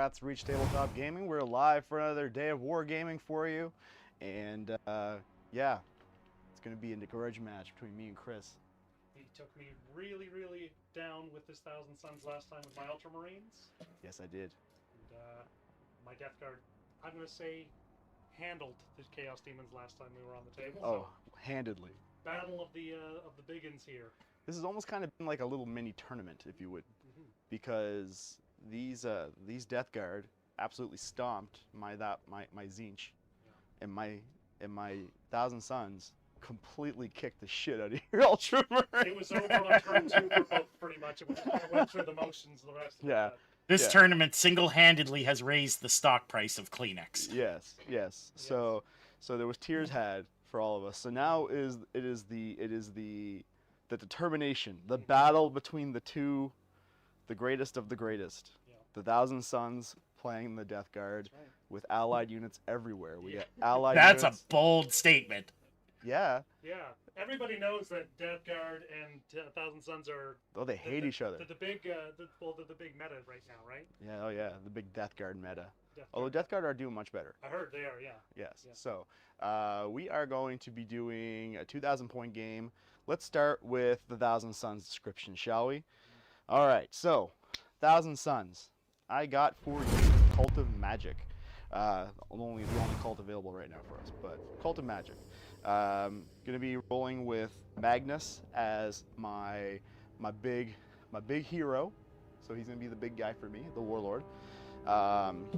That's Reach Tabletop Gaming. We're live for another day of wargaming for you. And yeah, it's going to be a grudge match between me and Chris. He took me really down with this Thousand Suns last time with my Ultramarines. Yes, I did. And my Deathguard, I'm going to say, handled the Chaos Demons last time we were on the table. Oh, so handedly. battle of the biggins here. This has almost kind of been like a little mini tournament, if you would, because these Deathguard absolutely stomped my tzeentch, and my Thousand Suns completely kicked the shit out of your Ultramarine. It was over on turn 2 for both, pretty much. It went through the motions the rest of Yeah. it. This tournament single-handedly has raised the stock price of Kleenex. Yes. So there was tears had for all of us. So now it is the determination, the battle between the two, the greatest of the greatest. Yeah. The Thousand Suns playing the Deathguard That's right. with allied units everywhere. We got allied That's units. a bold statement. Yeah. Yeah. Everybody knows that Deathguard and Thousand Suns are... Oh, they hate each other. They're the big meta right now, right? Yeah, oh yeah, the big Deathguard meta. Deathguard. Although Deathguard are doing much better. I heard they are, yeah. Yes. Yeah. So we are going to be doing a 2,000-point game. Let's start with the Thousand Suns description, shall we? All right. So, Thousand Suns. I got for you Cult of Magic. The only cult available right now for us, but Cult of Magic. Gonna be rolling with Magnus as my big hero. So he's gonna be the big guy for me, the Warlord.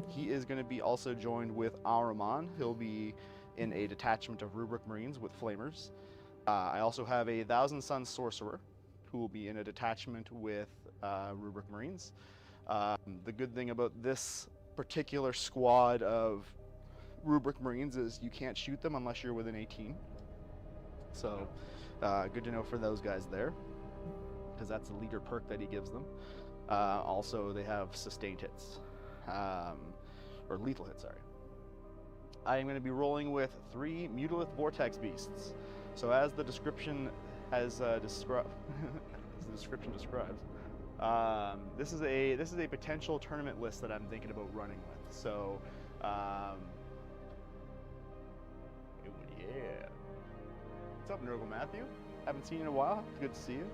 He is gonna be also joined with Ahriman. He'll be in a detachment of Rubric Marines with Flamers. I also have a Thousand Suns Sorcerer who will be in a detachment with Rubric Marines. The good thing about this particular squad of Rubric Marines is you can't shoot them unless you're within 18. So good to know for those guys there, because that's the leader perk that he gives them. Also, they have sustained hits, or lethal hits, sorry. I am going to be rolling with 3 Mutalith Vortex Beasts. So as the description has describes, this is a potential tournament list that I'm thinking about running with. So, yeah. What's up, Nurgle Matthew? Haven't seen you in a while. Good to see you.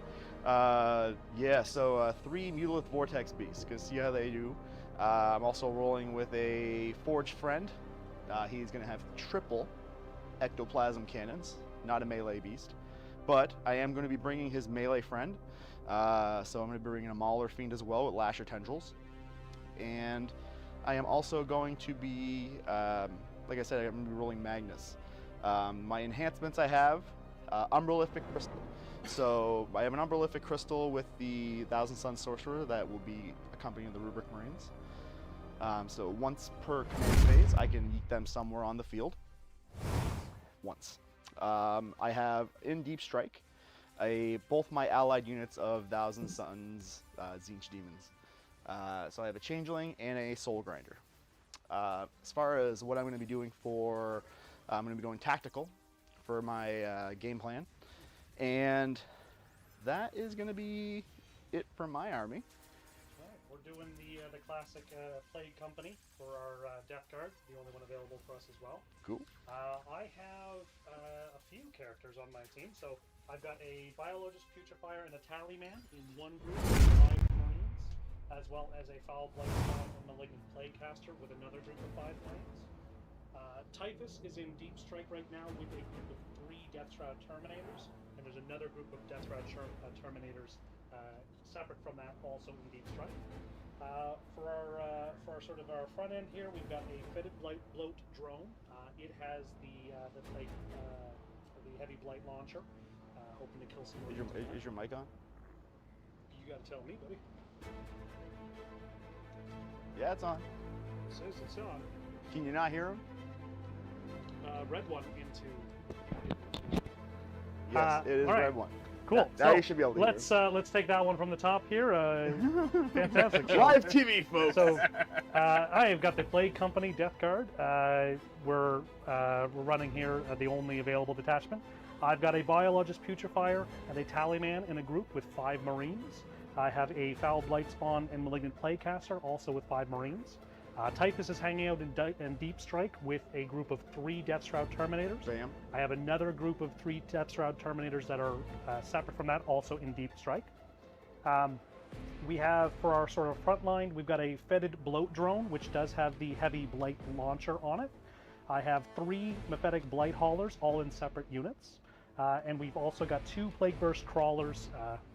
Yeah. So 3 Mutalith Vortex Beasts. Gonna see how they do. I'm also rolling with a Forged Friend. He's gonna have triple ectoplasm cannons. Not a melee beast, but I am going to be bringing his melee friend. So I'm going to be bringing a Mauler Fiend as well with Lasher Tendrils. And I am also going to be, like I said, I'm going to be rolling Magnus. My enhancements I have, Umbralific Crystal. So I have an Umbralific Crystal with the Thousand Suns Sorcerer that will be accompanying the Rubric Marines. So once per command phase, I can yeet them somewhere on the field. Once. I have in Deep Strike both my allied units of Thousand Suns tzeentch Demons. So I have a Changeling and a Soul Grinder. As far as what I'm going to be doing I'm going to be going tactical for my game plan, and that is going to be it for my army. We're doing the classic Plague Company for our Deathguard, the only one available for us as well. Cool. I have a few characters on my team. So I've got a Biologist Putrefier and a Tallyman in one group with 5 Marines, as well as a Foul Blight and Malignant Plaguecaster with another group of 5 Marines. Typhus is in Deep Strike right now with a group of 3 Death Shroud Terminators, and there's another group of Death Shroud Terminators separate from that, also in Deep Strike. For our sort of our front end here, we've got a Fetid Bloat drone. It has the heavy blight launcher, hoping to kill some more. Is your mic on? You gotta tell me, buddy. Yeah, it's on. It says it's on. Can you not hear him? Red one into. Yes, it is all right. red one. Cool. Now so you should be able to hear let's take that one from the top here. Fantastic. Live TV, folks. So I have got the Plague Company Deathguard. We're running here the only available detachment. I've got a Biologist Putrefier and a Tallyman in a group with 5 Marines. I have a Foul Blight Spawn and Malignant Plaguecaster, also with 5 Marines. Typhus is hanging out in Deep Strike with a group of 3 Death Shroud Terminators. Bam. I have another group of 3 Death Shroud Terminators that are separate from that, also in Deep Strike. We have, for our sort of front line, we've got a Fetid Bloat Drone, which does have the Heavy Blight Launcher on it. I have 3 Mephetic Blight Haulers, all in separate units. And we've also got 2 Plague Burst Crawlers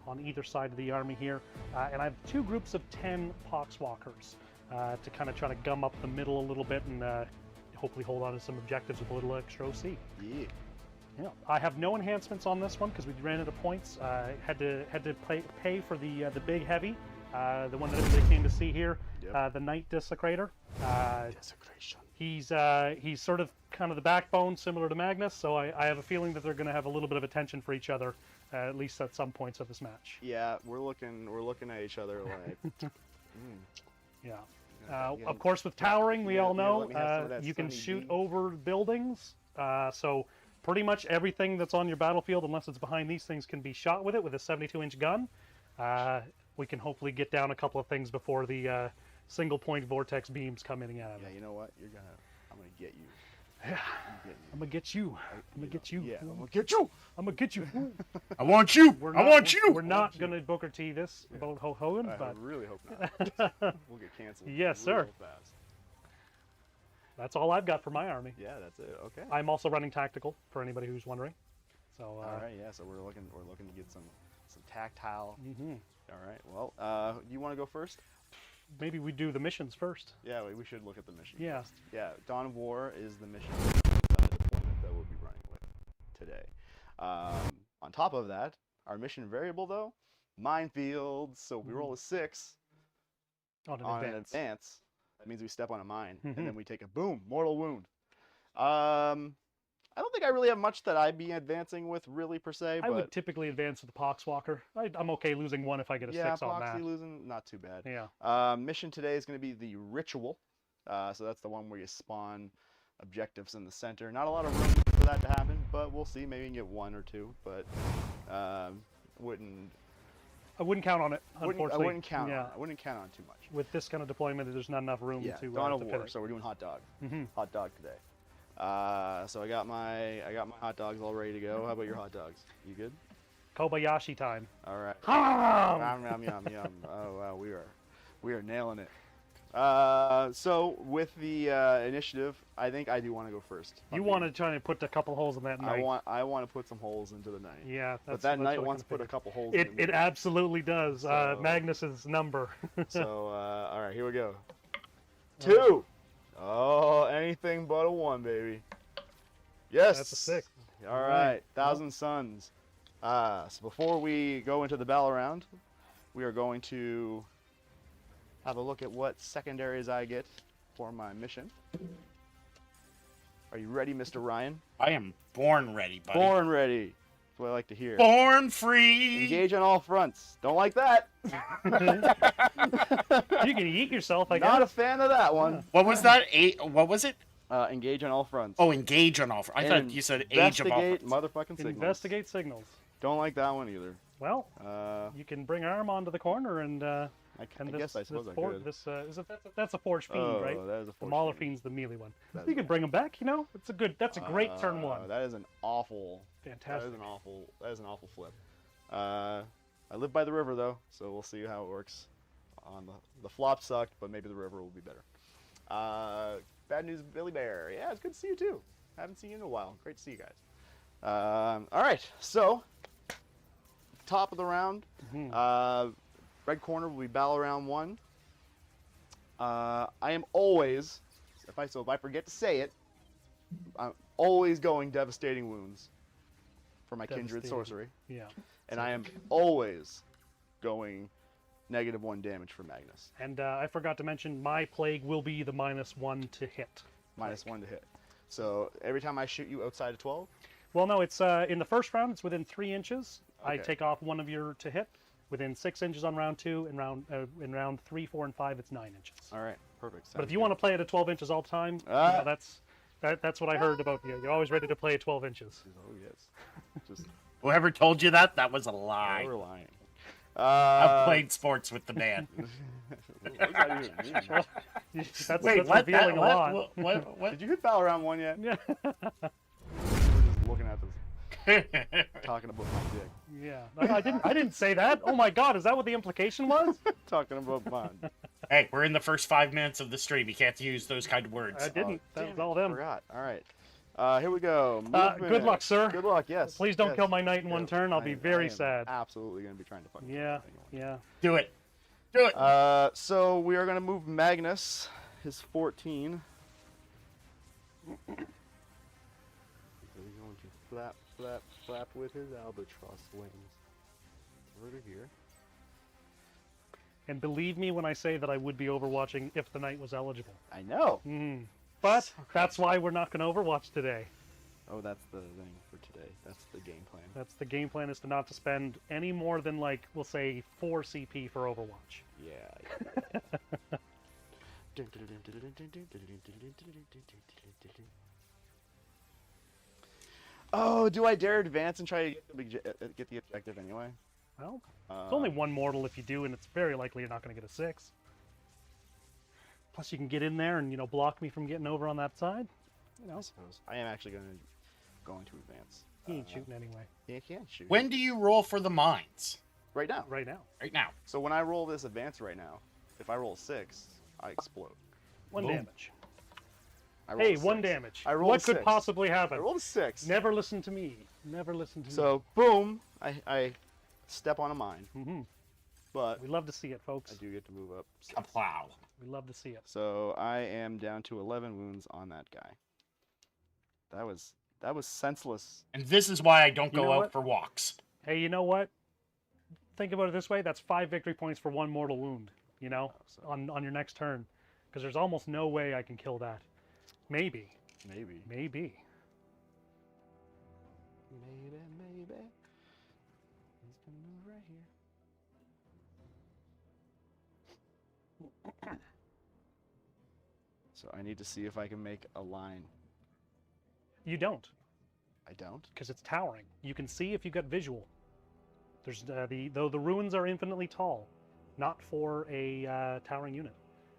on either side of the army here. And I have 2 groups of 10 Poxwalkers to kind of try to gum up the middle a little bit and hopefully hold on to some objectives with a little extra OC. Yeah. Yeah, I have no enhancements on this one because we ran out of points. Had to pay for the big heavy, the one that everybody came to see here, Yep. the Night Desecrator. Desecration. He's sort of kind of the backbone, similar to Magnus. So I have a feeling that they're going to have a little bit of attention for each other, at least at some points of this match. Yeah, we're looking at each other like. Yeah. Yeah. Of course, with towering, we all know let me have some of that you can sunny shoot beam. over buildings. So pretty much everything that's on your battlefield, unless it's behind these things, can be shot with it with a 72-inch gun. We can hopefully get down a couple of things before the single-point vortex beams come in and out of Yeah, it. you know what? I'm gonna get you. I'm gonna get you. I'm gonna get you. Yeah, I'm gonna get you. I'm gonna get you. I want you. We're I not- want you. We're not gonna Booker T this about Hulk Hogan, I but really hope not. We'll get canceled. Yes, real sir. Fast. that's all I've got for my army. Yeah, that's it. Okay. I'm also running tactical for anybody who's wondering. So. All right. Yeah. So we're looking to get some tactile. Mhm. All right. Well, you want to go first? Maybe we do the missions first. Yeah, we should look at the mission. Yeah. First. Yeah. Dawn of War is the mission deployment that we'll be running with today. On top of that, our mission variable though, Minefields. So we roll a 6 On an on advance. an advance. That means we step on a mine, Mhm. and then we take a boom, mortal wound. I don't think I really have much that I'd be advancing with, really, per se. I But would typically advance with the Poxwalker. I'm okay losing 1 if I get a 6 on Poxy that. losing, not too bad. Yeah. Mission today is going to be the Ritual. So that's the one where you spawn objectives in the center. Not a lot of room for that to happen, but we'll see. Maybe you can get 1 or 2, but wouldn't I wouldn't count on it, unfortunately. I wouldn't count yeah. on it. I wouldn't count on it too much. With this kind of deployment, there's not enough room Yeah, to Dawn of to fit War. it. So we're doing hot dog. Mhm. Hot dog today. So I got my hot dogs all ready to go. How about your hot dogs? You good? Kobayashi time. All right. Ham! Yum yum yum yum. Oh wow, we are nailing it. So with the initiative, I think I do want to go first. You want to try and put a couple holes in that knight. I want to put some holes into the knight. Yeah, But that's that what knight I wants to kinda put a figured. couple holes. It in the it absolutely does. So- Magnus's number. So all right, here we go. 2. Oh, anything but a 1, baby. Yes. That's a 6. All right, Thousand Suns. So before we go into the battle round, we are going to have a look at what secondaries I get for my mission. Are you ready, Mr. Ryan? I am born ready, buddy. Born ready. That's what I like to hear. Born free. Engage on all fronts. Don't like that. You can eat yourself, I Not a guess. fan of that one. What was that? What was it? Engage on all fronts. Oh, engage on all. I thought And you said age of all. investigate motherfucking signals. Investigate signals. Don't like that one either. Well, you can bring Arm onto the corner and I this, guess I suppose this I for, could. this that's a Forge Fiend, Oh, right? that is a The Forge Mauler Fiend. Fiend's the melee one. That You is can bring him back, you know? That's a great turn 1. That is an awful. Fantastic. That is an awful flip. I live by the river though, so we'll see how it works. On the flop sucked, but maybe the river will be better. Bad news, Billy Bear. Yeah, it's good to see you too. Haven't seen you in a while. Great to see you guys. All right, so top of the round. Red corner will be battle round 1. I am always, if I forget to say it, I'm always going devastating wounds for my kindred Devastating. sorcery, Yeah. and I am always going -1 damage for Magnus. And I forgot to mention, my plague will be the -1 to hit. -1 to hit. So every time I shoot you outside of 12, Well, no, it's in the first round, it's within 3 inches. I Okay. take off 1 of your to hit. Within 6 inches on round 2, and in round 3, 4, and 5, it's 9 inches. all right, perfect. But if you want to play it at 12 inches all the time, that's what I heard about you. You're always ready to play at 12 inches. oh yes, just Whoever told you that? That was a lie. we're lying. I've played sports with the man. What does that even mean? that's Wait, that's what? revealing a lot. What? Did you hit battle round 1 yet? Yeah. We're just looking at this, talking about my dick. Yeah. I didn't say that. Oh my God, is that what the implication was? Talking about mine. Hey, we're in the first 5 minutes of the stream. You can't use those kind of words. I didn't. That Damn was all it, them. Forgot. All right. Here we go. Good Movement. luck, sir. Good luck. Yes. Please don't yes. kill my knight in one turn. I'll I be am very sad. Absolutely gonna be trying to fucking. Yeah. kill anyone. Yeah. Do it. Do it. So we are gonna move Magnus, his 14. He's going to flap, flap, flap with his albatross wings. Over here. And believe me when I say that I would be overwatching if the knight was eligible. I know. But that's why we're not going to overwatch today. Oh, that's the thing for today. That's the game plan. That's the game plan, is to not to spend any more than, like, we'll say 4 CP for Overwatch. Yeah. Oh, do I dare advance and try to get the objective anyway? Well, it's only 1 mortal if you do, and it's very likely you're not going to get a 6. Plus, you can get in there and, you know, block me from getting over on that side. You know, I suppose. I am actually going to advance. he ain't shooting anyway. Yeah, he can't shoot. When do you roll for the mines? Right now. Right now. Right now. So when I roll this advance right now, if I roll a 6, I explode. 1 Boom. damage. I roll Hey, a 1 6. damage. I rolled What a could 6. possibly I happen? rolled a 6. Never listen to me. Never listen to me. So boom, I step on a mine, but We love to see it, I folks. do get to move up. A plow. We love to see it. So I am down to 11 wounds on that guy. That was senseless. And this is why I don't You go know out what? for walks. Hey, you know what? Think about it this way. That's 5 victory points for 1 mortal wound, you know, so- on your next turn. Because there's almost no way I can kill that. Maybe. Maybe. Maybe. Maybe. He's gonna move right here. So I need to see if I can make a line. You don't, I don't. because it's towering. You can see if you got visual. There's though the ruins are infinitely tall, not for a towering unit.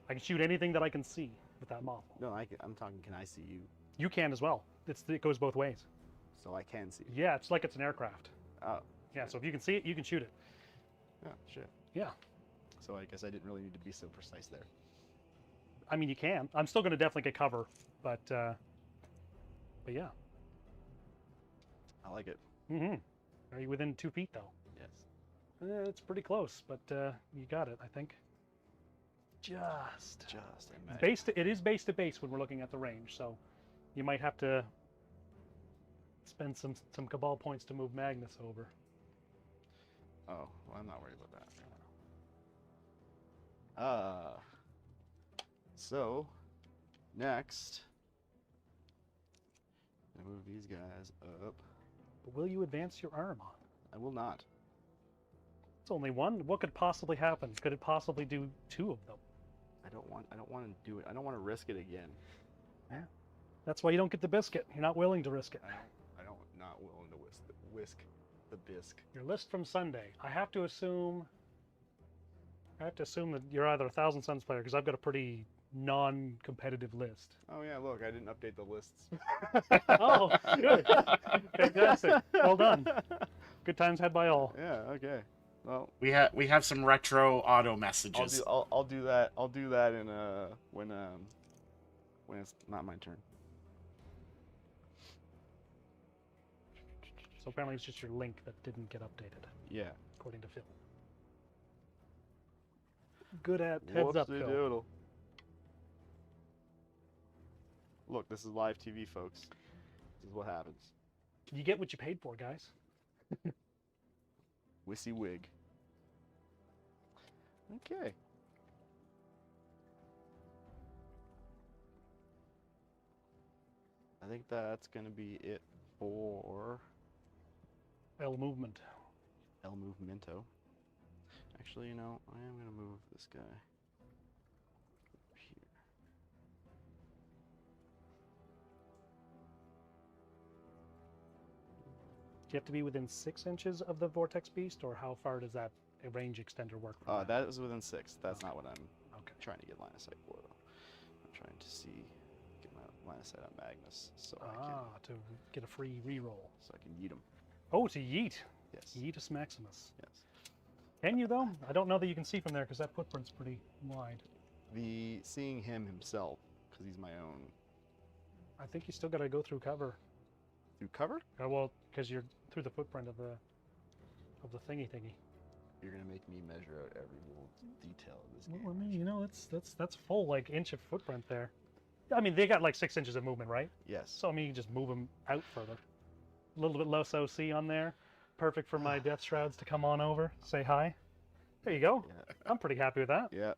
I can shoot anything that I can see with that model. No, I'm talking. Can I see you? You can as well. It goes both ways. So I can see. Yeah, it's like it's an aircraft. Oh. Yeah, so if you can see it, you can shoot it. Oh shit. Yeah. So I guess I didn't really need to be so precise there. I mean, you can. I'm still going to definitely get cover, but yeah. I like it. Are you within 2 feet though? Yes. It's pretty close, but you got it, I think. Just. I It is base to base when we're looking at the range, so you might have to spend some Cabal points to move Magnus over. Oh, well, I'm not worried about that. So next, I move these guys up. But will you advance your arm on? I will not. It's only 1. What could possibly happen? Could it possibly do 2 of them? I don't want to do it. I don't want to risk it again. Yeah. That's why you don't get the biscuit. You're not willing to risk it. I don't not willing to whisk the bisque. Your list from Sunday. I have to assume that you're either a Thousand Suns player, because I've got a pretty non-competitive list. Oh yeah, look, I didn't update the lists. Oh, good. Fantastic. Well done. Good times had by all. Yeah, okay. Well, We have some retro auto messages. I'll do that. I'll do that in when it's not my turn. So apparently it's just your link that didn't get updated, Yeah. according to Phil. Good at heads up, Phil. Whoopsie-doodle. Look, this is live TV, folks. This is what happens. You get what you paid for, guys. Wissy wig. Okay. I think that's gonna be it for L movement. El Movimento. Actually, you know, I am gonna move this guy here. Do you have to be within 6 inches of the Vortex Beast, or how far does that a range extender work from that? That was within 6. That's Okay. not what I'm Okay. trying to get line of sight for, though. I'm trying to get my line of sight on Magnus, so To get a free reroll. I can yeet him. Oh, to yeet. Yes. Yeetus Maximus. Yes. Can you, though? I don't know that you can see from there, because that footprint's pretty wide. Seeing him himself, because he's my own. I think you still got to go through cover. Through cover? Well, because you're through the footprint of the thingy. You're gonna make me measure out every little detail of this game. Well, I mean, you know, that's full like inch of footprint there. I mean, they got like 6 inches of movement, right? Yes. So I mean, you just move them out further. A little bit less OC on there. Perfect for my Death Shrouds to come on over, say hi. There you go. Yeah. I'm pretty happy with that. Yeah.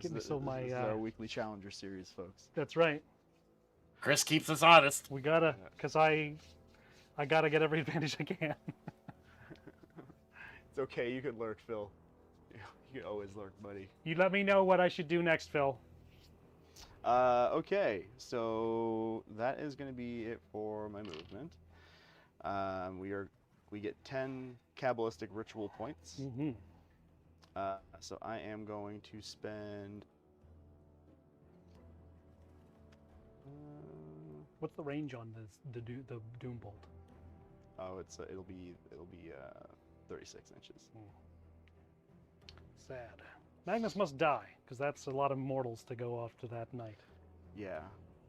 Give me This my. is our weekly challenger series, folks. That's right. Chris keeps us honest. We gotta, cause I gotta get every advantage I can. It's okay. You can lurk, Phil. You can always lurk, buddy. You let me know what I should do next, Phil. Okay, so that is going to be it for my movement. We get 10 Kabbalistic ritual points. Mm-hmm. So I am going to spend. What's the range on the Doom Bolt? Oh, it'll be 36 inches. Sad. Magnus must die, because that's a lot of mortals to go off to that night. Yeah.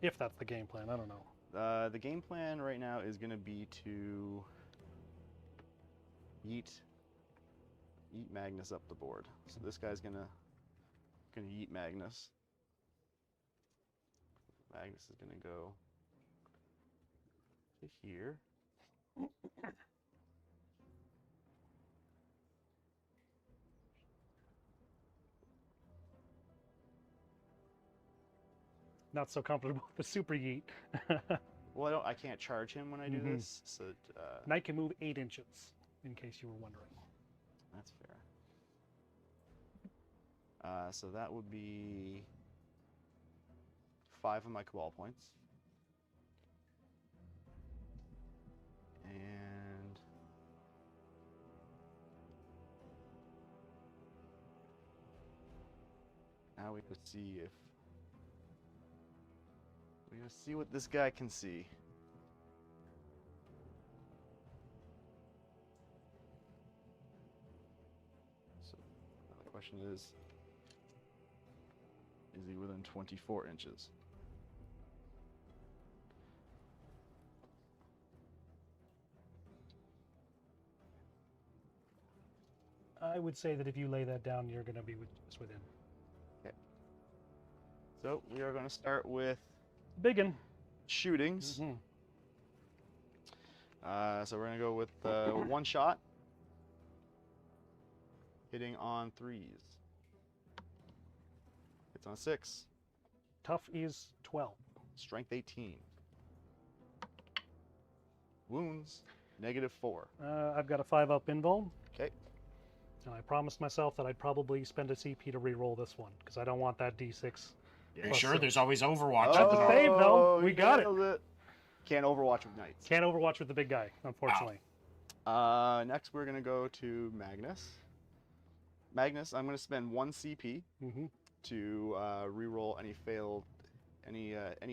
If that's the game plan, I don't know. The game plan right now is going to be to yeet Magnus up the board. So this guy's gonna yeet Magnus. Magnus is gonna go to here. Not so comfortable with the super yeet. Well, I can't charge him when I do this, so Knight can move 8 inches, in case you were wondering. that's fair. So that would be 5 of my Cabal points. And now we could see if we're gonna see what this guy can see. So the question is he within 24 inches? I would say that if you lay that down, you're going to be just within. Okay. So we are going to start with Biggin. shootings. Mm-hmm. So we're going to go with one shot, hitting on 3s. Hits on a 6. Tough is 12. Strength 18. Wounds, -4. I've got a 5-up invuln. Okay. And I promised myself that I'd probably spend a CP to re-roll this one, because I don't want that D6. Are you Plus sure? six. There's always Overwatch. That's a save, though. We you got it. nailed it. Can't Overwatch with Knights. Can't overwatch with the big guy, unfortunately. Next, we're going to go to Magnus. Magnus, I'm going to spend 1 CP Mm-hmm. to re-roll any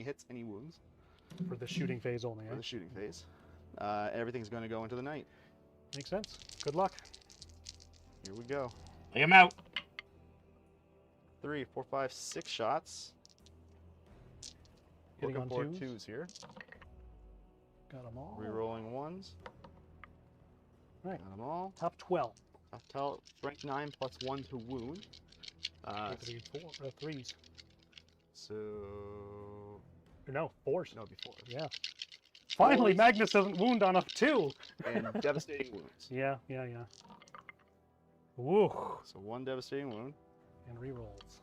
hits, any wounds For the shooting phase only, for eh? the shooting phase. Everything's going to go into the Knight. Makes sense. Good luck. Here we go. Lay him out. 3, 4, 5, 6 shots. Hitting Looking on for 2s. 2s here. Got them all. Re-rolling 1s. Right. Got them all. Tough 12. Strength 9 plus 1 to wound. 3s. So Or no, 4s. no, before. Yeah. Finally, Fours. Magnus doesn't wound on a 2. And devastating wounds. Yeah. Woo. So 1 devastating wound. And rerolls.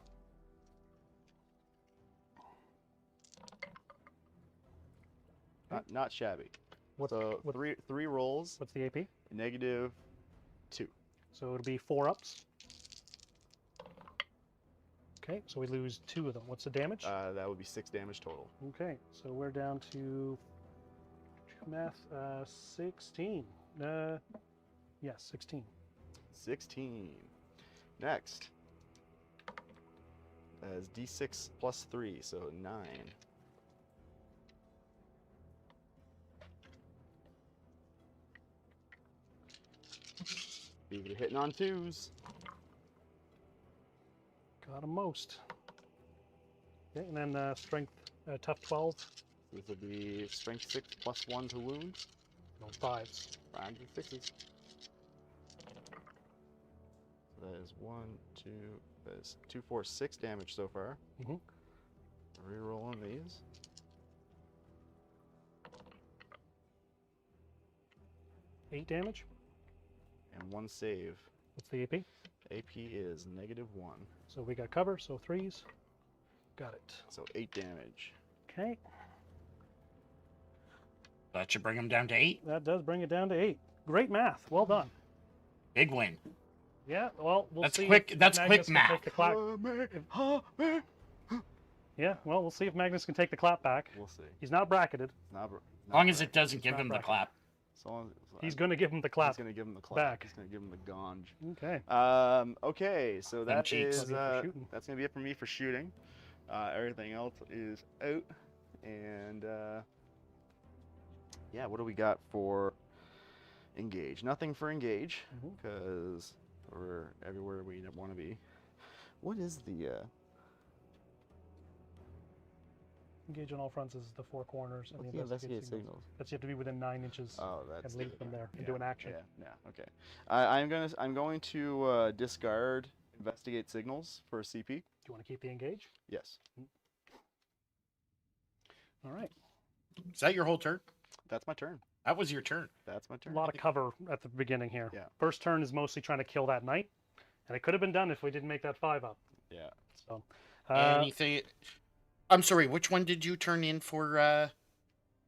Not shabby. What, So what, three rolls, what's the AP? -2. So it'll be 4 ups. Okay, so we lose 2 of them. What's the damage? That would be 6 damage total. Okay, so we're down to math 16. Yeah, 16. 16. Next. That is D6 plus 3, so 9. These are hitting on 2s. Got 'em most. Okay, and then strength, tough 12. This will be strength 6 plus 1 to wound. No 5s. 5 and 6s. So that is 1, 2, that is 2, 4, 6 damage so far. Mm-hmm. Reroll on these. Eight damage. And 1 save. What's the AP? AP is -1. So we got cover, so 3s. Got it. So 8 damage. Okay, That should bring him down to 8. that does bring it down to 8. Great math. Well done. Big win. Yeah, well, we'll That's see. quick- if that's Magnus quick can take math. the clap. Yeah, well, we'll see if Magnus can take the clap back. We'll see. He's not bracketed. Not, As long as it doesn't give not him the bracket. clap. He's going to give him the clap. He's going to give him the clap. back. He's going to give him the gonge. Okay. Okay, so that cheeks. is That'll be for shooting. that's gonna be it for me for shooting. Everything else is out, and yeah, what do we got for engage? Nothing for engage Mhm. because we're everywhere we want to be. What is the? Engage on all fronts is the 4 corners and What's the the investigate investigate signals. signals? That's you have to be within 9 inches Oh, that's and leave them there and yeah, do an action. Yeah, okay. I'm going to discard investigate signals for CP. Do you want to keep the engage? Yes, All right. Is that your whole turn? that's my turn. That was your turn. That's my A turn. lot of cover at the beginning here. Yeah. First turn is mostly trying to kill that knight, and it could have been done if we didn't make that 5 up. Yeah. So, Anything? I'm sorry. Which one did you turn in for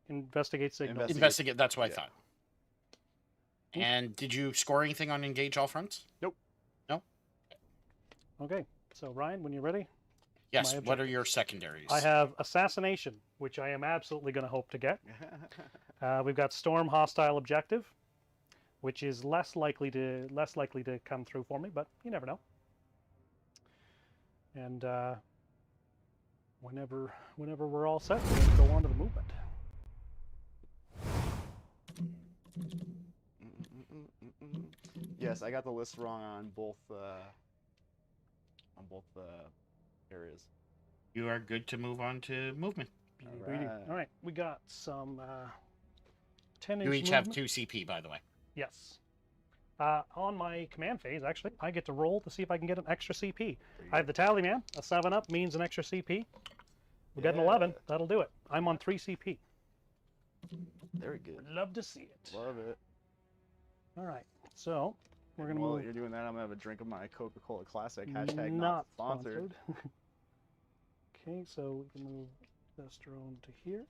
investigate signals. Investigate. investigate? That's what I Yeah. thought. And did you score anything on engage all fronts? Okay. So Ryan, when you're ready, Yes. My What are your secondaries? I have assassination, which I am absolutely going to hope to get. We've got storm hostile objective, which is less likely to come through for me, but you never know. And whenever we're all set, we'll go on to the movement. Yes, I got the list wrong on both areas. You are good to move on to movement. Beauty. Alright. All right, we got some 10-inch You each have 2 CP, by the way. Yes. On my command phase, actually, I get to roll to see if I can get an extra CP. I have the tally man. A 7-up means an extra CP. We got an 11. That'll do it. I'm on 3 CP. Very good. Love to see it. Love it. All right. So we're gonna While move. you're doing that, I'm gonna have a drink of my Coca-Cola Classic. Hashtag Not sponsored. Okay, so we can move this drone to here.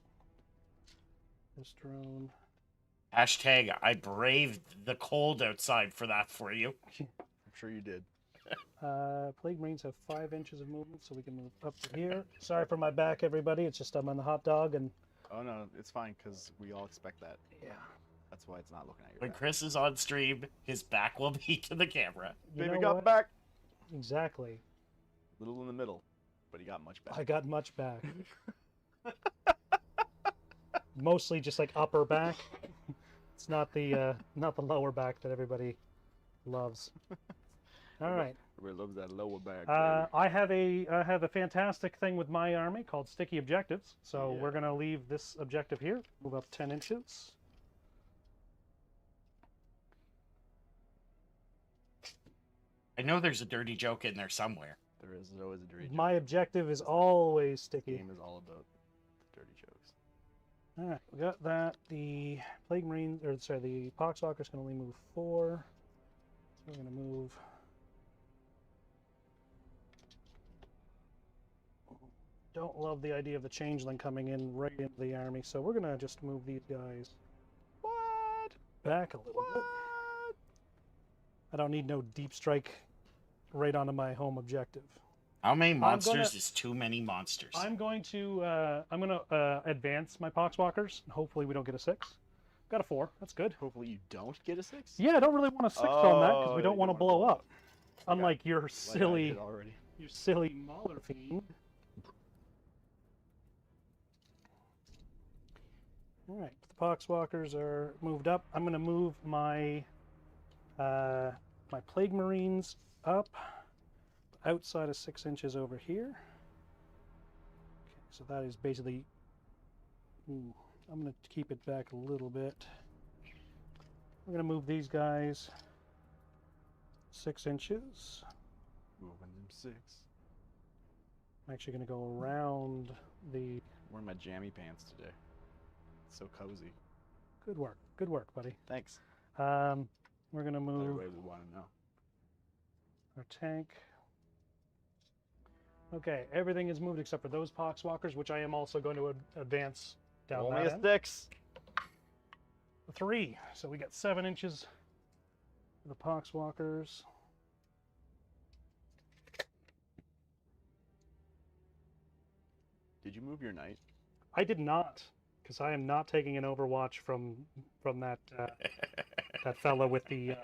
This drone. Hashtag I braved the cold outside for that for you. I'm sure you did. Plague Marines have 5 inches of movement, so we can move up to here. Sorry for my back, everybody. It's just I'm on the hot dog, and Oh no, it's fine because we all expect that. yeah. That's why it's not looking at your When back. Chris is on stream, his back will be to the camera. You Baby know got what? back. Exactly. Little in the middle, but he got much back. I got much back. Mostly just like upper back. It's not the lower back that everybody loves. All right. Everybody loves that lower back. I have a fantastic thing with my army called sticky objectives. So we're Yeah. gonna leave this objective here. Move up 10 inches. I know there's a dirty joke in there somewhere. There is always a dirty joke. My objective is always This sticky. game is all about dirty jokes. All right, we got that. The Plague Marine, or sorry, the Poxwalker's can only move 4. So we're gonna move. Don't love the idea of the changeling coming in right into the army, so we're gonna just move these guys What? back a little bit. What? I don't need no deep strike right onto my home objective. How many monsters gonna- is too many monsters? I'm going to advance my Poxwalkers, and hopefully we don't get a 6. got a 4. That's good. Hopefully you don't get a 6. Yeah, I don't really want a 6 on that because we Oh, don't you want to don't blow wanna blow up. Unlike your Like I silly, did already. your silly Mauler fiend. All right, the Poxwalkers are moved up. I'm going to move my my Plague Marines up outside of 6 inches over here. Okay, so that is basically. I'm going to keep it back a little bit. We're going to move these guys 6 inches. Moving them 6. I'm actually going to go around the. I'm wearing my jammy pants today. It's so cozy. Good work, buddy. Thanks. We're going to move Everybody would want to know. our tank. Okay, everything is moved except for those Poxwalkers, which I am also going to advance down Only that a end. 6. 3. So we got 7 inches for the Poxwalkers. Did you move your knight? I did not, because I am not taking an Overwatch from that that fella with the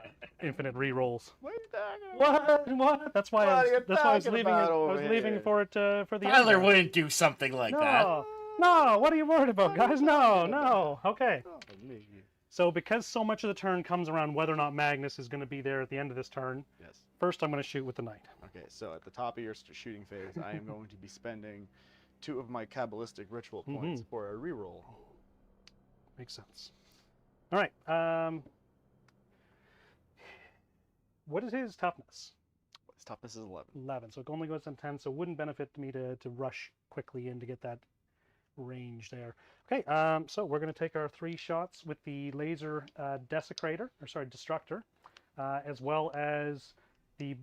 infinite rerolls. What are you talking about? What? That's why What I are you was, that's why I was talking leaving it. about I over was leaving here? for it for the Tyler end. wouldn't do something like that. No, what are you worried about, What are you guys? No, talking no. Okay. Oh, me. So because so much of the turn comes around whether or not Magnus is going to be there at the end of this turn, Yes. first I'm going to shoot with the knight. Okay, so at the top of your shooting phase, I am going to be spending 2 of my Kabbalistic ritual points for a reroll. Makes sense. All right. What is his toughness? His toughness is 11. 11. So it only goes to 10. So it wouldn't benefit me to rush quickly in to get that range there. Okay. So we're going to take our 3 shots with the laser destructor, as well as the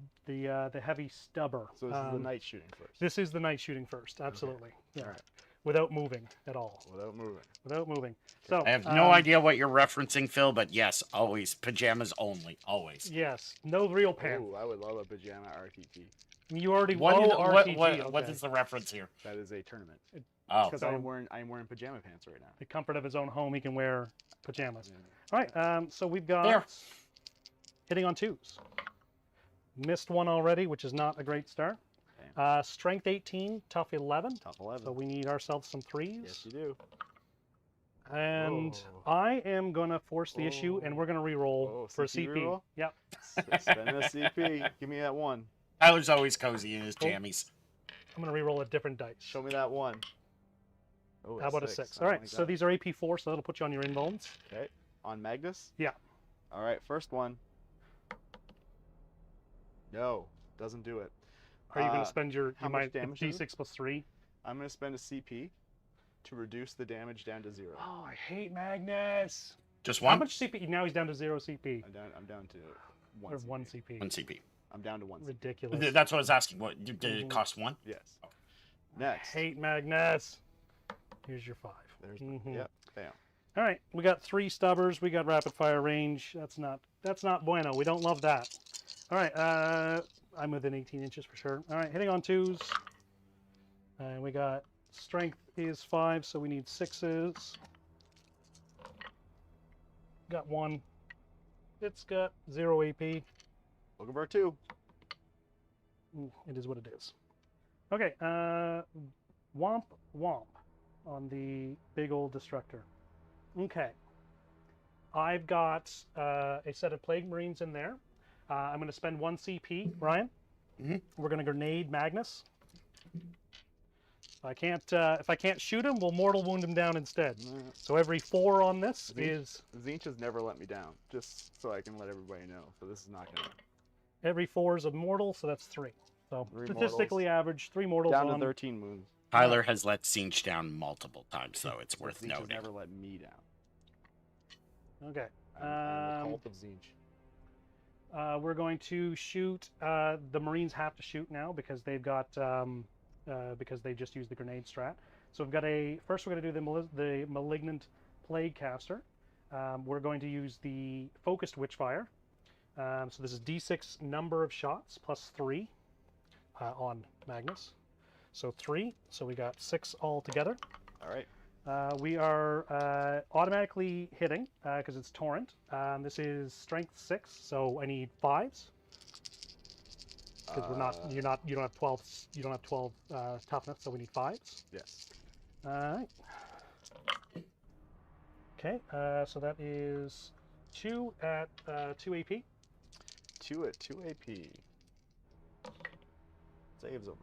heavy stubber. So this is the knight shooting first. This is the knight shooting first. Absolutely. Yeah. All right. Without moving at all. Without moving. Without moving. So I have no idea what you're referencing, Phil, but yes, always pajamas only, always. Yes, no real pants. Ooh, I would love a pajama RTT. You already What is, RTG. what Okay. is the reference here? That is a tournament. Oh, Because So I'm wearing pajama pants right now. the comfort of his own home, he can wear pajamas. Yeah. All right. So we've got There. hitting on 2s. Missed one already, which is not a great start. Strength 18, tough 11. Top 11. So we need ourselves some 3s. Yes, you do. And Oh. I am gonna force the issue, and we're gonna re-roll Oh, for a CP CP. reroll? Yep. Spend a CP. Give me that 1. Tyler's always cozy in his Cool. jammies. I'm gonna re-roll a different dice. Show me that 1. Oh, How about a 6? I All don't right. like So that. these are AP4, so that'll put you on your inbones. Okay. On Magnus? Yeah. All right, first one. No, doesn't do it. Are you gonna spend your how much damage is D6 plus 3? I'm going to spend a CP to reduce the damage down to 0. Oh, I hate Magnus. Just How one? much CP? Now he's down to 0 CP. I'm down to 1 Or CP. 1 CP. One CP. I'm down to 1 CP. Ridiculous. That's what I was asking. What did it cost 1? Yes. Next. Hate Magnus. Here's your 5. There's Mhm. Yep. Bam. All right, we got 3 stubbers. We got rapid fire range. That's not bueno. We don't love that. All right, I'm within 18 inches for sure. All right, hitting on 2s. And we got strength is 5, so we need 6s. Got 1. It's got 0 AP. Looking for a 2. It is what it is. Okay, womp womp on the big old destructor. Okay. I've got a set of Plague Marines in there. I'm going to spend 1 CP, Ryan. We're going to grenade Magnus. If I can't shoot him, we'll mortal wound him down instead. So every 4 on this is Tzeentch has never let me down, just so I can let everybody know. So this is not going to... every 4 is a mortal, so that's 3. So 3 statistically average, 3 mortals Down on. to 13 wounds. Tyler has let tzeentch down multiple times, so it's worth Tzeentch has noting. never let me down. Okay. I'm the cult of Tzeentch. We're going to shoot. The Marines have to shoot now because they've got because they just used the grenade strat. So we've got first we're going to do the malignant plague caster. We're going to use the focused witchfire. So this is D6 number of shots plus 3 on Magnus. So 3. So we got 6 all together. All right. We are automatically hitting because it's torrent. This is strength 6, so I need 5s. Because you don't have 12. You don't have 12 toughness, so we need 5s. Yes. All right. Okay, so that is 2 at 2 AP. 2 at 2 AP. Saves him.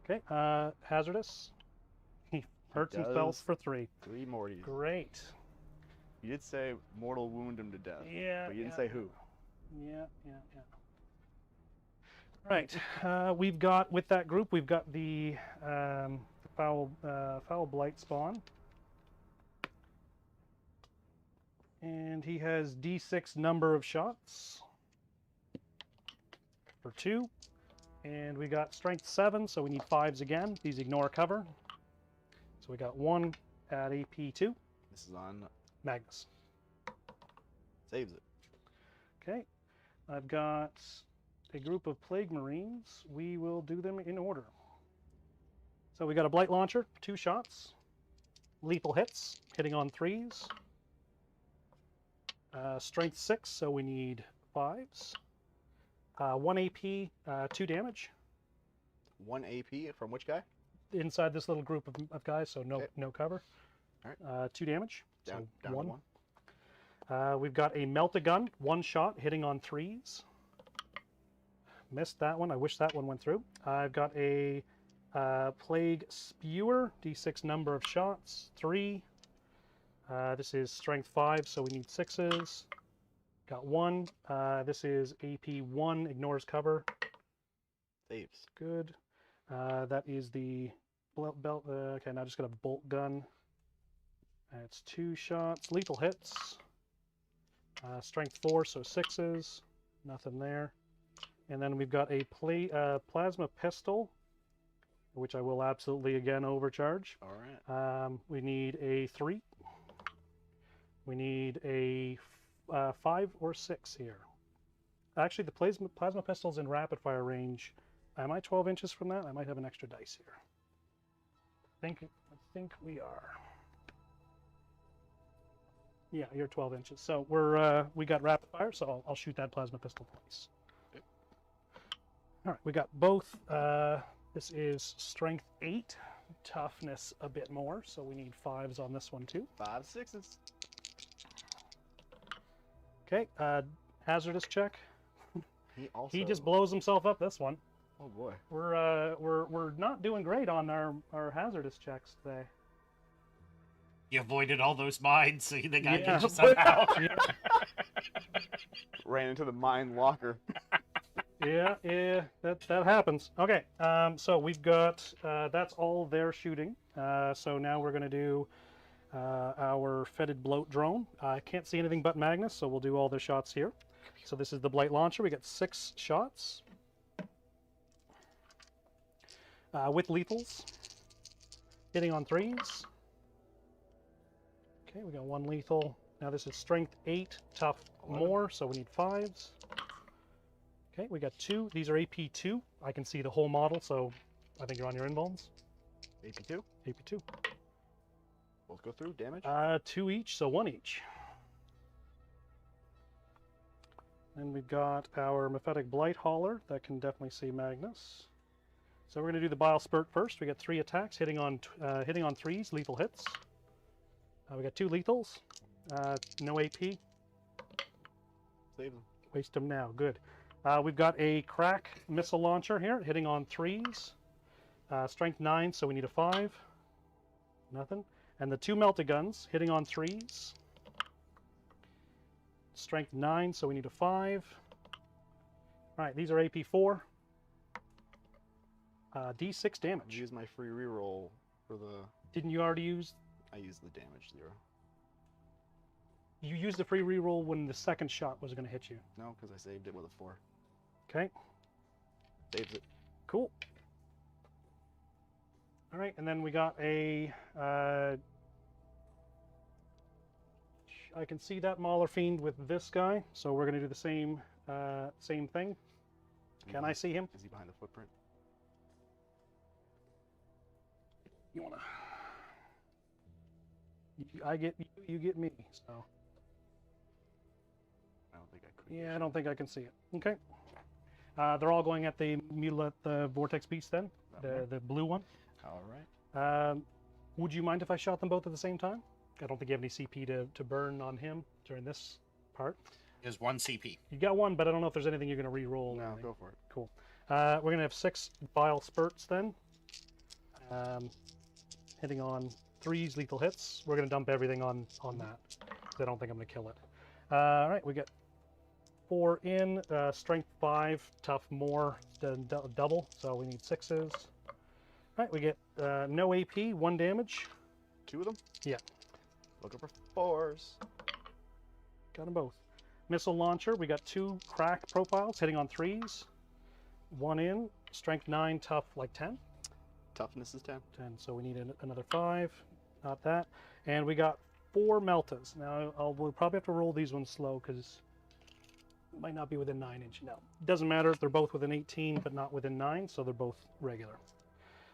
Okay, hazardous. He hurts and spells for 3. 3 morties. Great. You did say mortal wound him to death. Yeah. But you didn't say who. Yeah. Right. We've got, with that group, we've got the foul blight spawn. And he has D6 number of shots for 2. And we got strength 7, so we need 5s again. These ignore cover. So we got 1 at AP 2. This is on Magnus. Saves it. Okay. I've got a group of Plague Marines. We will do them in order. So we got a Blight Launcher, 2 shots. Lethal hits, hitting on 3s. Strength 6, so we need 5s. 1 AP, 2 damage. 1 AP from which guy? Inside this little group of guys, so no cover. All right. 2 damage. Down so to 1. 1. We've got a Melt-A-Gun, 1 shot, hitting on 3s. Missed that one. I wish that one went through. I've got a Plague Spewer, D6 number of shots, 3. This is strength 5, so we need 6s. Got 1. This is AP 1, ignores cover. Saves. Good. That is the belt. Okay, now I just got a bolt gun. It's 2 shots. Lethal hits. Strength 4, so 6s. Nothing there. And then we've got a plasma pistol, which I will absolutely again overcharge. All right. We need a 3. We need a 5 or 6 here. Actually, the plasma pistol's in rapid fire range. Am I 12 inches from that? I might have an extra dice here. I think we are. Yeah, you're 12 inches. So we got rapid fire, so I'll shoot that plasma pistol twice. Okay. All right, we got both. This is strength 8, toughness a bit more, so we need 5s on this one too. 5 6s. Okay, hazardous check. He just blows himself up this one. Oh boy. We're not doing great on our hazardous checks today. You avoided all those mines, so you think I Yeah. can just somehow. Ran into the mine locker. Yeah, that happens. Okay, so we've got that's all their shooting. So now we're gonna do our fetid bloat drone. I can't see anything but Magnus, so we'll do all their shots here. So this is the Blight Launcher. We got 6 shots with lethals, hitting on 3s. Okay, we got 1 lethal. Now this is strength 8, tough 11. more, so we need 5s. Okay, we got 2. These are AP 2. I can see the whole model, so I think you're on your invulns. AP 2. AP 2. Both go through. Damage. 2 each, so 1 each. And we've got our Mephetic Blight Hauler that can definitely see Magnus. So we're going to do the Bile Spurt first. We got 3 attacks, hitting on 3s, lethal hits. We got 2 lethals, no AP. Save them. Waste them now, good. We've got a Crack Missile Launcher here, hitting on 3s. Strength 9, so we need a 5. Nothing. And the 2 Melt-A-Guns, hitting on 3s. Strength 9, so we need a 5. Alright, these are AP 4. D6 damage. Use my free reroll for the... Didn't you already use... I used the damage 0. You used the free reroll when the second shot was going to hit you. No, because I saved it with a 4. Okay. Saves it. Cool. All right, and then we got a... I can see that Mauler Fiend with this guy, so we're going to do the same thing. Can I see him? Is he behind the footprint? You want to... I get you, you get me. So I don't think I could. yeah, I don't think I can see it. Okay. They're all going at the Mulet, the Vortex Beast then, the blue one. All right. Would you mind if I shot them both at the same time? I don't think you have any CP to burn on him during this part. Is 1 CP. You got one, but I don't know if there's anything you're going to re-roll. No, go for it. Cool. We're going to have 6 bile spurts then. Hitting on 3s, lethal hits. We're going to dump everything on that, because I don't think I'm going to kill it. All right, we get 4 in, strength 5, tough more than double, so we need 6s. All right, we get no AP, 1 damage. 2 of them? Yeah. Looking for 4s. Got them both. Missile launcher, we got 2 crack profiles, hitting on 3s. 1 in, strength 9, tough like 10. Toughness is 10. 10, so we need another 5. Not that. And we got 4 meltas. Now, we'll probably have to roll these ones slow, because it might not be within 9 inch. No, doesn't matter. They're both within 18, but not within 9, so they're both regular.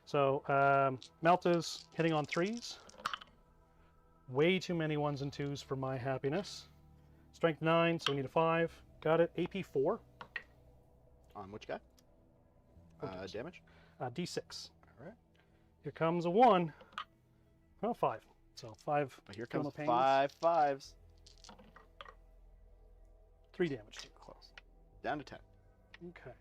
So, meltas hitting on 3s. Way too many 1s and 2s for my happiness. Strength 9, so we need a 5. Got it. AP 4. On which guy? Damage? D6. All right. Here comes a 1. Oh, 5. So 5. But here comes pains. 5 5s. 3 damage. Close. Down to 10. Okay.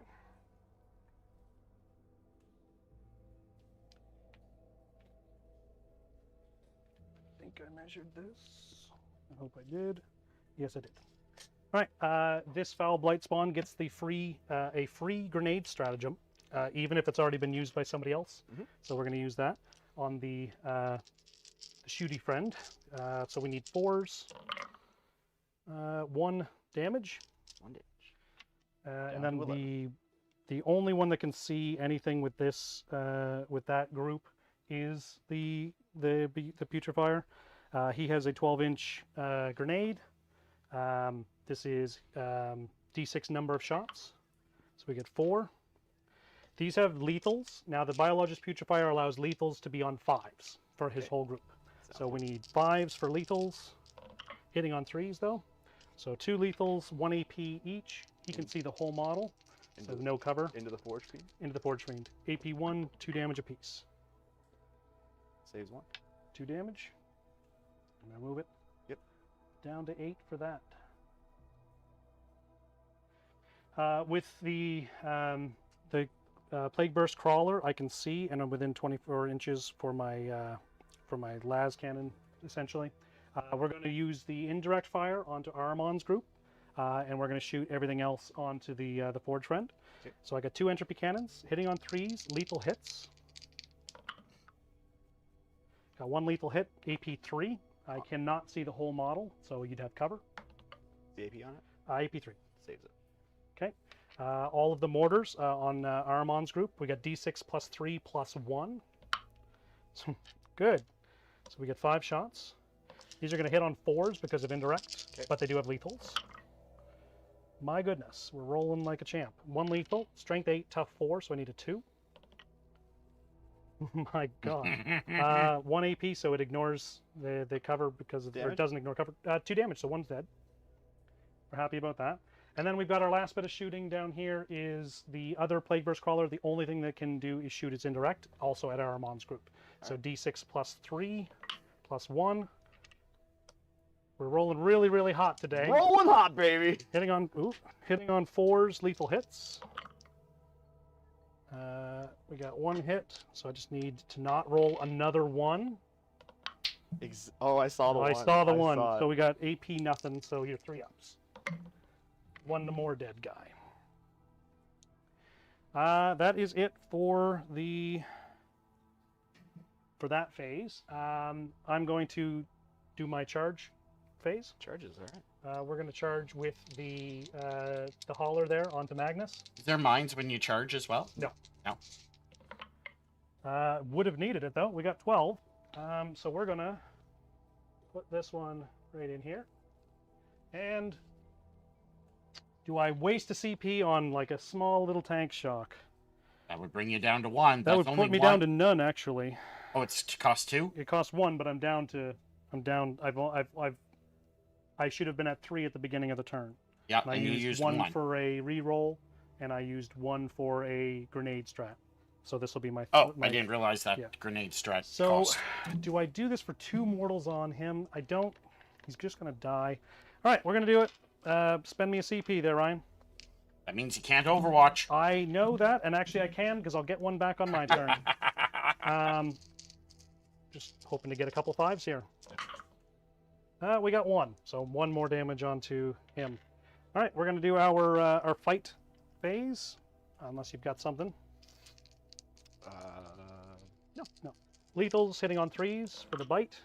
I think I measured this. I hope I did. Yes, I did. All right. This foul blight spawn gets the a free grenade stratagem, even if it's already been used by somebody else. Mm-hmm. So we're going to use that on the shooty friend. So we need 4s. 1 damage. 1 damage. And then the only one that can see anything with this with that group is the putrefier. He has a 12-inch grenade. This is D6 number of shots, so we get 4. These have lethals. Now the biologist putrefier allows lethals to be on 5s for his whole group. So we need 5s for lethals. Hitting on 3s though. So 2 lethals, 1 AP each. He can see the whole model, so no cover. Into the forge fiend. Into the forge fiend. AP 1, 2 damage apiece. Saves 1. 2 damage. And I move it. Yep. Down to 8 for that. With the Plague Burst Crawler, I can see, and I'm within 24 inches for my las cannon, essentially. We're going to use the indirect fire onto Aramon's group, and we're going to shoot everything else onto the Forge Friend. Okay. So I got 2 entropy cannons, hitting on 3s, lethal hits. Got 1 lethal hit, AP 3. I cannot see the whole model, so you'd have cover. The AP on it? AP 3. Saves it. Okay. All of the mortars on Aramon's group, we got D6 plus 3 plus 1. So, good. So we get 5 shots. These are going to hit on 4s because of indirect, but they do have lethals. My goodness, we're rolling like a champ. 1 lethal, strength 8, tough 4, so I need a 2. My God. 1 AP, so it ignores the cover because of, or it doesn't ignore cover. 2 damage, so 1's dead. We're happy about that. And then we've got our last bit of shooting down here is the other Plague Burst Crawler. The only thing that can do is shoot its indirect, also at Aramon's group. So D6 plus 3 plus 1. We're rolling really, really hot today. Rolling hot, baby! Hitting on 4s, lethal hits. We got 1 hit, so I just need to not roll another 1. Oh, I saw the 1. I saw the 1. So we got AP nothing, so you're 3 ups. 1 more dead guy. That is it for that phase. I'm going to do my charge phase. Charges, all right. We're going to charge with the hauler there onto Magnus. Is there mines when you charge as well? No. No. Would have needed it though. We got 12. So we're going to put this one right in here. And do I waste a CP on like a small little tank shock? That would bring you down to 1. That would put me down to none, actually. Oh, it's cost 2? It costs 1, but I'm down to I'm down. I should have been at 3 at the beginning of the turn. Yeah, And I and you used used one one. for a reroll, and I used one for a grenade strat. So this will be my. Oh, my I didn't realize that yeah. grenade strat So, cost. do I do this for 2 mortals on him? I don't. He's just gonna die. All right, we're gonna do it. Spend me a CP there, Ryan. That means you can't Overwatch. I know that, and actually I can because I'll get one back on my turn. Just hoping to get a couple 5s here. We got 1, so 1 more damage onto him. All right, we're gonna do our fight phase, unless you've got something. No. Lethals hitting on 3s for the bite.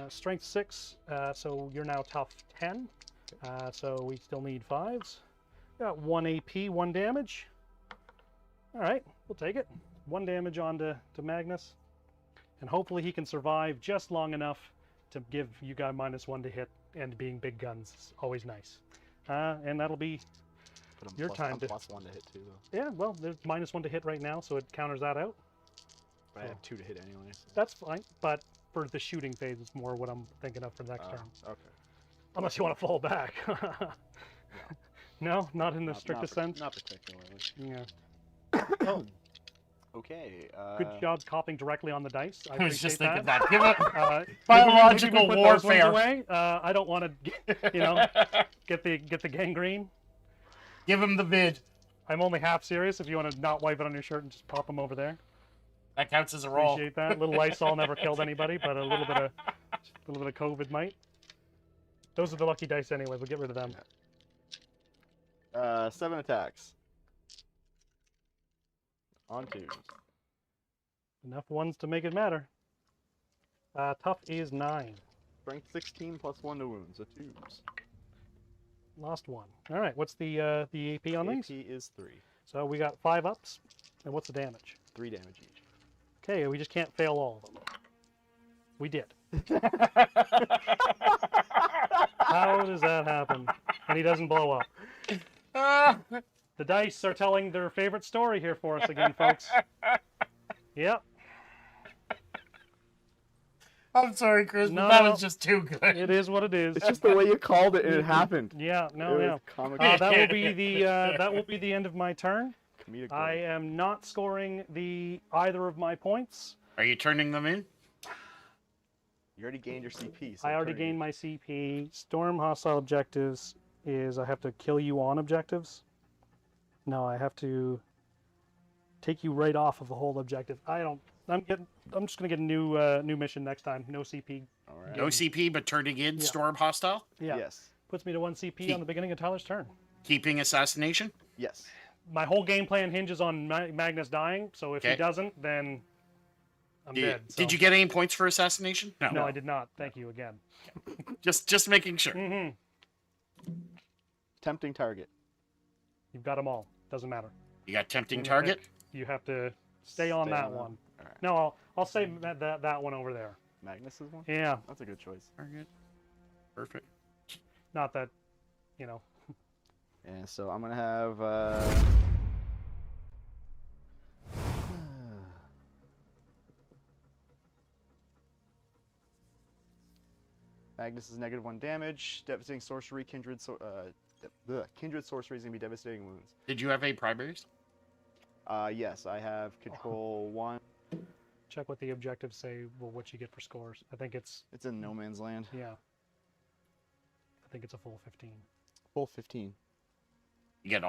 Strength 6, so you're now tough 10. So we still need 5s. Got 1 AP, 1 damage. All right, we'll take it. 1 damage on to Magnus. And hopefully he can survive just long enough to give you guys -1 to hit, and being big guns is always nice. And that'll be your time to... +1 to hit too, though. Yeah, well, there's -1 to hit right now, so it counters that out. But I have 2 to hit anyway. So. That's fine, but for the shooting phase, it's more what I'm thinking of for the next turn. Okay. Unless you want to fall back. No, not in the strictest sense. Not particularly. Yeah. Oh, Okay. good job copping directly on the dice. I I was just appreciate thinking that. Give it Maybe biological we put those ones warfare. away. I don't want to, get the gangrene. Give him the vid. I'm only half serious. If you want to not wipe it on your shirt and just pop them over there, That counts as a roll. appreciate that. A little Lysol never killed anybody, but a little bit of COVID might. Those are the lucky dice anyway. We'll get rid of them. 7 attacks. On 2. Enough ones to make it matter. Tough is 9. Strength 16 +1 to wounds. So 2s. Lost 1. All right. What's the AP on AP these? is 3. So we got 5 ups. And what's the damage? 3 damage each. Okay, we just can't fail all of them. We did. How does that happen? And he doesn't blow up. The dice are telling their favorite story here for us again, folks. Yep. I'm sorry, Chris, No, but that no. was just too good. It is what it is. It's just the way you called it and it happened. Yeah, It no, was yeah. comic That will be the end of my turn. comedic. I relief. am not scoring either of my points. Are you turning them in? You already gained your CP. So I already turn it. gained my CP. Storm hostile objectives is I have to kill you on objectives. No, I have to take you right off of the whole objective. I'm just gonna get a new mission next time. No CP. All right. No CP, but turning in Yeah. Storm Hostile? Yeah. Yes. Puts me to 1 CP on the beginning of Tyler's turn. Keeping Assassination? Yes. My whole game plan hinges on Magnus dying, so if he Okay. doesn't, then I'm dead. So. Did you get any points for Assassination? No, I did not. Thank you again. Just making sure. Mm-hmm. Tempting target. You've got them all. Doesn't matter. You got Tempting Let me Target? pick. You have to stay on that one. All right. No, I'll say that one over there. Magnus's one. Yeah, That's a good choice. Target. Perfect. not that, And so I'm gonna have. Magnus is -1 damage. Devastating sorcery. Kindred sorcery is gonna be devastating wounds. Did you have any primaries? Yes, I have control 1. check what the objectives say. Well, what you get for scores. I think it's It's in no man's land. yeah. I think it's a full 15. Full 15. You get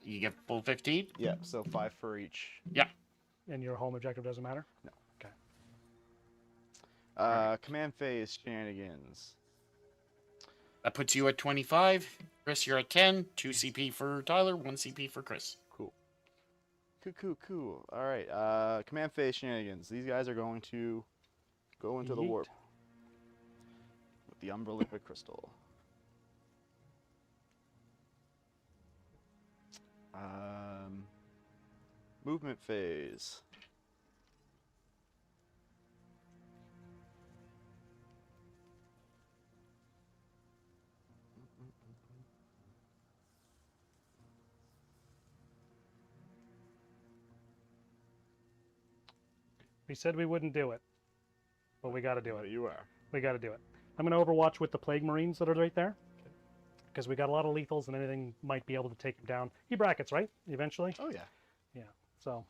you get full 15? Yeah, so 5 for each. Yeah. And your home objective doesn't matter. No. Okay. Command phase shenanigans. That puts you at 25. Chris, you're at 10. 2 CP for Tyler, 1 CP for Chris. Cool. Cool. All right. Command phase shenanigans. These guys are going to go into the Yeet. warp with the Umbra Liquid Crystal. Movement phase. We said we wouldn't do it. but we got to do Well, it. you are. We got to do it. I'm going to Overwatch with the Plague Marines that are right there. Because we got a lot of lethals and anything might be able to take him down. He brackets, right? Eventually? Oh yeah. Yeah. So,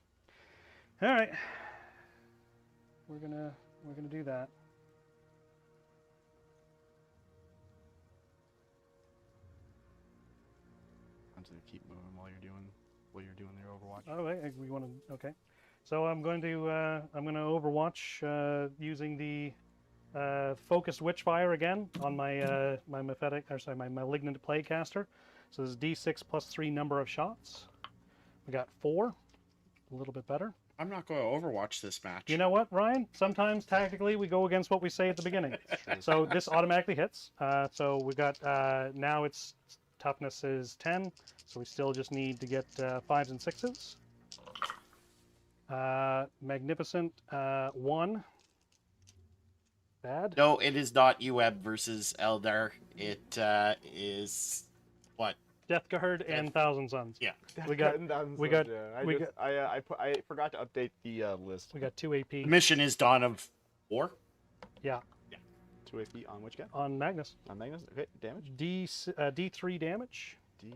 all right. We're gonna do that. I'm just gonna keep moving while you're doing your Overwatch. Oh, wait, we want to. Okay. So I'm going to Overwatch using the focused Witchfire again on my my malignant plague caster. So this is D6 plus 3 number of shots. We got 4, a little bit better. I'm not going to Overwatch this match. You know what, Ryan? Sometimes tactically we go against what we say at the beginning. So this automatically hits. So we got now its toughness is 10. So we still just need to get 5s and 6s. Magnificent 1. Bad. No, it is not UWeb versus Eldar. It is what? Deathguard and Thousand Suns. Yeah. We got- I forgot to update the list. We got 2 AP The mission is Dawn of War. 2 AP on which guy? on Magnus. On Magnus. Okay, damage. D3 damage. D3.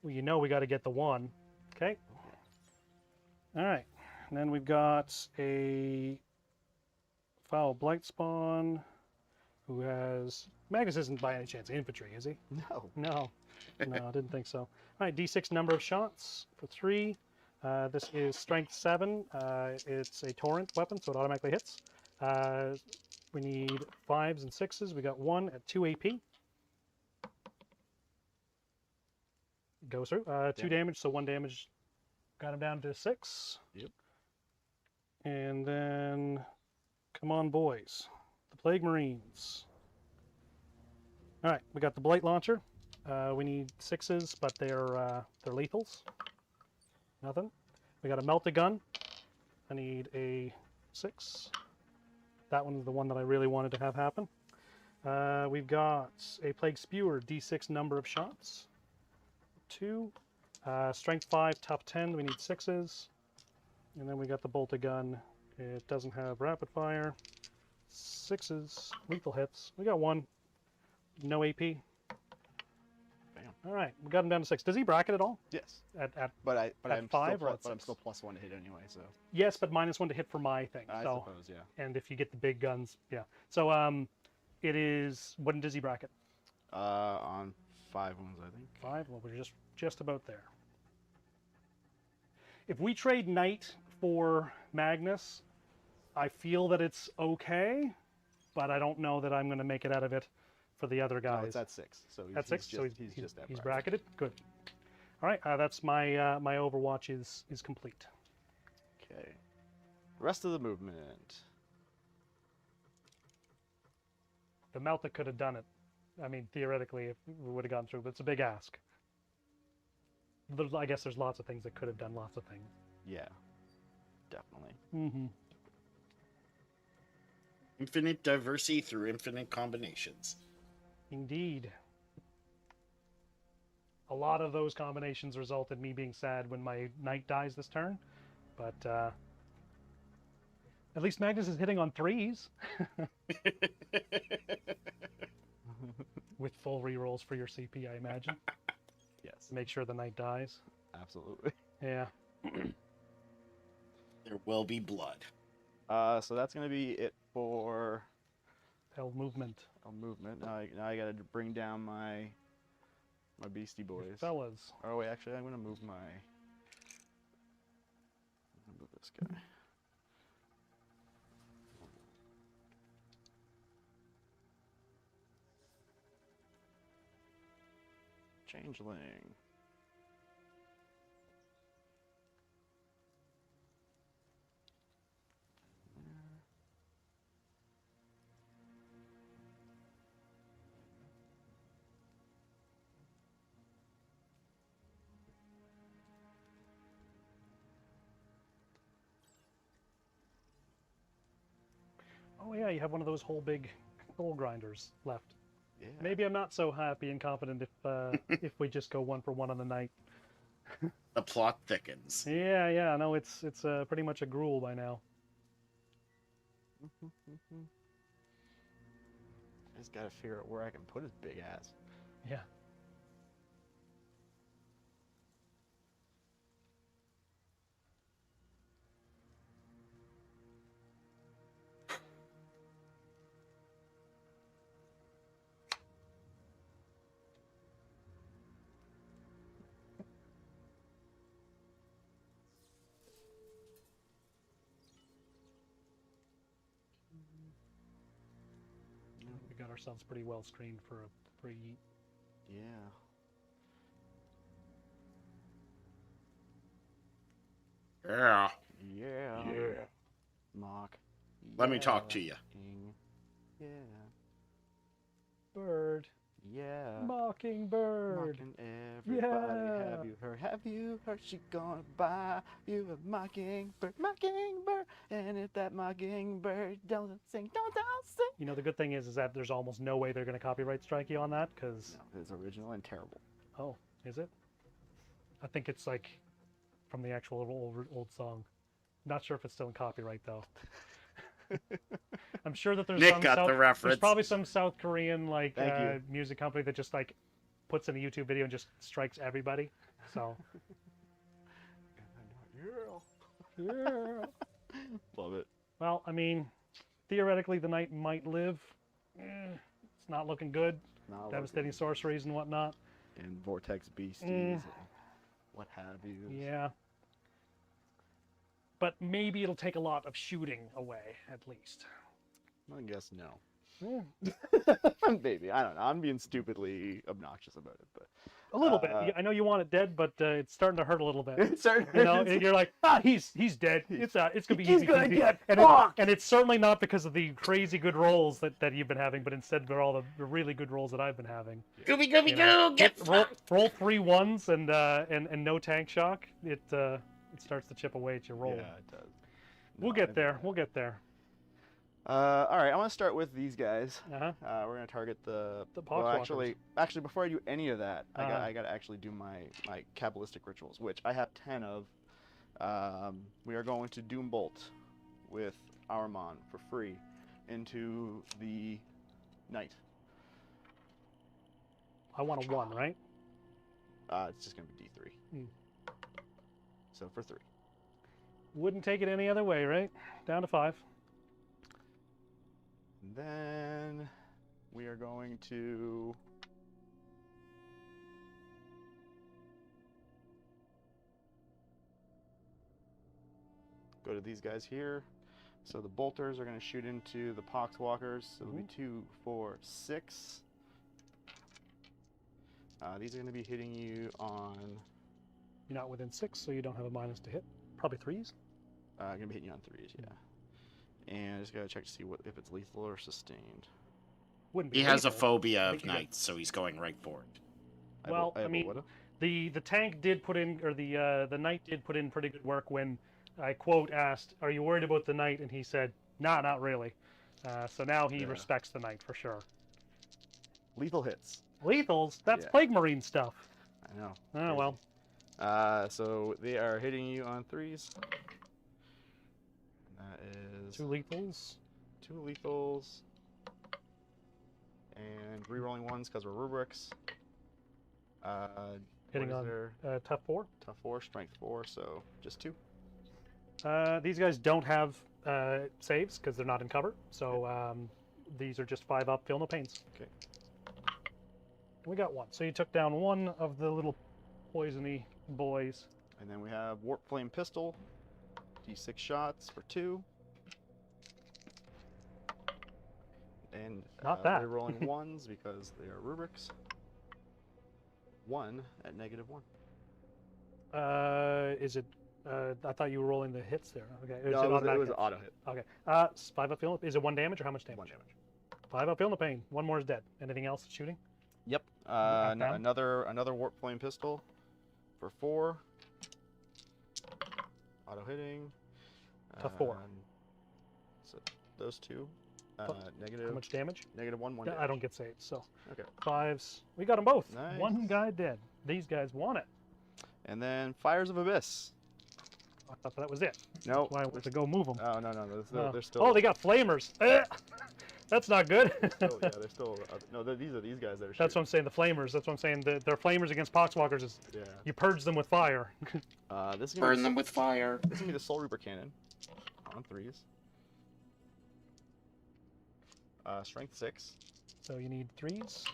Well, you know we got to get the 1. Okay. All right. And then we've got a Foul Blight Spawn who has... Magnus isn't by any chance infantry, is he? No. No. No, I didn't think so. All right, D6 number of shots for 3. This is strength 7. It's a torrent weapon, so it automatically hits. We need 5s and 6s. We got 1 at 2 AP. Goes through. 2 damage, so 1 damage. Got him down to 6. Yep. And then, come on, boys. The Plague Marines. All right, we got the Blight Launcher. We need 6s, but they're lethals. Nothing. We got a Melta Gun. I need a 6. That one's the one that I really wanted to have happen. We've got a Plague Spewer, D6 number of shots. 2. Strength 5, tough 10. We need 6s. And then we got the Bolta Gun. It doesn't have rapid fire. 6s, lethal hits. We got 1. No AP. Bam. All right, we got him down to 6. Does he bracket at all? Yes. At But At I'm 5 still or at but I'm 6? still +1 to hit anyway. So yes, but -1 to hit for my thing. I so, suppose, yeah. and if you get the big guns, yeah. So it is. What does he bracket? On 5 wounds, I think. 5. Well, we're just about there. If we trade Knight for Magnus, I feel that it's okay, but I don't know that I'm going to make it out of it for the other guys. No, it's at 6. So he's, At 6, he's so just, he's just at he's bracket. bracketed. Good. All right, that's my my Overwatch is complete. Okay. Rest of the movement. The Melta could have done it. I mean, theoretically, if we would have gone through, but it's a big ask. I guess there's lots of things that could have done lots of things. Yeah. Definitely. Mm-hmm. Infinite diversity through infinite combinations. Indeed. A lot of those combinations result in me being sad when my knight dies this turn, but at least Magnus is hitting on 3s. With full rerolls for your CP, I imagine. Yes. Make sure the knight dies. Absolutely. Yeah. There will be blood. So that's gonna be it for Hell movement. movement. Now I gotta bring down my beastie boys. Fellas. Oh wait, actually I'm gonna move this guy. Changeling. Oh yeah, you have one of those whole big hole grinders left. Yeah. Maybe I'm not so happy and confident if if we just go 1 for 1 on the night. The plot thickens. Yeah, no, it's pretty much a gruel by now. I just gotta figure out where I can put his big ass. Yeah. We got ourselves pretty well screened for a free. Yeah. Yeah. Yeah. Yeah. Mock. Let me talk to you. Yeah. Bird. Yeah. Mockingbird. Mocking everybody. Yeah. Have you heard? Have you heard? She gonna buy you a mockingbird, mockingbird. And if that mockingbird doesn't sing, don't sing. You know, the good thing is that there's almost no way they're going to copyright strike you on that, because... No, it's original and terrible. Oh, is it? I think it's like from the actual old song. Not sure if it's still in copyright though. I'm sure that there's Nick some got the there's reference. probably some South Korean like Thank you. music company that just like puts in a YouTube video and just strikes everybody. So yeah. Love it. Well, I mean, theoretically the knight might live. It's not looking good. Not Devastating looking- sorceries and whatnot. and vortex beasties, and what have you. Yeah. But maybe it'll take a lot of shooting away, at least. I guess no. Yeah. Maybe, I don't know. I'm being stupidly obnoxious about it, but A little bit. I know you want it dead, but it's starting to hurt a little bit. it's certain. You know, you're like, he's dead. It's gonna be He's easy. gonna peasy." get and fucked. and it's certainly not because of the crazy good rolls that you've been having, but instead they're all the really good rolls that I've been having. Gooby, gooby, You know, goo! Get roll 3 1s and no tank shock. It starts to chip away at your roll. Yeah, it does. We'll get there. We'll get there. All right, I want to start with these guys. Uh-huh. We're gonna target the. The well, poxwalkers. actually, before I do any of that, Uh-huh. I gotta actually do my Kabbalistic rituals, which I have 10 of. We are going to Doom Bolt with Armon for free into the night. I want a 1, right? It's just gonna be D3. Hmm. So for 3. Wouldn't take it any other way, right? Down to 5. Then we are going to go to these guys here. So the bolters are going to shoot into the poxwalkers. So it'll be 2, 4, 6. These are going to be hitting you on. You're not within 6, so you don't have a minus to hit. Probably 3s. Going to be hitting you on 3s, yeah. And I just got to check to see if it's lethal or sustained. Wouldn't be. He has a lethal. phobia I of think you got- knights, so he's going right for it. Well, I have a mean, what? the tank did put in, or the knight did put in pretty good work when I quote asked, "Are you worried about the knight?" And he said, "Nah, not really." So now he Yeah. respects the knight for sure. Lethal hits. Lethals, that's Yeah. Plague Marine stuff. I know. Oh well. So they are hitting you on 3s. That is 2 lethals. 2 lethals. And re-rolling 1s because we're rubrics. Hitting what on is their tough 4. tough 4, strength 4, so just 2. These guys don't have saves because they're not in cover. So these are just 5 up, feel no pains. Okay. We got 1. So you took down 1 of the little poisony boys. And then we have Warp Flame Pistol. D6 shots for 2. And Not that. re-rolling 1s because they are rubrics. 1 at -1. Is it? I thought you were rolling the hits there. Okay. Is No, it automatic was hits? auto hit. Okay. 5 up feeling. Is it 1 damage or how much damage? 1 damage. 5 up feeling the pain. 1 more is dead. Anything else shooting? Yep. Knocked down? Another Warp Flame Pistol for 4. Auto hitting. Tough 4. So those 2. How Negative. much damage? -1. 1 Yeah, damage. I don't get saved. So Okay. 5s. We got them both. Nice. 1 guy dead. These guys want it. And then Fires of Abyss. I thought that was it. No. Why I went to go move them. Oh, no. They're still. Oh, they got flamers. That's not good. Still, yeah, they're still. No, these are these guys that are. That's what I'm saying. The flamers. That's what I'm saying. They're flamers against poxwalkers. Is Yeah. you purge them with fire. This is Burn them with fire. This is gonna be the Soul Reaper cannon. On 3s. Strength 6. So you need 3s.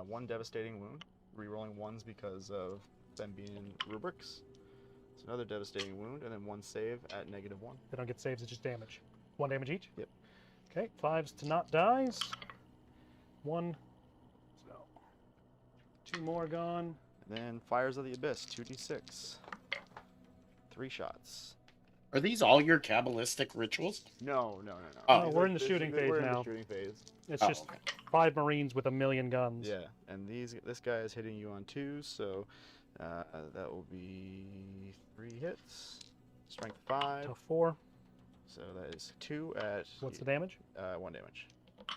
1 devastating wound. Rerolling 1s because of them being rubrics. It's another devastating wound, and then 1 save at -1. They don't get saves. It's just damage. 1 damage each. Yep. Okay. 5s to not dies. 1. So 2 more gone. And then Fires of the Abyss, 2d6. 3 shots. Are these all your Kabbalistic rituals? No. Oh. No, we're in the shooting phase we're now. in the shooting phase. It's Oh, just okay. 5 Marines with 1,000,000 guns. Yeah, and this guy is hitting you on 2s, so that will be 3 hits. Strength 5. Tough 4. So that is 2 at. What's the damage? 1 damage.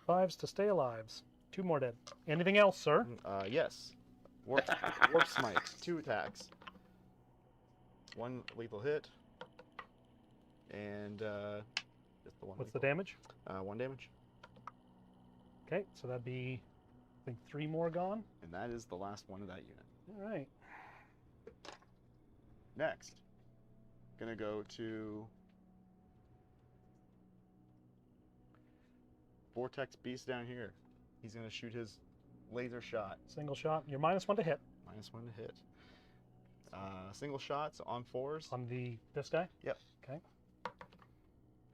5s to stay alive. 2 more dead. Anything else, sir? Yes. Warp Smite, 2 attacks. 1 lethal hit. And just the 1. What's the lethal. damage? 1 damage. Okay, so that'd be, I think, 3 more gone. And that is the last one of that unit. All right. Next, gonna go to Vortex Beast down here. He's gonna shoot his laser shot. Single shot. You're -1 to hit -1 to hit. Single shots on 4s. on this guy. Yep. Okay.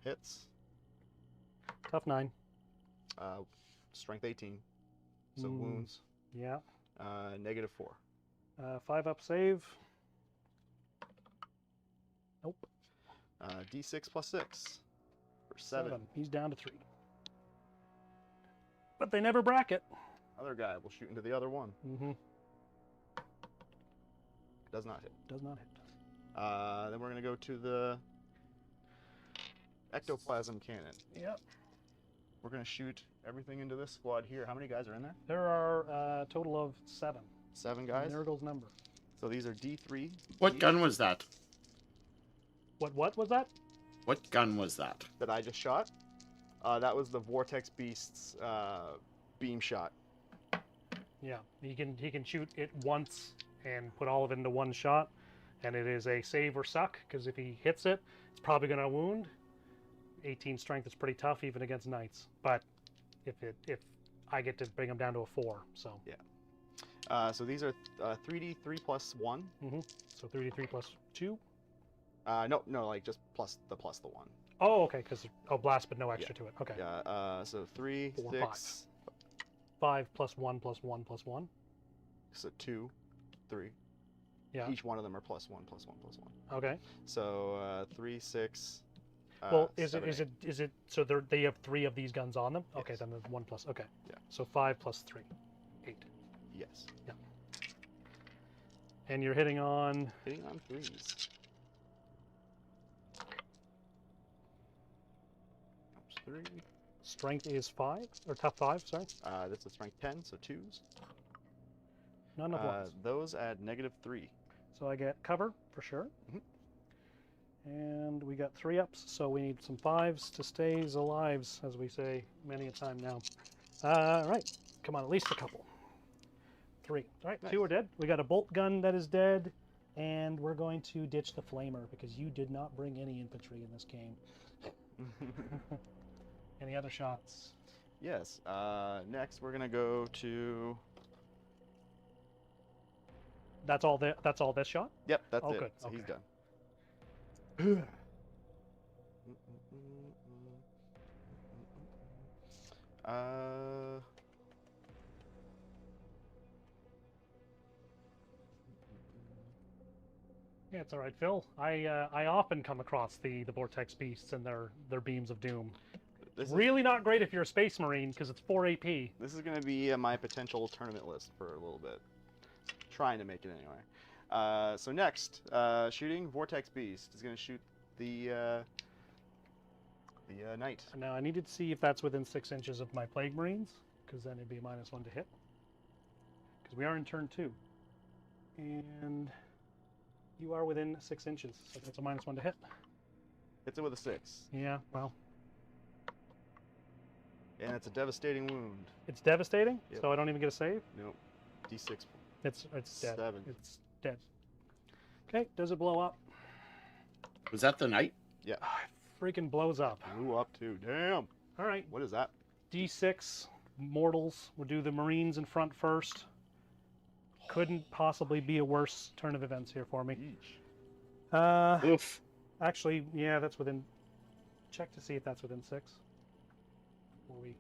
Hits. Tough 9. Strength 18. So Mm. wounds. Yeah. -4. 5 up save. Nope. D6 plus 6 for 7. He's down to 3. But they never bracket. Other guy will shoot into the other one. Mm-hmm. Does not hit. Does not hit. Then we're gonna go to the Ectoplasm Cannon. Yep. We're gonna shoot everything into this squad here. How many guys are in there? There are a total of 7. 7 guys. There goes number. So these are D3. What gun was that? What was that? What gun was that? That I just shot? That was the Vortex Beast's beam shot. Yeah. He can shoot it once and put all of it into one shot, and it is a save or suck, because if he hits it, it's probably going to wound. 18 strength is pretty tough even against knights, but if I get to bring him down to a 4, so Yeah. So these are 3d3 plus 1. so 3d3 plus 2. No, like just plus the 1. Oh, okay, because blast, but no extra to it. Okay. Yeah. So 3, 4, 6. 5 plus 1 plus 1 plus 1. So 2, 3. Yeah. Each one of them are plus 1, plus 1, plus 1. Okay. So 3, 6. Well, is 7, it so they have 3 of these guns on them? Okay, Yes. then there's 1 plus. Okay. Yeah. So 5 plus 3, 8. Yes. And you're hitting on. Hitting on 3s. Oops, 3. Strength is 5 or tough 5. Sorry. This is strength 10, so 2s. None of ones. Those add -3. So I get cover for sure. Mhm. And we got 3 ups, so we need some 5s to stay alive, as we say many a time now. Right. Come on, at least a couple. 3. All right, Nice. 2 are dead. We got a bolt gun that is dead, and we're going to ditch the flamer because you did not bring any infantry in this game. Any other shots? Yes. Next, we're gonna go to. That's all. That's all this shot. Yep, that's Oh, it. good, So he's okay. done. Yeah, it's all right, Phil. I often come across the vortex beasts and their beams of doom. This is, Really not great if you're a space marine because it's 4 AP. this is gonna be my potential tournament list for a little bit. Trying to make it anyway. So next, shooting Vortex Beast is gonna shoot the knight. Now I needed to see if that's within 6 inches of my plague marines, because then it'd be -1 to hit. Because we are in turn 2, and You are within 6 inches, so that's a -1 to hit. Hits it with a 6. Yeah, well, And it's a devastating wound. it's devastating, Yep. so I don't even get a save. Nope. D6. It's dead. 7. It's dead. Okay, does it blow up? Was that the night? Yeah. Freaking blows up. Blew up too. Damn. All right, What is that? D6 mortals. We'll do the Marines in front first. Couldn't possibly be a worse turn of events here for me. Yeesh. Oof. Actually, yeah, that's within. Check to see if that's within 6 before we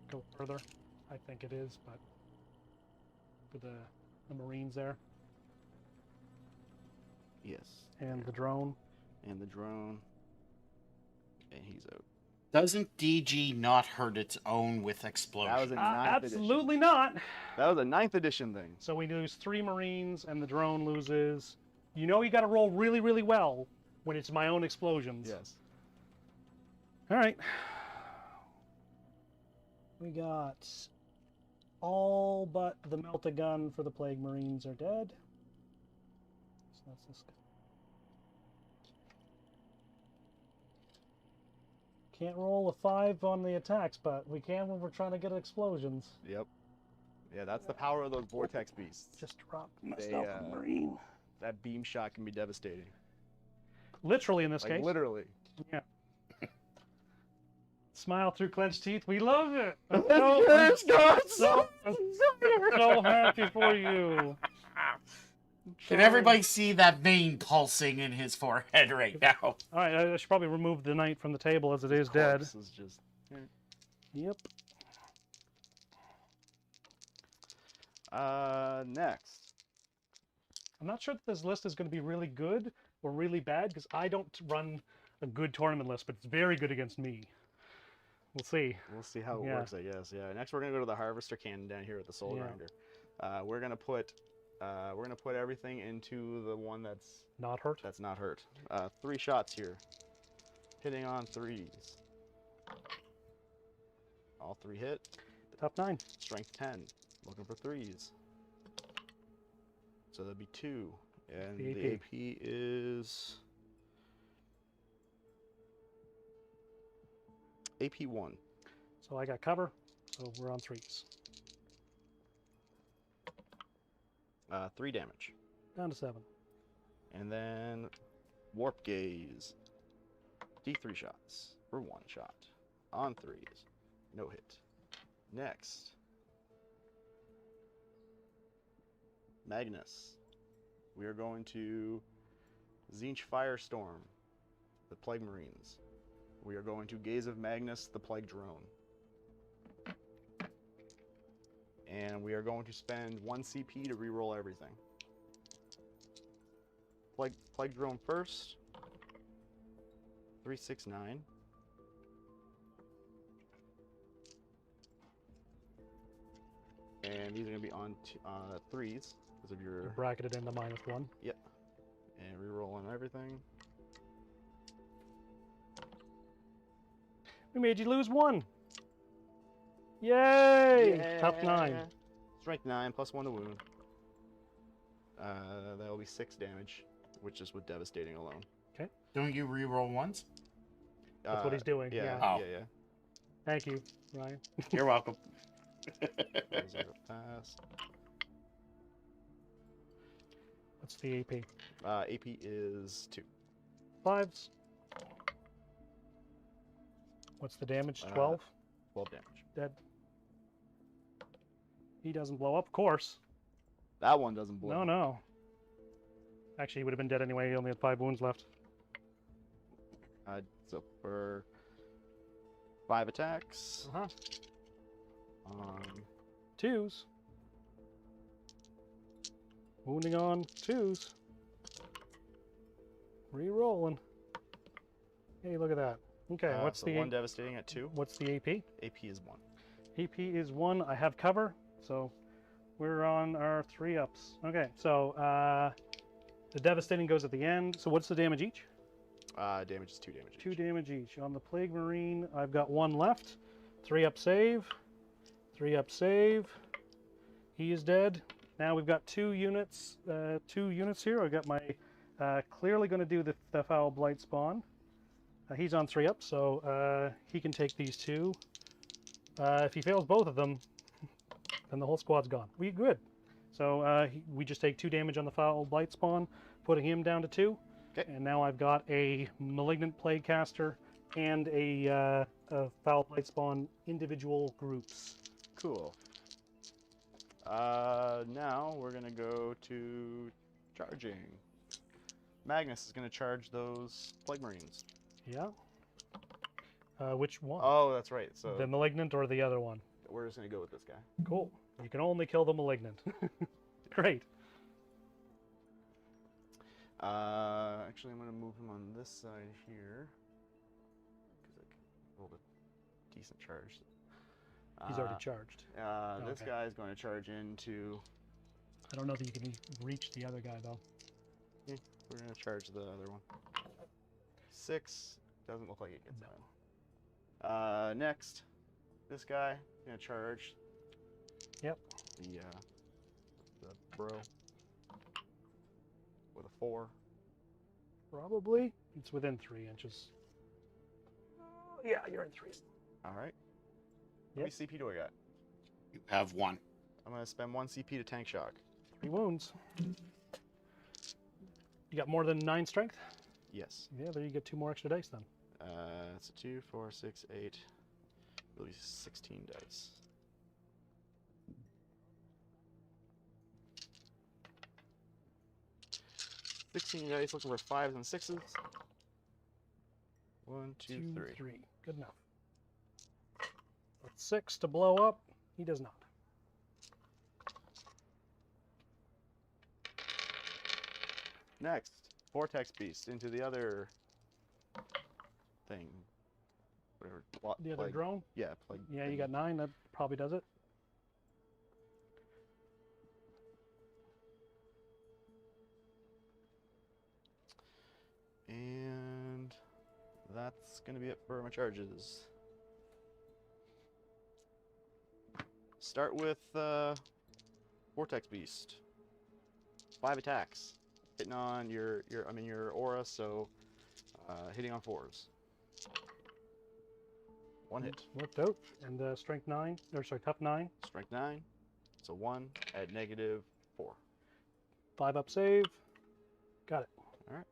go further. I think it is, but for the Marines there Yes. and the drone. And the drone. And he's out. Doesn't DG not hurt its own with explosion? That was a 9th edition. Absolutely not. That was a 9th edition thing. So we lose 3 Marines, and the drone loses. You know you got to roll really, really well when it's my own explosions. Yes. All right. We got all but the melt-a-gun for the Plague Marines are dead. So that's this guy. Can't roll a 5 on the attacks, but we can when we're trying to get explosions. Yep. Yeah, that's the power of those vortex beasts. Just drop my They, stuff on Marine. That beam shot can be devastating. Literally in this Like case. literally. Yeah. Smile through clenched teeth. We love it. I'm so happy for you. Can everybody see that vein pulsing in his forehead right now? All right, I should probably remove the knight from the table as it is dead. This is just. Yep. Next. I'm not sure that this list is going to be really good or really bad because I don't run a good tournament list, but it's very good against me. We'll see. We'll see how it Yeah. works, I guess. Yeah. Next, we're gonna go to the harvester cannon down here with the soul Yeah. grinder. We're gonna put everything into the one that's Not hurt. not hurt. 3 shots here. Hitting on 3s. All 3 hit. Tough 9. Strength 10. Looking for 3s. So that'd be 2. And The the AP. AP is AP 1. So I got cover, so we're on 3s. 3 damage. Down to 7. And then warp gaze. D3 shots for 1 shot. On 3s. No hit. Next. Magnus. We are going to tzeentch Firestorm, the Plague Marines. We are going to Gaze of Magnus, the Plague Drone. And we are going to spend 1 CP to reroll everything. Plague Drone first. 369. And these are going to be on 3s because of your. Bracketed into -1. Yep. And reroll on everything. We made you lose 1. Yay! Yeah. Tough 9. Strength 9 plus 1 to wound. That will be 6 damage, which is with devastating alone. Don't you re-roll once? That's what he's doing. Yeah. Oh. Yeah. Thank you, Ryan. You're welcome. Those are passed. What's the AP? AP is 2. 5s. What's the damage? 12? 12 damage. Dead. He doesn't blow up, of course. That one doesn't blow. No, no. Actually, he would have been dead anyway. He only had 5 wounds left. So for 5 attacks. Uh-huh. 2s. Wounding on 2s. Re-rolling. Hey, look at that. Okay, what's so the 1 devastating at 2. what's the AP? AP is 1. AP is 1. I have cover, so we're on our 3-ups. Okay, so the devastating goes at the end. So what's the damage each? Damage is 2 damage. 2 each. damage each. On the Plague Marine, I've got 1 left. 3-up save. 3-up save. He is dead. Now we've got 2 units. 2 units here. I've got my Clearly going to do the Foul Blight spawn. He's on 3 up, so he can take these 2. If he fails both of them, then the whole squad's gone. We good. So we just take 2 damage on the Foul Blight spawn, putting him down to 2. Okay. And now I've got a Malignant Plaguecaster and a Foul Blight spawn individual groups. Cool. Now we're gonna go to charging. Magnus is gonna charge those Plague Marines. Yeah. Which one? Oh, that's right. So The Malignant or the other one? we're just gonna go with this guy. Cool. You can only kill the Malignant. Great. Actually, I'm gonna move him on this side here because I rolled a decent charge. He's already charged. This Okay. guy is going to charge into. I don't know that you can reach the other guy, though. Yeah, we're gonna charge the other one. 6 doesn't look like it gets him. Next, this guy gonna charge. Yep. The bro with a 4. Probably. It's within 3 inches. Yeah, you're in 3. All right. How Yep. many CP do I got? You have 1. I'm gonna spend 1 CP to tank shock. 3 wounds. You got more than 9 strength? Yes. Yeah, there you get 2 more extra dice then. It's a 2, 4, 6, 8. It'll be 16 dice. $16 dice, looking for 5s and 6s. 1, 2, 3. Good enough. With 6 to blow up, he does not. Next, Vortex Beast into the other thing. Whatever. The other plague. drone? Yeah, plague. Yeah, you thing. got 9. That probably does it. And that's going to be it for my charges. Start with Vortex Beast. 5 attacks. Hitting on your aura, so hitting on 4s. 1 hit. Worked out. And strength 9, or sorry, tough 9. Strength 9. So 1 at -4. 5 up save. Got it. Alright.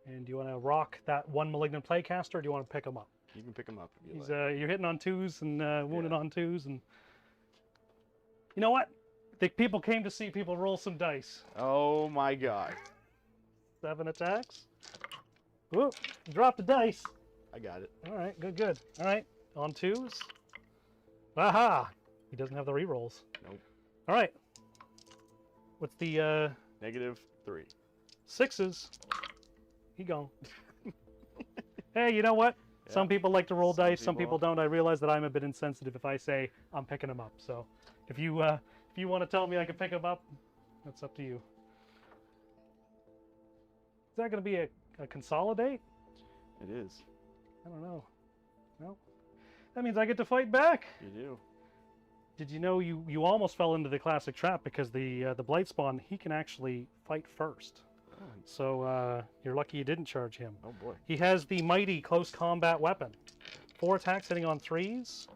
And do you want to rock that 1 Malignant Playcaster, or do you want to pick him up? You can pick him up if you He's like. you're hitting on 2s and wounded Yeah. on 2s, and you know what? The people came to see people roll some dice. Oh my god. 7 attacks. Ooh, dropped a dice. I got it. All right, good. All right, on 2s. Aha! He doesn't have the rerolls. Nope. All right. What's the -3. 6s? He gone. Hey, you know what? Yeah. Some people like to roll Some dice. Some people- people don't. I realize that I'm a bit insensitive if I say I'm picking them up. So, if you want to tell me I can pick them up, that's up to you. Is that going to be a consolidate? It is. I don't know. No. That means I get to fight back. You do. Did you know you almost fell into the classic trap because the Blight Spawn, he can actually fight first. Oh, So you're lucky you didn't charge him. oh boy. He has the mighty close combat weapon. 4 attacks hitting on 3s.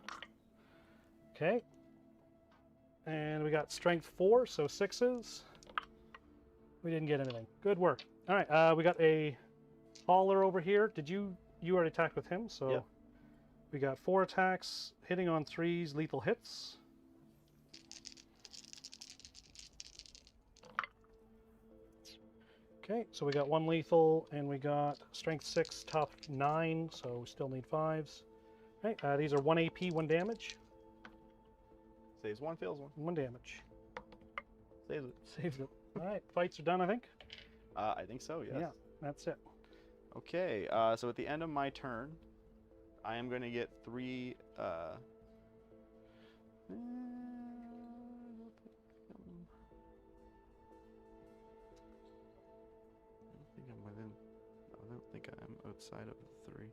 Okay. And we got strength 4, so 6s. We didn't get anything. Good work. All right, we got a hauler over here. Did you already attacked with him? So Yep. we got 4 attacks hitting on 3s, lethal hits. Okay, so we got 1 lethal, and we got strength 6, tough 9, so we still need 5s. Right, these are 1 AP, 1 damage. Saves 1, fails 1. 1 damage. Saves it. Saves it. All right, fights are done, I think. I think so, yes. Yeah, that's it. Okay, so at the end of my turn, I am going to get 3... I don't think I'm outside of 3.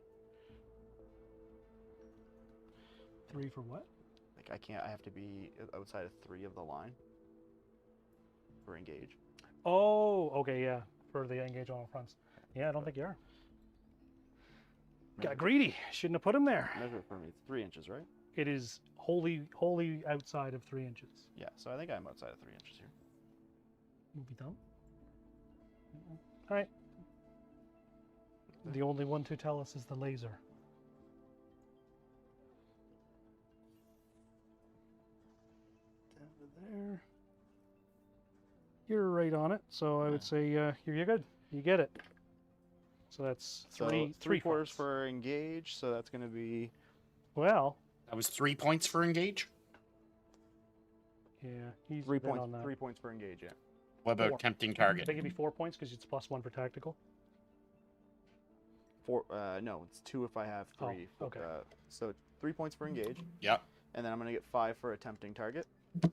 3 for what? Like I have to be outside of 3 of the line for engage. Oh, okay, yeah. for the engage on all fronts. Yeah, I don't think you are. Got greedy. Shouldn't have put him there. Measure it for me. It's 3 inches, right? It is wholly outside of 3 inches. Yeah, so I think I'm outside of 3 inches here. Movie thumb. All right. The only one to tell us is the laser. Down to there. You're right on it, so I would say you're good. You get it. So that's three quarters points. for engage, so that's going to be... Well, That was 3 points for engage. yeah, he's 3 right points. on that. 3 points for engage, yeah. What about 4. tempting target? They give you 4 points because it's +1 for tactical. 4, no, it's 2 if I have 3. Oh, okay. So 3 points for engage, Yep. and then I'm going to get 5 for attempting target.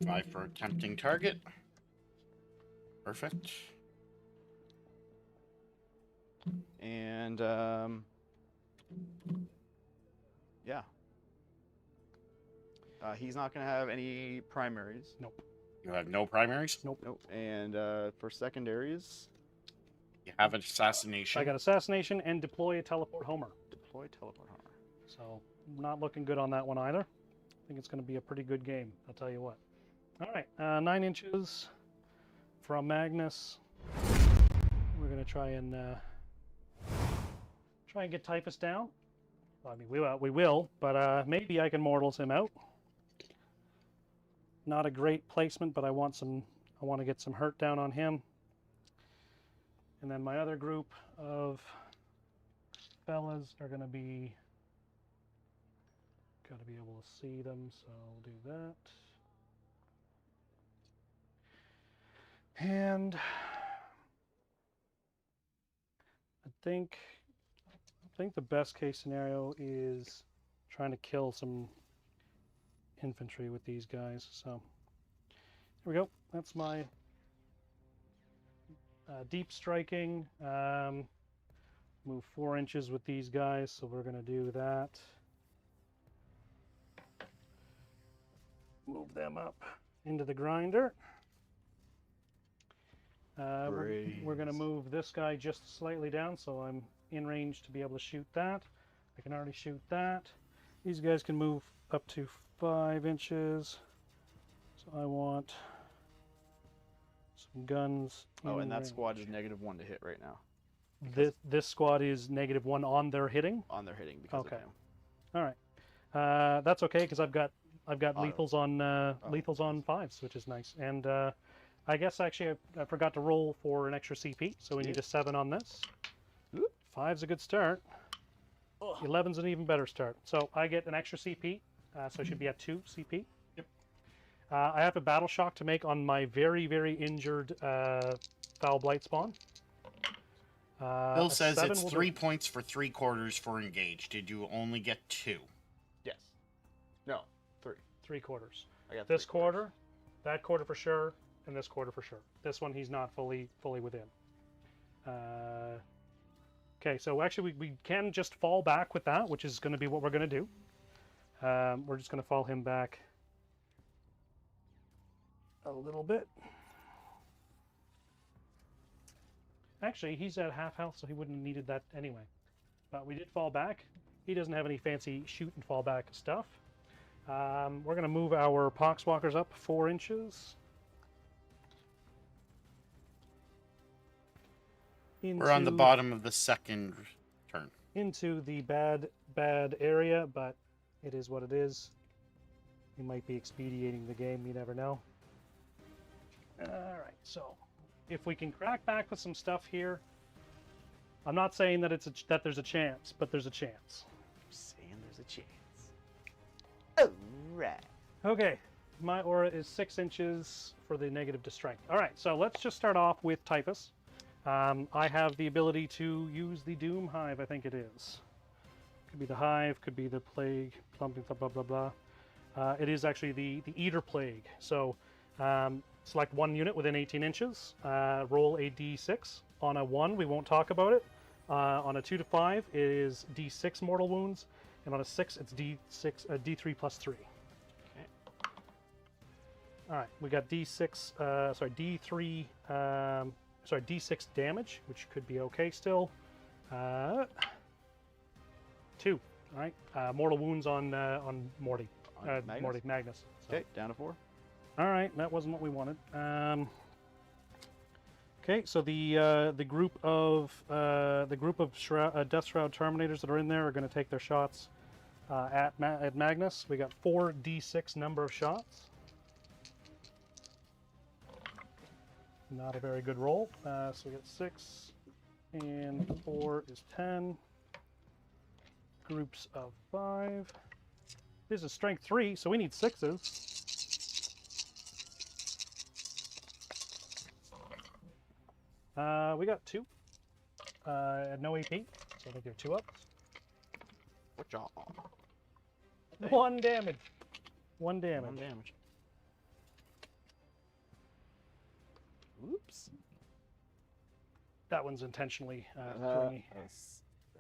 5 for tempting target. Perfect. And, yeah. He's not going to have any primaries. Nope. You have no primaries. Nope. And for secondaries, You have an assassination. I got assassination and deploy a teleport homer. deploy teleport hammer. So not looking good on that one either. I think it's going to be a pretty good game. I'll tell you what. All right, 9 inches from Magnus. We're going to try and get Typhus down. Well, I mean, we will, but maybe I can mortals him out. Not a great placement, but I want to get some hurt down on him. And then my other group of fellas are going to be... Got to be able to see them, so I'll do that. And I think the best case scenario is trying to kill some infantry with these guys. So there we go. That's my deep striking. Move 4 inches with these guys, so we're going to do that. Move them up into the grinder. We're going to move this guy just slightly down, so I'm in range to be able to shoot that. I can already shoot that. These guys can move up to 5 inches. So I want some guns. Oh, and that range. squad is -1 to hit right now. This squad is -1 on their hitting. On their hitting because Okay. of him. All right, that's okay because I've got Auto. lethals on lethals on 5s, which is nice. And I guess actually I forgot to roll for an extra CP, so we need a 7 on this. 5's a good start. 11's an even better start. So I get an extra CP, so I should be at 2 CP. Yep. I have a battle shock to make on my very, very injured Foul Blight spawn. Bill says 7 it's will 3 do. points for 3 quarters for engage. Did you only get 2? Yes. No, 3. 3 quarters. I got This 3 quarters. quarter, that quarter for sure, and this quarter for sure. This one he's not fully within. Okay, so actually we can just fall back with that, which is going to be what we're going to do. We're just going to fall him back a little bit. Actually, he's at half health, so he wouldn't have needed that anyway. But we did fall back. He doesn't have any fancy shoot and fall back stuff. We're going to move our Poxwalkers up 4 inches. We're on the bottom of the second turn. Into the bad area, but it is what it is. We might be expediting the game, you never know. Alright, so if we can crack back with some stuff here, I'm not saying that that there's a chance, but there's a chance. I'm saying there's a chance. Alright. Okay, my aura is 6 inches for the negative to strength. Alright, so let's just start off with Typhus. I have the ability to use the Doom Hive, I think it is. Could be the Hive, could be the Plague, something, blah, blah, blah. It is actually the Eater Plague. So select one unit within 18 inches, roll a d6. On a 1, we won't talk about it. On a 2 to 5, it is d6 mortal wounds, and on a 6, it's d3 plus 3. Okay. All right, we got d3 sorry, D6 damage, which could be okay still. 2. All right. Mortal wounds on Morty. Magnus? Magnus. So. Okay, down to 4. All right, that wasn't what we wanted. Okay, so the group of Death Shroud Terminators that are in there are going to take their shots at Magnus. We got 4d6 number of shots. Not a very good roll. So we got 6 and 4 is 10. Groups of 5. This is strength 3, so we need 6s. We got 2. No AP, so I think they're 2 up. What job? 1 damage. 1 damage. 1 damage. Oops. That one's intentionally throwing. That was So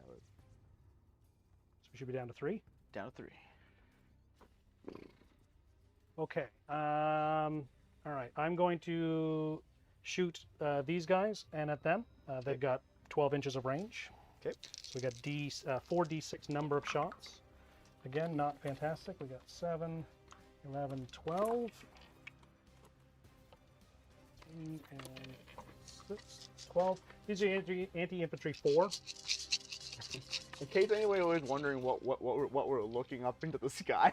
we should be down to 3. down to 3. Okay. All right. I'm going to shoot these guys and at them. They've got 12 inches of range. Okay. So we got 4d6 number of shots. Again, not fantastic. We got 7, 11, 12. 3 and 6, 12. These are anti-infantry 4. In case anybody was wondering what we're looking up into the sky.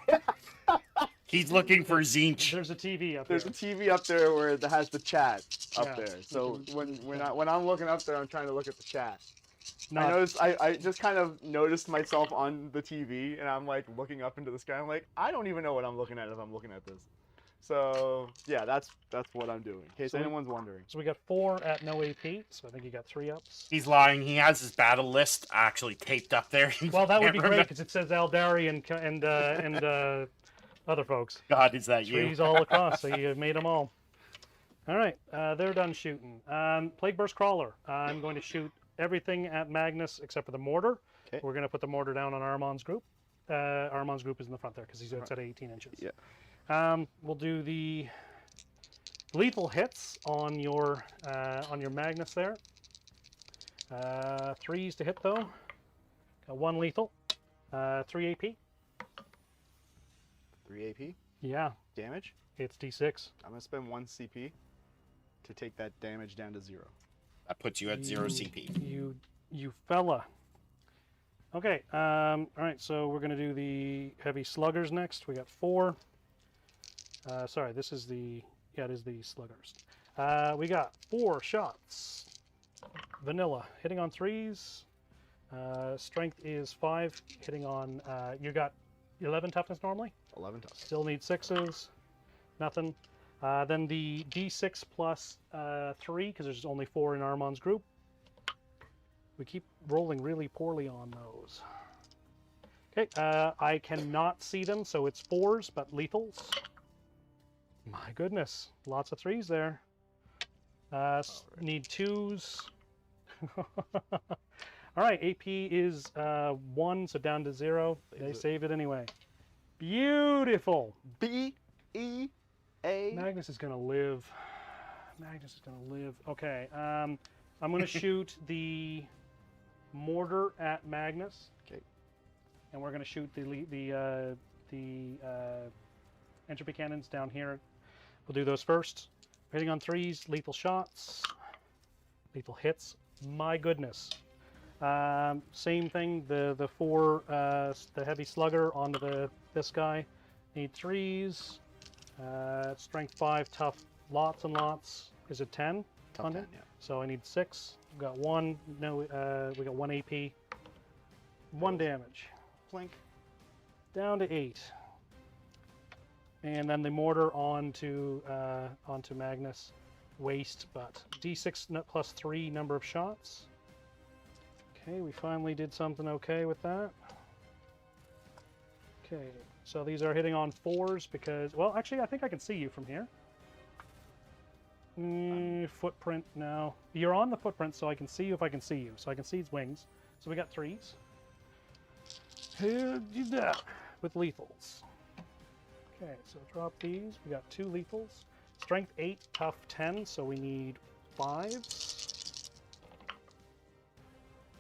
He's looking for tzeentch. There's a TV up There's there. a TV up there where it has the chat up Yeah. there. So when I'm looking up there, I'm trying to look at the chat. Not- I just kind of noticed myself on the TV, and I'm like looking up into the sky. I'm like, I don't even know what I'm looking at if I'm looking at this. So yeah, that's what I'm doing. In case So anyone's wondering. So we got 4 at no AP, so I think you got 3 ups. He's lying. He has his battle list actually taped up there. Well, that would be Can't great remember. because it says Aldari and other folks. God, is that you? Threes all across, so you made them all. All right, they're done shooting. Plague Burst Crawler. I'm going to shoot everything at Magnus except for the mortar. Okay. We're going to put the mortar down on Armand's group. Armand's group is in the front there because he's at 18 inches. Yeah. We'll do the lethal hits on your Magnus there. 3s to hit though. Got 1 lethal. 3 AP. 3 AP Yeah, damage. it's D6. I'm gonna spend 1 CP to take that damage down to 0. That puts you at 0 CP. You fella. Okay. All right. So we're gonna do the heavy sluggers next. We got 4. Sorry, this is the it is the sluggers. We got 4 shots. Vanilla hitting on 3s. Strength is 5. Hitting on you got 11 toughness normally. 11 tough. Still need 6s. Nothing. Then the D6 plus 3, because there's only 4 in Armand's group. We keep rolling really poorly on those. Okay, I cannot see them, so it's 4s, but lethals. My goodness, lots of 3s there. Need 2s. All right, AP is 1, so down to 0. They save it anyway. Beautiful. B-E-A. Magnus is going to live. Magnus is going to live. Okay, I'm going to shoot the mortar at Magnus. Okay. And we're going to shoot the entropy cannons down here. We'll do those first. Hitting on 3s, lethal shots, lethal hits. My goodness. Same thing. The 4, the heavy slugger onto this guy. Need 3s. Strength 5, tough, lots and lots. Is it 10? Tough on 10, it? yeah. So I need 6. We've got 1. No, we got 1 AP. 1 damage. Plink. Down to 8. And then the mortar onto Magnus. Waste, but D6 plus 3 number of shots. Okay, we finally did something okay with that. Okay, so these are hitting on 4s because, well, actually, I think I can see you from here. Footprint now. You're on the footprint, so I can see you if I can see you. So I can see his wings. So we got 3s. With lethals. Okay, so drop these. We got 2 lethals. Strength 8, tough 10, so we need 5s.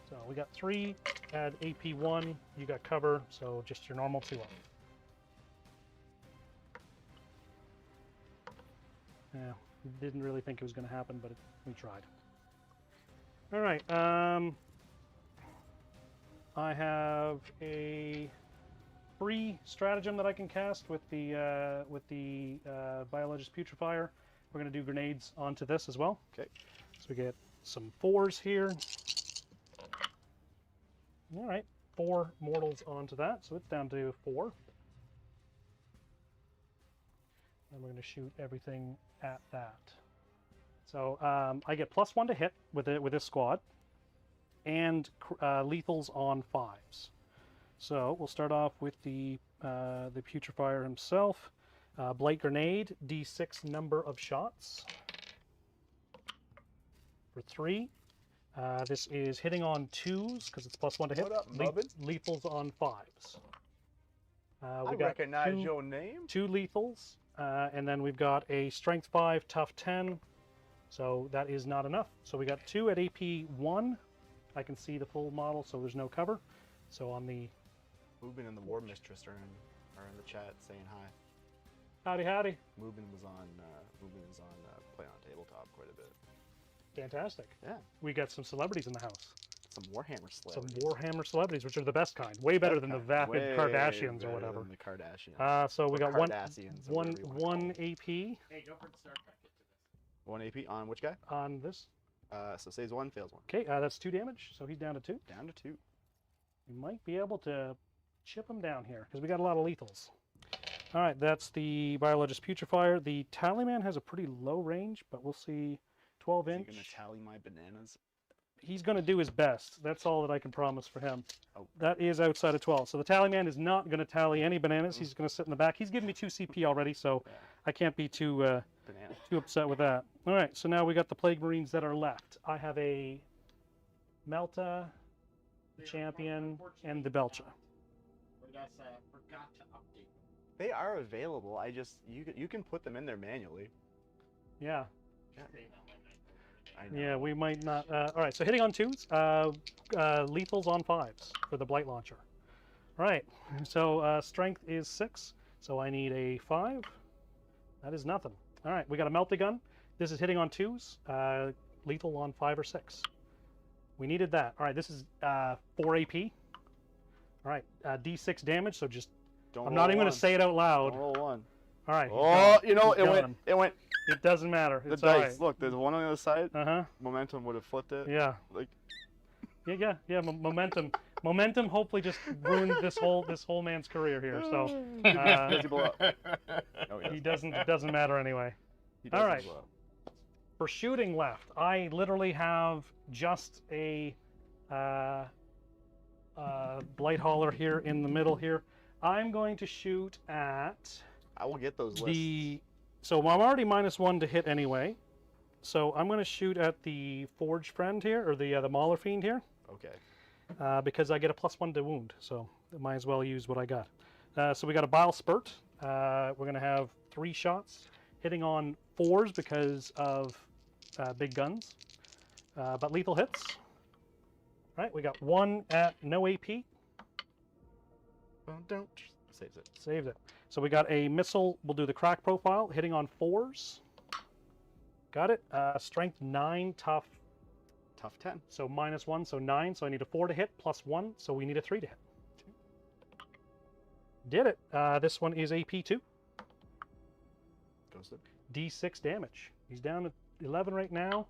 So we got 3, add AP 1, you got cover, so just your normal 2 up. Yeah, didn't really think it was going to happen, but we tried. All right, I have a free stratagem that I can cast with the Biologist Putrefier. We're going to do grenades onto this as well. Okay. So we get some 4s here. All right, 4 mortals onto that, so it's down to 4. And we're going to shoot everything at that. So I get +1 to hit with this squad, and lethals on 5s. So we'll start off with the Putrefier himself. Blight Grenade, D6 number of shots for 3. This is hitting on 2s because it's +1 to hit. What up, Mubbin? Lethals on 5s. I recognize your name. 2 lethals, and then we've got a Strength 5, Tough 10. So that is not enough. So we got 2 at AP 1. I can see the full model, so there's no cover. So on the Mubin and the War Mistress are in the chat saying hi. howdy howdy. Mubin was on Play on Tabletop quite a bit. Fantastic. Yeah. We got some celebrities in the house. Some Warhammer Some celebrities. Warhammer celebrities, which are the best kind. Way better than the vapid Way Kardashians or better whatever. than the Kardashians. So we Or got Cardassians, or one whatever you wanna call them. AP Hey, don't forget to start back into this. 1 AP on which guy? on this. So saves 1, fails 1. Okay, that's 2 damage, so he's down to 2. Down to 2. We might be able to chip him down here because we got a lot of lethals. All right, that's the Biologist Putrefier. The Tallyman has a pretty low range, but we'll see. 12 Is inch. he gonna tally my bananas? He's going to do his best. That's all that I can promise for him. Oh. That is outside of 12. So the Tallyman is not going to tally any bananas. He's going to sit in the back. He's given me 2 CP already, so Yeah. I can't be too Banana. upset with that. All right, so now we got the Plague Marines that are left. I have a Melta, the Champion, and the Belcha. ToRRaDaS forgot to update them. They are available. I just you can put them in there manually. Yeah. I know. Yeah, we might not. All right, so hitting on 2s, lethals on 5s for the Blight Launcher. All right, so strength is 6, so I need a 5. That is nothing. All right, we got a Melta-Gun. This is hitting on 2s, lethal on 5 or 6. We needed that. All right, this is 4 AP. All right, D6 damage, so just, Don't I'm roll not even going one. to say it out loud. Don't roll 1. All right. he's Oh, gone. you know, He's gone. it went. It doesn't matter. The It's all dice. right. Look, there's one on the other side. Uh-huh. Momentum would have flipped it. Yeah. Like. Yeah. Momentum. Momentum hopefully just ruined this whole man's career here. So Does he blow up? No, he doesn't. It doesn't matter anyway. He All doesn't right. blow up. For shooting left, I literally have just a Blight Hauler here in the middle here. I'm going to shoot at I will get those lists. So I'm already -1 to hit anyway. So I'm going to shoot at the Forge Friend here, or the Mauler Fiend here. Okay. Because I get a +1 to wound, so I might as well use what I got. So we got a Bile Spurt. We're going to have 3 shots, hitting on 4s because of big guns, but lethal hits. All right, we got 1 at no AP. Well, don't. Saves it. Saved it. So we got a missile. We'll do the crack profile, hitting on 4s. Got it. Strength 9, tough. Tough 10. So -1, so 9. So I need a 4 to hit, +1. So we need a 3 to hit. Did it. This one is AP 2. Goes to. D6 damage. He's down to 11 right now.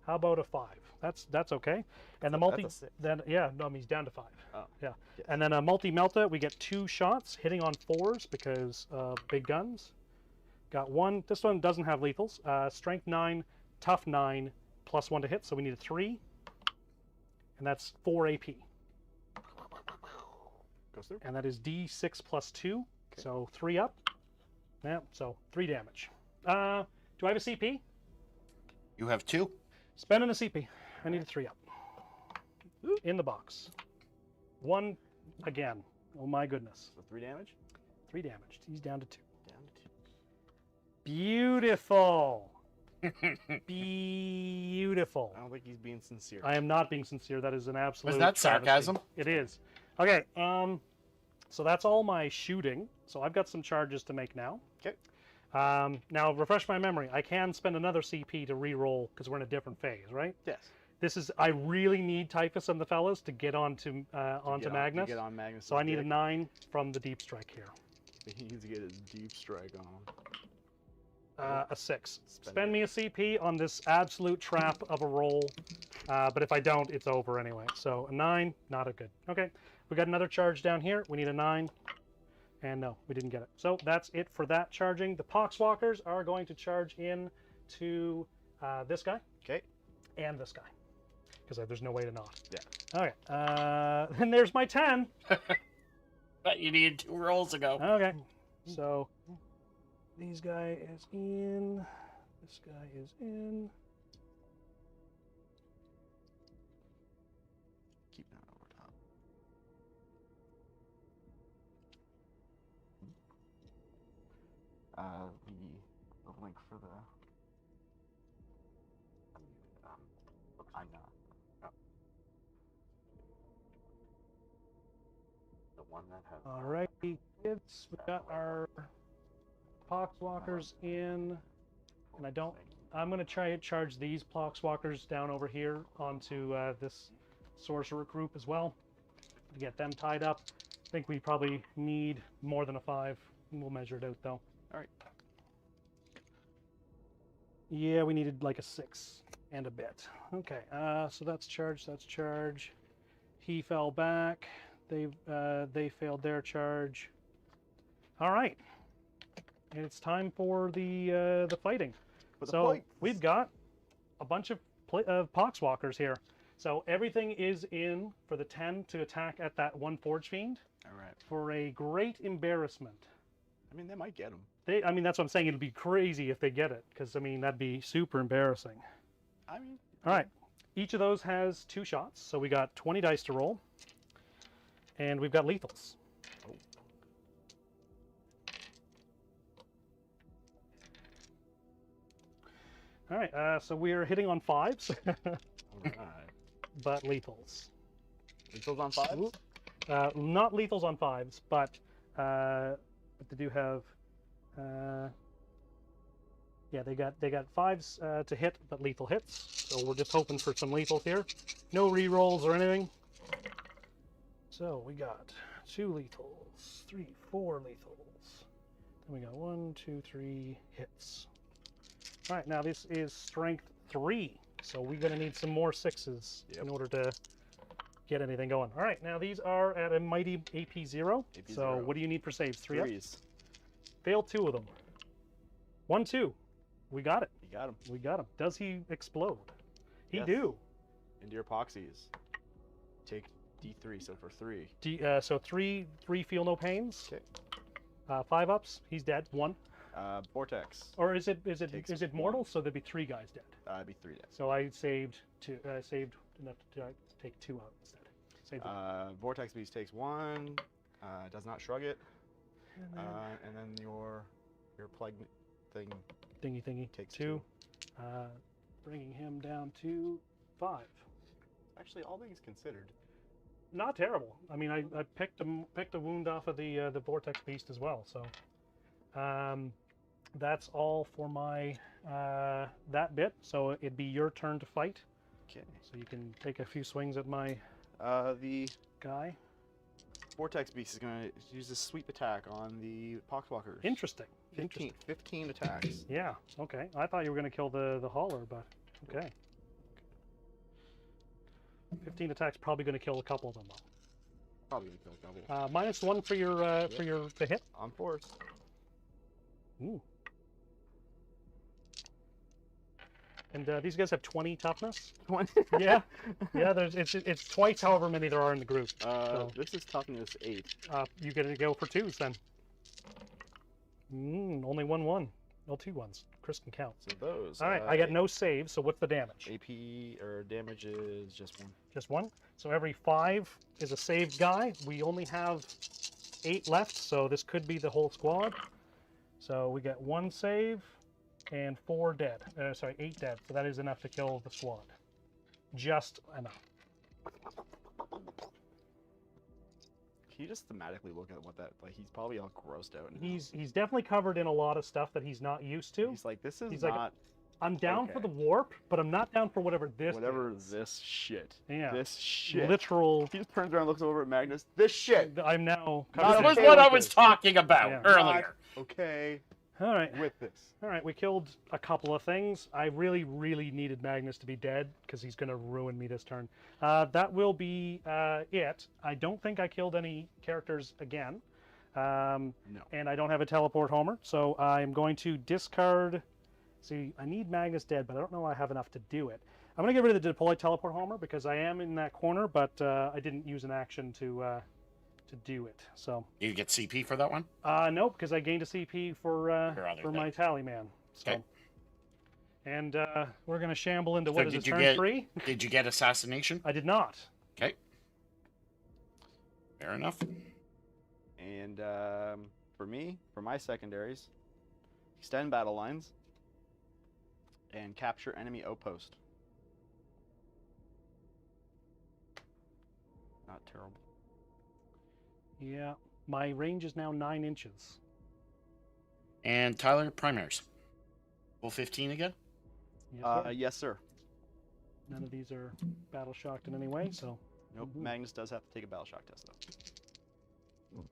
How about a 5? That's okay. And the multi, That's a 6. then yeah, no, he's down to 5. Oh. Yeah. Yes. And then a multi Melta, we get 2 shots, hitting on 4s because big guns. Got 1. This one doesn't have lethals. Strength 9, tough 9, +1 to hit, so we need a 3. And that's 4 AP. Goes through. And that is D6 +2, Okay. so 3 up. Yeah, so 3 damage. Do I have a CP? You have 2. Spending a CP. I need a 3 up. In the box. 1 again. Oh my goodness. So 3 damage. 3 damage. He's down to 2. Down to 2. Beautiful. Beautiful. I don't think he's being sincere. I am not being sincere. That is an absolute Was that travesty. sarcasm? It is. Okay, so that's all my shooting. So I've got some charges to make now. Okay. Now, refresh my memory. I can spend another CP to re-roll because we're in a different phase, right? Yes. This is, I really need Typhus and the fellas to get onto Magnus. To get on Magnus. So I need a 9 from the deep strike here. He needs to get his deep strike on. A 6. Spend me a CP on this absolute trap of a roll. But if I don't, it's over anyway. So a 9, not a good. Okay, we got another charge down here. We need a 9. And no, we didn't get it. So that's it for that charging. The Poxwalkers are going to charge in to this guy. Okay. And this guy. Because there's no way to not. Yeah. Okay. And there's my 10. But you needed 2 rolls ago. Okay. So these guy is in. This guy is in. Keep that over top. The link for the. I'm not. Oh. The one that has. Alrighty, kids. We got our Poxwalkers in. And I'm going to try to charge these Poxwalkers down over here onto this sorcerer group as well to get them tied up. I think we probably need more than a 5. We'll measure it out though. Alright. Yeah, we needed like a 6 and a bit. Okay, so that's charge, that's charge. He fell back. They failed their charge. All right. And it's time for the fighting. So we've got a bunch of Poxwalkers here. So everything is in for the 10 to attack at that one Forge Fiend. All right. For a great embarrassment. I mean, they might get him. I mean, that's what I'm saying. It'd be crazy if they get it, because I mean that'd be super embarrassing. I mean. All right. Each of those has 2 shots, so we got 20 dice to roll, and we've got lethals. Oh. All right. So we're hitting on 5s, All right. but lethals. Lethals on 5s? Not lethals on 5s, but they do have. Yeah, they got 5s to hit, but lethal hits. So we're just hoping for some lethals here. No re-rolls or anything. So we got 2 lethals, 3, 4 lethals. Then we got 1, 2, 3 hits. All right, now this is strength 3, so we're gonna need some more 6s in order to get anything going. All right, now these are at a mighty AP 0. So what do you need for saves? 3 3s. Failed 2 of them. 1, 2. We got it. You got him. We got him. Does he explode? He Yes. do. Into your epoxies. Take D3, so for 3. So 3 feel no pains. Okay. 5 ups. He's dead. 1. Vortex. Or is it Takes mortal? So there'd be 3 guys dead. It'd be 3 dead. So I saved 2. Saved enough to take 2 out instead. Saved 1. Vortex Beast takes 1. Does not shrug it. And And then your plague thing thingy takes 2. Bringing him down to 5. Actually, all things considered. Not terrible. I mean, I picked a wound off of the Vortex Beast as well. So that's all for my that bit. So it'd be your turn to fight. Okay. So you can take a few swings at my The guy. Vortex Beast is going to use this sweep attack on the Poxwalkers. Interesting. 15 attacks. Yeah. Okay. I thought you were going to kill the hauler, but okay. 15 attacks, probably going to kill a couple of them though. Probably going to kill a couple. -1 for your the hit. On force. Ooh. And these guys have 20 toughness. 20. Yeah. Yeah. It's twice however many there are in the group. So, This is toughness 8. you get to go for 2s then. Only 1-1. No 2 1s. Chris can count. So those. All right. I got no saves. So what's the damage? AP or damage is just 1. Just 1. So every 5 is a saved guy. We only have 8 left, so this could be the whole squad. So we get 1 save, and 4 dead. Sorry, 8 dead. So that is enough to kill the squad. Just enough. Can you just thematically look at what that, like, he's probably all grossed out. Now. He's definitely covered in a lot of stuff that he's not used to. He's like, this is He's not. like, I'm down for okay. the warp, but I'm not down for whatever this is. This shit. Yeah. This shit. Literal. He just turns around and looks over at Magnus. This shit. I'm now Not covered This was okay what with I was this. talking about Yeah. earlier. Not okay All right. with this. All right, we killed a couple of things. I really, really needed Magnus to be dead because he's going to ruin me this turn. That will be it. I don't think I killed any characters again. No. And I don't have a teleport homer, so I'm going to discard. See, I need Magnus dead, but I don't know I have enough to do it. I'm going to get rid of the deploy teleport homer because I am in that corner, but I didn't use an action to do it. So You get CP for that one? nope, because I gained a CP for other my tally man. So. Okay. And we're going to shamble into So what is it, turn 3? Did you get assassination? I did not. Okay. Fair enough. And for me, for my secondaries, extend battle lines and capture enemy outpost. Not terrible. Yeah, my range is now 9 inches. And Tyler, primaries. Full 15 again? Yes, sir. Yes, sir. None of these are battle shocked in any way, so. Nope. Mhm. Magnus does have to take a battle shock test, though.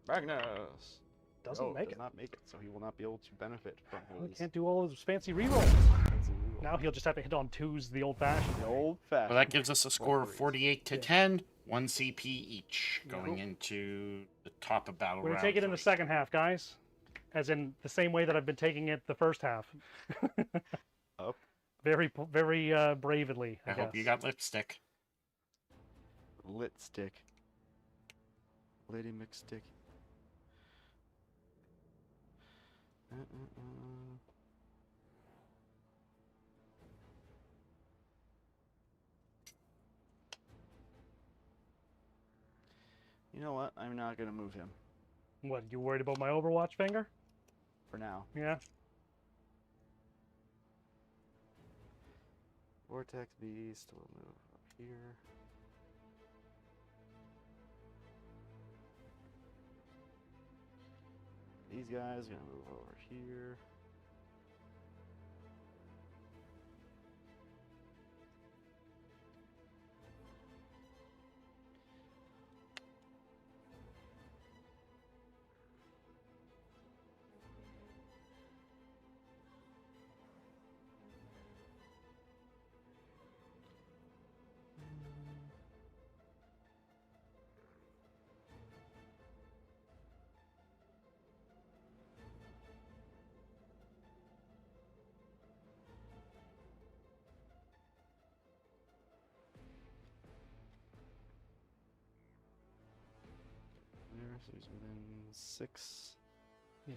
Magnus Doesn't make does it. not make it, so he will not be able to benefit from Well, he his can't do all those fancy rerolls. fancy reroll. Now he'll just have to hit on 2s the old-fashioned The way. old fashioned. Well, that gives us a score of 48 to Yeah. 10, 1 CP each, Yeah. going into the top of battle We're going round to take it in the first. second half, guys. As in the same way that I've been taking it the first half. Up. Very bravidly, I I hope you guess. got lipstick. Lit stick. Lady McStick. You know what? I'm not gonna move him What, you worried about my Overwatch finger? for now. Yeah. Vortex Beast will move up here. These guys are gonna move over here. There, so he's within 6. Yeah.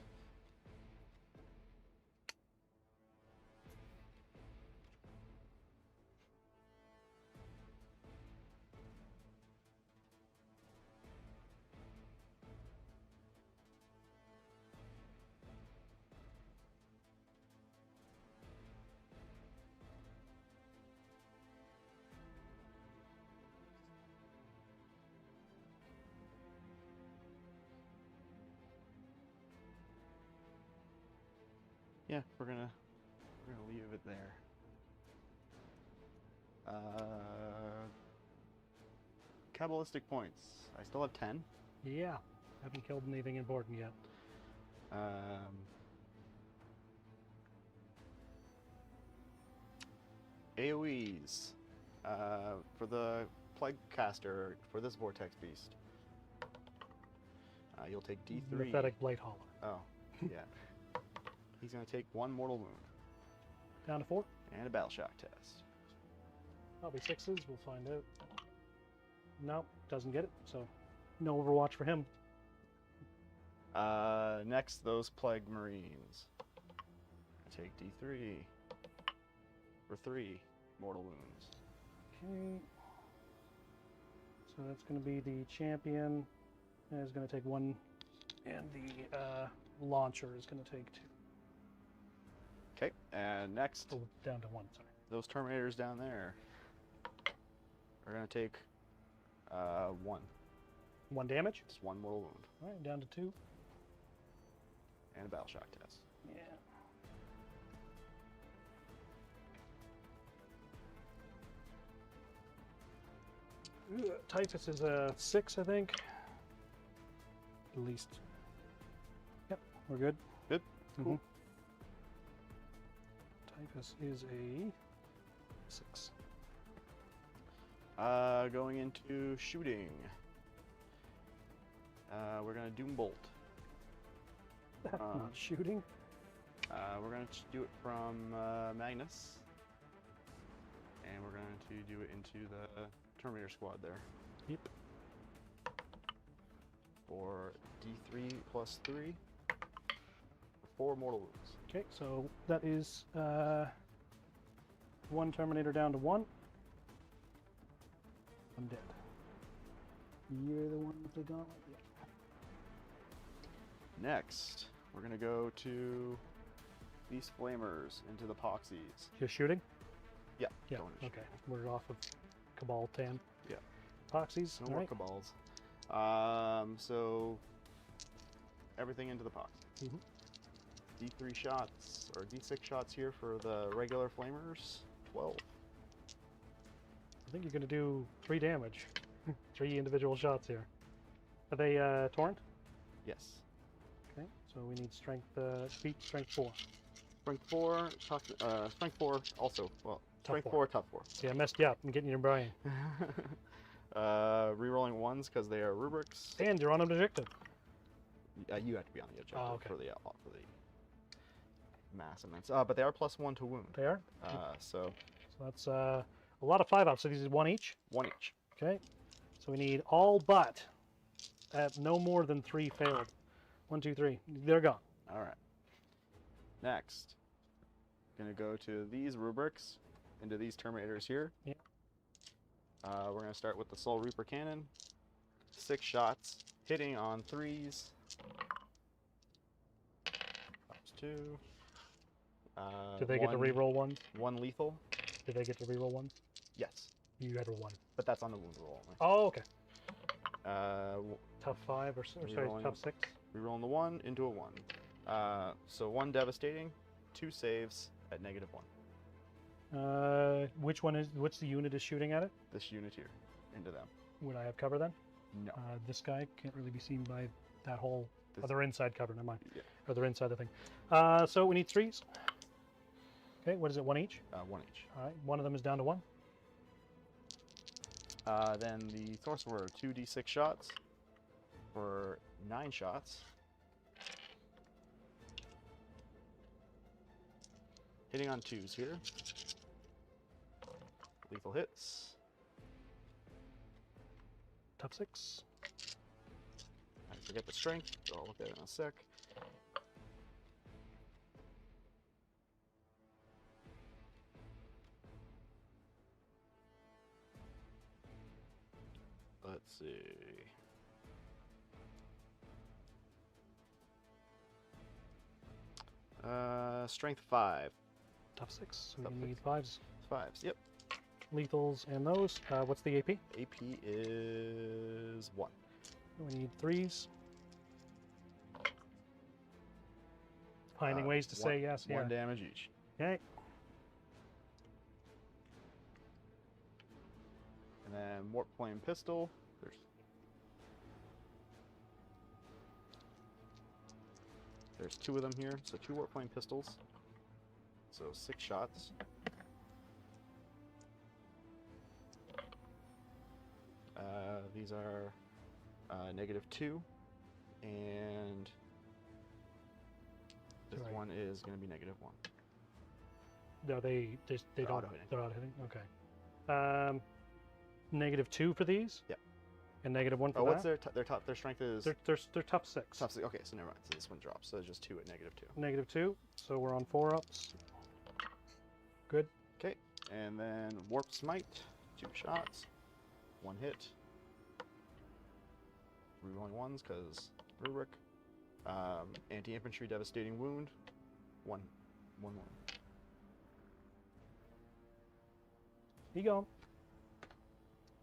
Yeah, we're gonna leave it there. Kabbalistic points. I still have 10. Yeah. Haven't killed anything important yet. AoEs for the Plague Caster for this Vortex Beast. You'll take D3. Pathetic Blight Hauler. Oh, yeah. He's gonna take 1 mortal wound Down to 4. and a battle shock test. Probably 6s. We'll find out. Nope. Doesn't get it. So no Overwatch for him. Next, those Plague Marines. Take D3 for 3 mortal wounds. Okay. So that's going to be the champion. Is going to take 1, and the launcher is going to take 2. Okay, and next, Oh, down to 1, sorry. those Terminators down there are going to take 1. 1 damage. Just 1 mortal wound. Alright, down to 2. And a battle shock test. Yeah. Typhus is a 6, I think. At least. Yep, we're good. Good? Cool. Typhus is a 6. Going into shooting. We're going to Doom Bolt. Shooting? We're going to do it from Magnus. And we're going to do it into the Terminator squad there. Yep. For D3 plus 3. 4 mortal wounds. Okay, so that is 1 Terminator down to 1. I'm dead. You're the one with the gauntlet? Yeah. Next, we're going to go to these Flamers into the Poxies. You're shooting? Yeah. Yeah, going to shoot. okay. We're off of Cabal 10. Yeah. Poxies, No all more right. Cabals. So everything into the Pox. D3 shots, or D6 shots here for the regular Flamers. 12. I think you're going to do 3 damage. 3 individual shots here. Are they torrent? Yes. Okay, so we need strength, speed, strength 4. Strength 4, tough, strength 4 also. Well, Tough strength 4, 4. tough 4. See, I messed you up. I'm getting your brain. Rerolling 1s because they are rubrics. And you're on objective. You have to be on the objective Oh, okay. for the mass amounts. But they are +1 to wound. They are? So So that's a lot of 5-ups. So these is 1 each? 1 each. Okay. So we need all but at no more than 3 failed. 1, 2, 3. They're gone. All right. Next, gonna go to these rubrics, into these Terminators here. Yeah. We're gonna start with the Soul Reaper Cannon. 6 shots, hitting on 3s. Pops 2. Did they get to reroll 1? 1 lethal. Did they get to reroll 1? Yes, You had to 1. but that's on the wound roll only. Oh, okay. Tough 5 or sorry, Rerolling. tough 6. Rerolling the 1 into a 1. So 1 devastating, 2 saves at -1. Which one is? Which the unit is shooting at it? This unit here, into them. Would I have cover then? No. This guy can't really be seen by that whole This- other inside cover. Never mind. Yeah. Or they're inside the thing. So we need 3s. Okay, what is it? 1 each. 1 each. All right. One of them is down to 1. Then the Sorcerer, 2d6 shots for 9 shots. Hitting on 2s here. Lethal hits. Tough 6. I forget the strength, so I'll look at it in a sec. Let's see. Strength 5. Tough 6. So Tough we 6. need 5s. 5s, yep. Lethals and those. What's the AP? AP is 1. We need 3s. Finding ways to say yes. 1 Yeah. damage each. Okay. And then Warp Flame Pistol. There's 2 of them here, so 2 Warp Flame Pistols. So 6 shots. These are -2, and this Right. one is going to be -1. No, they They're don't. auto-hitting. They're auto hitting. Okay. -2 for these. Yep. And -1 for Oh, that. what's their strength is? They're tough 6. Tough 6. Okay, so never mind. So this one drops. So it's just 2 at -2. -2. So we're on 4-ups. Good. Okay, and then Warp Smite, 2 shots, 1 hit. Rerolling 1s because rubric. Anti-infantry devastating wound, 1 One more. He gone.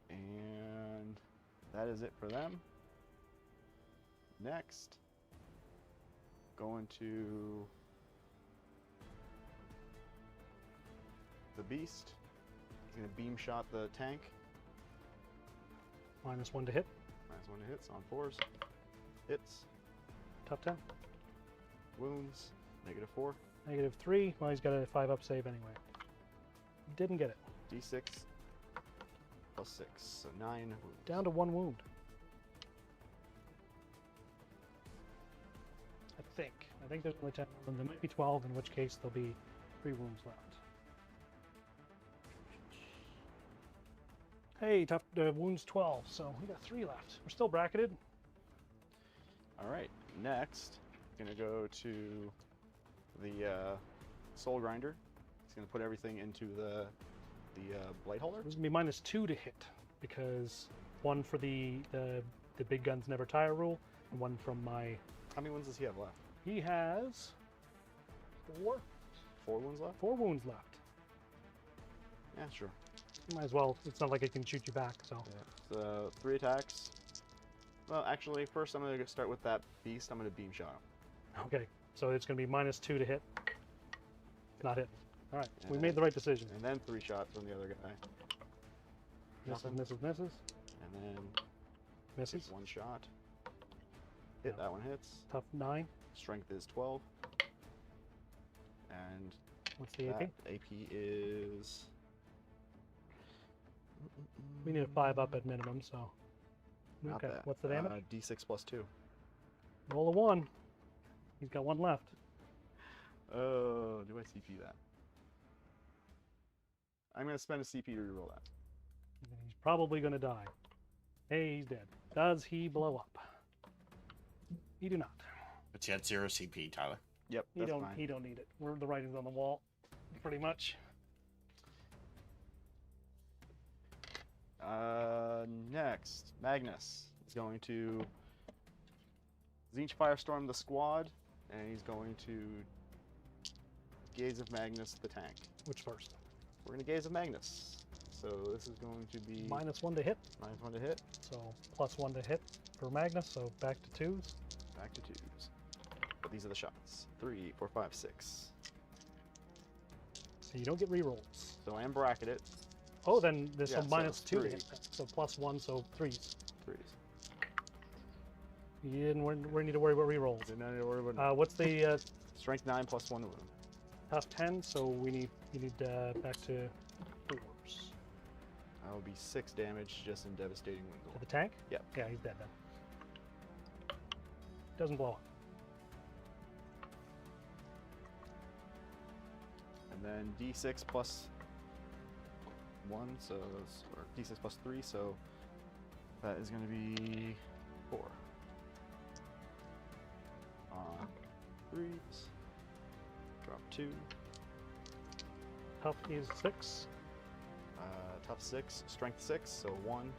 And that is it for them. Next, going to the beast. He's gonna beam shot the tank. -1 to hit. -1 to hits on 4s. Hits. Tough 10. Wounds. -4. -3. Well, he's got a 5-up save anyway. Didn't get it. D6 plus 6, so 9 wounds. Down to 1 wound. I think there's only 10. There might be 12, in which case there'll be 3 wounds left. Hey, tough wounds 12, so we got 3 left. We're still bracketed. All right, next, gonna go to the Soul Grinder. He's gonna put everything into the Blight Holder. This is gonna be -2 to hit because 1 for the big guns never tire rule, and 1 from my. How many wounds does he have left? He has 4. 4 wounds left? 4 wounds left. Yeah, sure. Might as well. It's not like it can shoot you back. So. Yeah. So 3 attacks. Well, actually, first I'm gonna start with that beast. I'm gonna beam shot him. Okay, so it's gonna be -2 to hit. Not hit. All right, And we then- made the right decision. And then 3 shots from the other guy. Misses, Nothing. misses. And then Misses. 1 shot. Hit, No. that one hits. Tough 9. Strength is 12. And What's the that AP? AP is... We need a 5-up at minimum, so. Not Okay, that. what's the damage? D6 plus 2. Roll a 1. He's got 1 left. Oh, do I CP that? I'm going to spend a CP to reroll that. He's probably gonna die. Hey, he's dead. Does he blow up? He do not. But you had 0 CP, Tyler. Yep, He that's don't. fine. He don't need it. The writing's on the wall, pretty much. Next, Magnus is going to tzeentch Firestorm the squad, and he's going to Gaze of Magnus the tank. Which first? We're going to Gaze of Magnus. So this is going to be -1 to hit. -1 to hit, So +1 to hit for Magnus. So back to 2s. back to 2s. But these are the shots. 3, 4, 5, 6. So you don't get rerolls. So I am bracketed. Oh, then there's Yeah, some so -2 to 3. hit. So +1, so 3s. 3s. You didn't need to worry about rerolls. Didn't need to worry about What's the Strength 9 plus 1 wound. tough 10? So you need back to 4s. That will be 6 damage just in devastating wound. To the tank? Yep. Yeah, he's dead then. Doesn't blow up. And then D6 plus 1, so or D6 plus 3, so that is going to be 4. On 3s. Drop 2. Tough is 6. Tough 6. Strength 6, so 1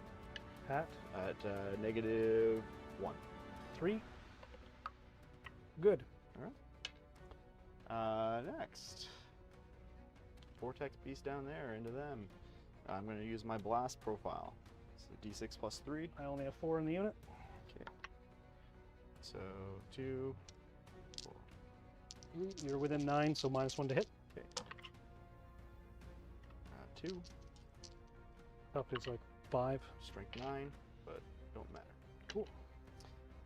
Hat at -1. 3. Good. Next. Vortex Beast down there, into them. I'm going to use my Blast profile. So D6 plus 3. I only have 4 in the unit. Okay. So 2, 4. You're within 9, so -1 to hit. Okay. 2. Tough is like 5. Strength 9, but don't matter. Cool.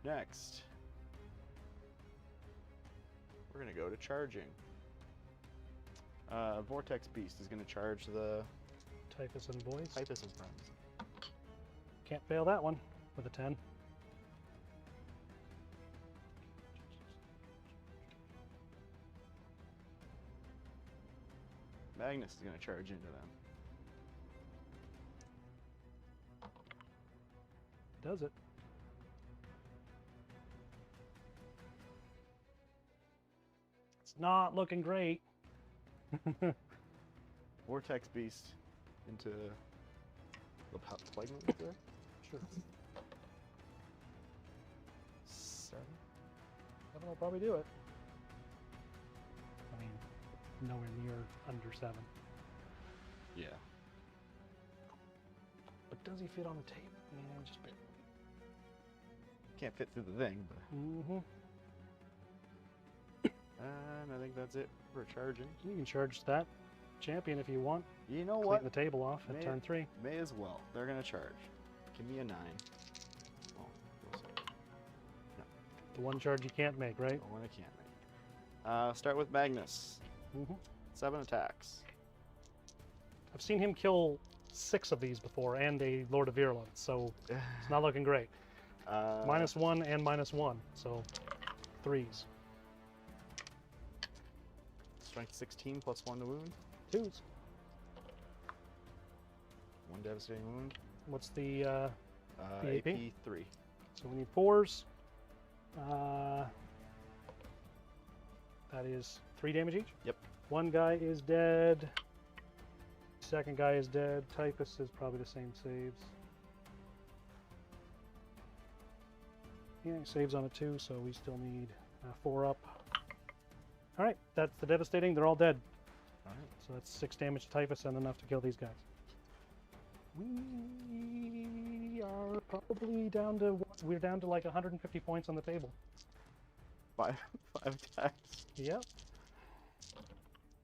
Next. We're going to go to charging. Vortex Beast is going to charge the Typhus and boys. Typhus and friends. Can't fail that one with a 10. Magnus is going to charge into them. Does it? It's not looking great. Vortex Beast into the plague moons there. Sure. 7. 7 will probably do it. I mean, nowhere near under 7. Yeah. But does he fit on the table? Yeah, just barely. Can't fit through the thing, but. Mm-hmm. And I think that's it for charging. You can charge that champion if you want. You know Clean what? the table off at turn 3. May as well. They're gonna charge. Give me a 9. Oh, The one charge you can't make, right? the one I can't make. Start with Magnus. Mm-hmm. 7 attacks. I've seen him kill 6 of these before, and a Lord of Virulence, so it's not looking great. -1 and -1, so 3s. Strength 16 plus 1 to wound. 2s. 1 devastating wound. What's the AP? AP 3. So we need 4s. That is 3 damage each? Yep. One guy is dead. Second guy is dead. Typhus is probably the same saves. Yeah, he saves on a 2, so we still need 4 up. Alright, that's the devastating. They're all dead. Alright. So that's 6 damage to Typhus and enough to kill these guys. We are probably down to... We're down to like 150 points on the table. 5 attacks. Yep.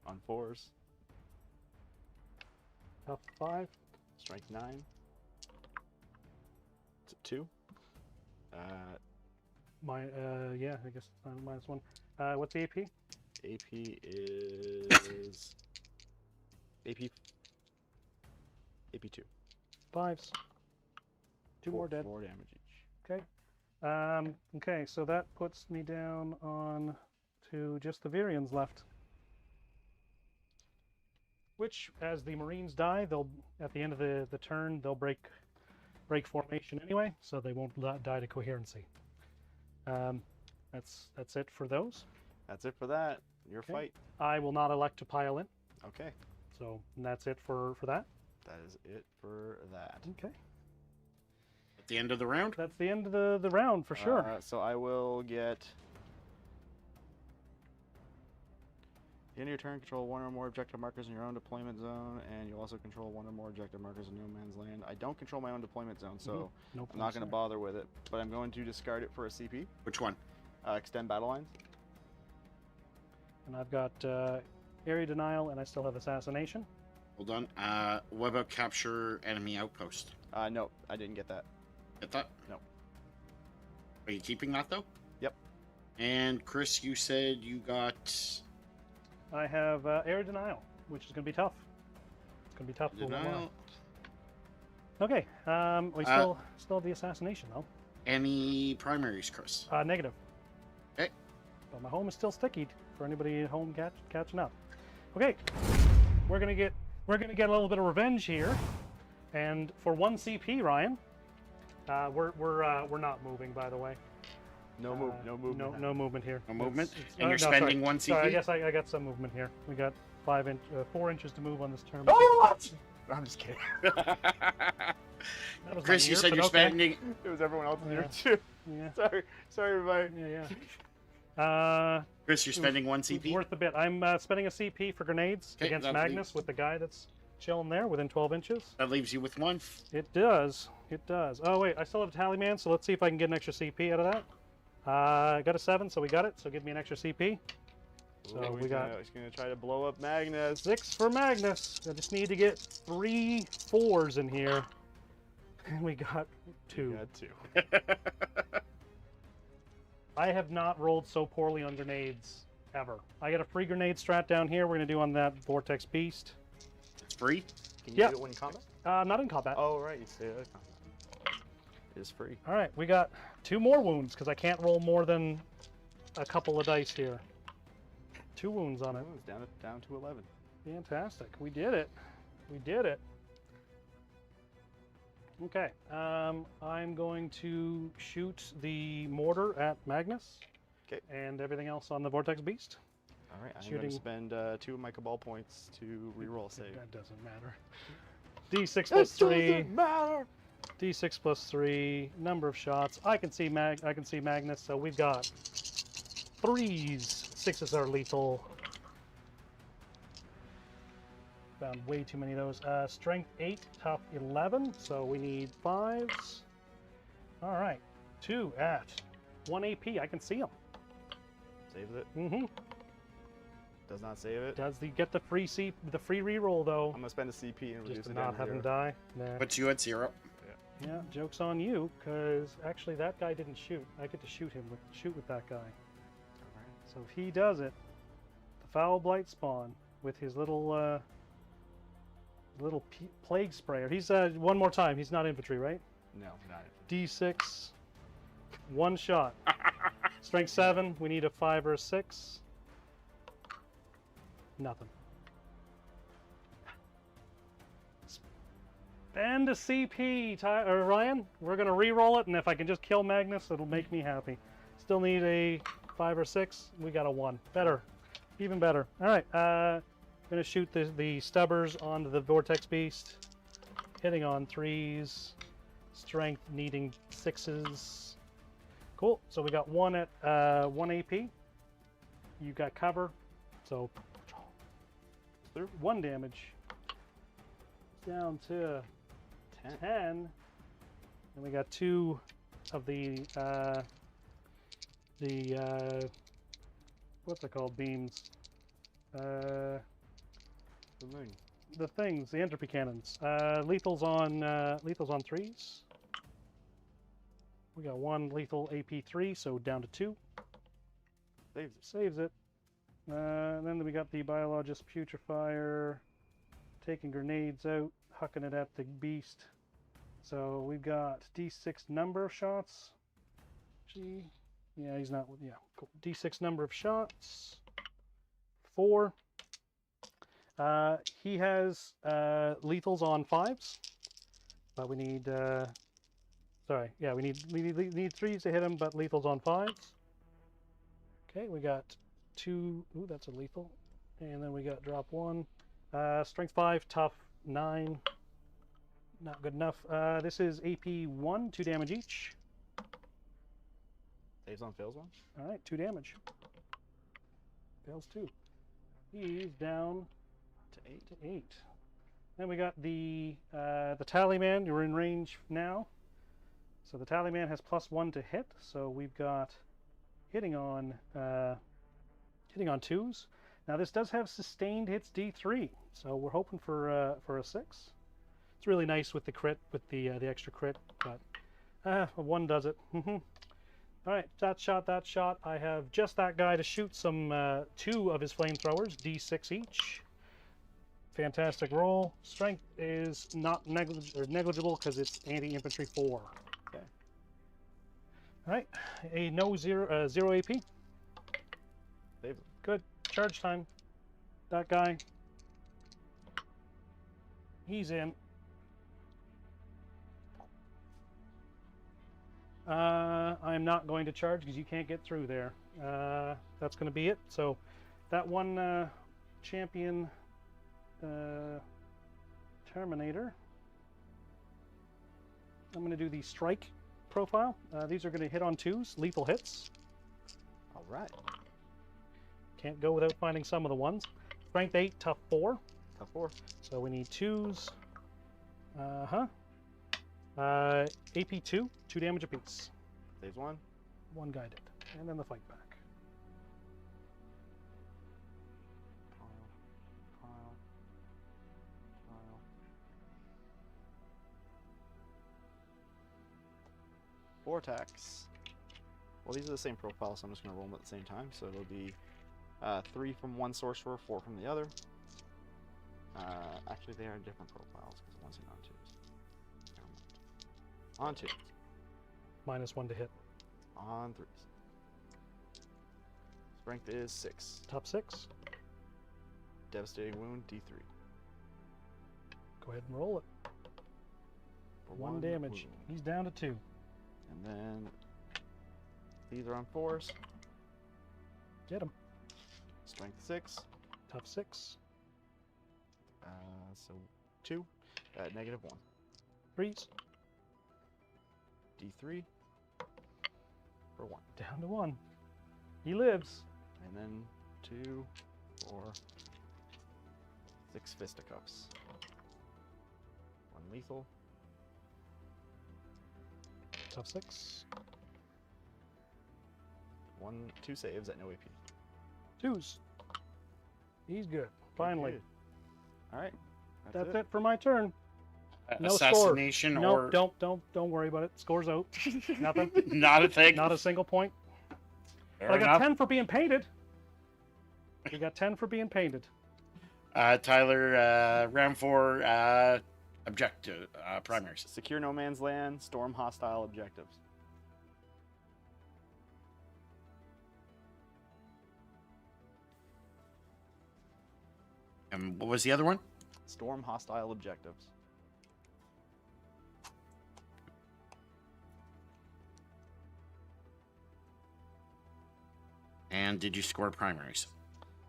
On 4s. Tough 5. Strength 9. It's a 2. Yeah, I guess -1. What's the AP? AP is AP 2. 5s. 2 more dead. 4 damage each. Okay. Okay, so that puts me down on to just the Virians left. Which, as the Marines die, they'll at the end of the turn they'll break formation anyway, so they won't die to coherency. That's it for those. That's it for that. Your Okay. fight. I will not elect to pile in, Okay. so that's it for that. That is it for that. Okay. At the end of the round? That's the end of the round for sure. So I will get. At the end of your turn, control 1 or more objective markers in your own deployment zone, and you also control 1 or more objective markers in no man's land. I don't control my own deployment zone, so No I'm not points going to there. bother with it. But I'm going to discard it for a CP. Which one? Extend battle lines. And I've got area denial, and I still have assassination. Hold on. What about capture enemy outpost? No, I didn't get that. Get that? No. Are you keeping that though? Yep. And Chris, you said you got I have area denial, which is going to be tough. It's going to be tough for a while. denial. Okay, we still have the assassination though. Any primaries, Chris? Negative. Okay. But my home is still sticky for anybody at home catching up. Okay, we're gonna get a little bit of revenge here, and for 1 CP, Ryan, we're not moving, by the way. No move. No movement. No movement here. No movement? It's- And you're no, sorry. spending 1 CP? Sorry, I guess I got some movement here. We got 4 inches to move on this turn. Oh! I'm just kidding. That was Chris, my you year, said but you're okay. spending. It was everyone else's Yeah. here too. Yeah, Sorry, everybody. yeah. Chris, you're spending 1 CP. Worth a bit. I'm spending a CP for grenades Okay, against that Magnus leaves- with the guy that's chilling there within 12 inches. That leaves you with 1. It does. It does. Oh, wait. I still have a tally man, so let's see if I can get an extra CP out of that. I got a 7, so we got it. So give me an extra CP. So Ooh, we got He's gonna try to blow up Magnus. 6 for Magnus. I just need to get 3 4s in here. And we got 2. Got 2. I have not rolled so poorly on grenades ever. I got a free grenade strat down here. We're going to do on that Vortex Beast. It's free. Can you Yeah. do it when in combat? Not in combat. Oh, right. You say that. Combat. It is free. All right, we got 2 more wounds because I can't roll more than a couple of dice here. 2 wounds on it. Oh, it's down to 11. Fantastic. We did it. We did it. Okay. I'm going to shoot the mortar at Magnus. Okay. And everything else on the Vortex Beast. All right. I'm Shooting. going to spend 2 of my Cabal points to reroll a save. That doesn't matter. D6 plus 3. Doesn't matter. D6 plus 3. Number of shots. I can see Magnus. So we've got 3s. 6s are lethal. Found way too many of those. Strength 8, tough 11, so we need 5s. All right, 2 at 1 AP. I can see him. Saves it. Mm-hmm. Does not save it. Does the get the free reroll though? I'm gonna spend a CP and Just reduce to it not down to have him 0. die. Nah. Puts you at 0. Yeah, joke's on you, because actually that guy didn't shoot. I get to shoot with that guy. Alright. So if he does it, the Foul Blight spawn with his little plague sprayer. He's one more time. He's not infantry, right? No, not it. D6, 1 shot. Strength 7. We need a 5 or a 6. Nothing. Spend a CP, Ryan. We're gonna re-roll it, and if I can just kill Magnus, it'll make me happy. Still need a 5 or 6. We got a 1. Better, even better. All right. Gonna shoot the stubbers onto the Vortex Beast. Hitting on 3s. Strength needing 6s. Cool. So we got 1 at 1 AP. You got cover. So 1 damage. Down to 10. And we got 2 of the what's it called? Beams. The moon. The things, the entropy cannons. Lethals on 3s. We got 1 lethal AP3, so down to 2. Saves it. Saves it. And then we got the biologist putrefier, taking grenades out, hucking it at the beast. So we've got D6 number of shots. Gee, yeah, he's not. Yeah, cool. D6 number of shots. 4. He has lethals on 5s, but we need. Sorry, yeah, we need 3s to hit him, but lethals on 5s. Okay, we got 2. Ooh, that's a lethal, and then we got drop 1. Strength 5, tough 9. Not good enough. This is AP 1, 2 damage each. Saves on fails 1. All right, 2 damage. Fails 2. He's down To 8. to 8. Then we got the Tallyman. You're in range now. So the Tallyman has +1 to hit. So we've got hitting on 2s. Now this does have sustained hits D3. So we're hoping for a 6. It's really nice with the crit, with the extra crit, but a 1 does it. All right, that shot. I have just that guy to shoot some 2 of his flamethrowers, D6 each. Fantastic roll. Strength is not negligible because it's anti-infantry 4. Okay. All right, a 0 AP. Saves it. Good. Charge time. That guy. He's in. I'm not going to charge because you can't get through there. That's going to be it. So that one champion Terminator. I'm going to do the strike profile. These are going to hit on 2s, lethal hits. All right. Can't go without finding some of the ones. Strength 8, tough 4. Tough 4. So we need 2s. AP 2, 2 damage apiece. Saves 1. 1 guy did. And then the fight back. Pile. Vortex. Well, these are the same profile, so I'm just going to roll them at the same time. So it'll be 3 from one sorcerer, 4 from the other. Actually, they are different profiles because one's in on 2s. On 2. -1 to hit. On 3s. Strength is 6. Top 6. Devastating wound, D3. Go ahead and roll it. For 1 damage. wound. He's down to 2. And then these are on 4s. Get him. Strength 6. Top 6. So 2. -1. 3s. D3. For 1. Down to 1. He lives. And then 2, 4, 6 fisticuffs. 1 lethal. Tough 6. 2 saves at no AP. 2s. He's good. Finally. Good. All right. That's it for my turn. No Assassination score. or Nope, don't worry about it. Score's out. Nothing. not a thing. Not a single point. Fair But I got enough. 10 for being painted. You got 10 for being painted. Tyler, round 4, objective primaries. Secure no man's land. Storm hostile objectives. And what was the other one? Storm hostile objectives. And did you score primaries?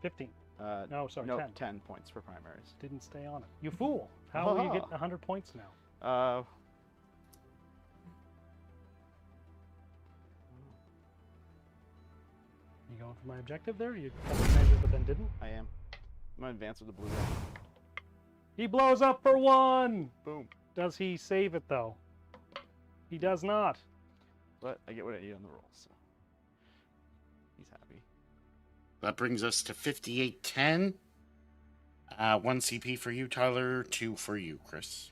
15. Uh, No, sorry, no, 10. 10 points for primaries. Didn't stay on it. You fool. How will you get 100 points now? You going for my objective there? You got the measure but then didn't? I am. I'm gonna advance with the blue guy. He blows up for 1! Boom. Does he save it though? He does not. But I get what I need on the roll, so he's happy. That brings us to 58-10. 1 CP for you, Tyler. 2 for you, Chris.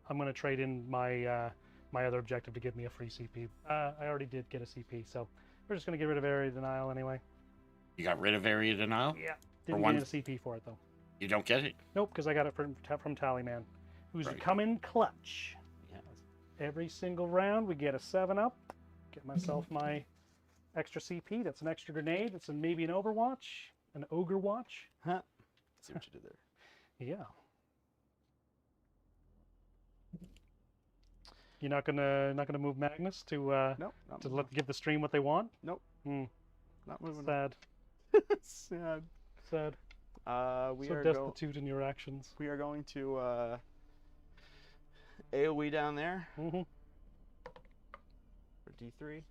I'm going to trade in my my other objective to give me a free CP. I already did get a CP, so we're just going to get rid of Area Denial anyway. You got rid of Area Denial? Yeah. Didn't one- get a CP for it though. You don't get it? Nope, because I got it from Tallyman, who's Right. coming clutch. Yeah. Every single round we get a 7-up. Get myself my extra CP. That's an extra grenade. That's maybe an Overwatch, an Ogre Watch. Huh. See what you did there. Yeah. You're not gonna move Magnus to Nope. Not to moving. give the stream what they want. Nope. Hmm. Not moving. Sad. Sad. Sad. We So are destitute in your actions. we are going to AoE down there Mm-hmm. for D3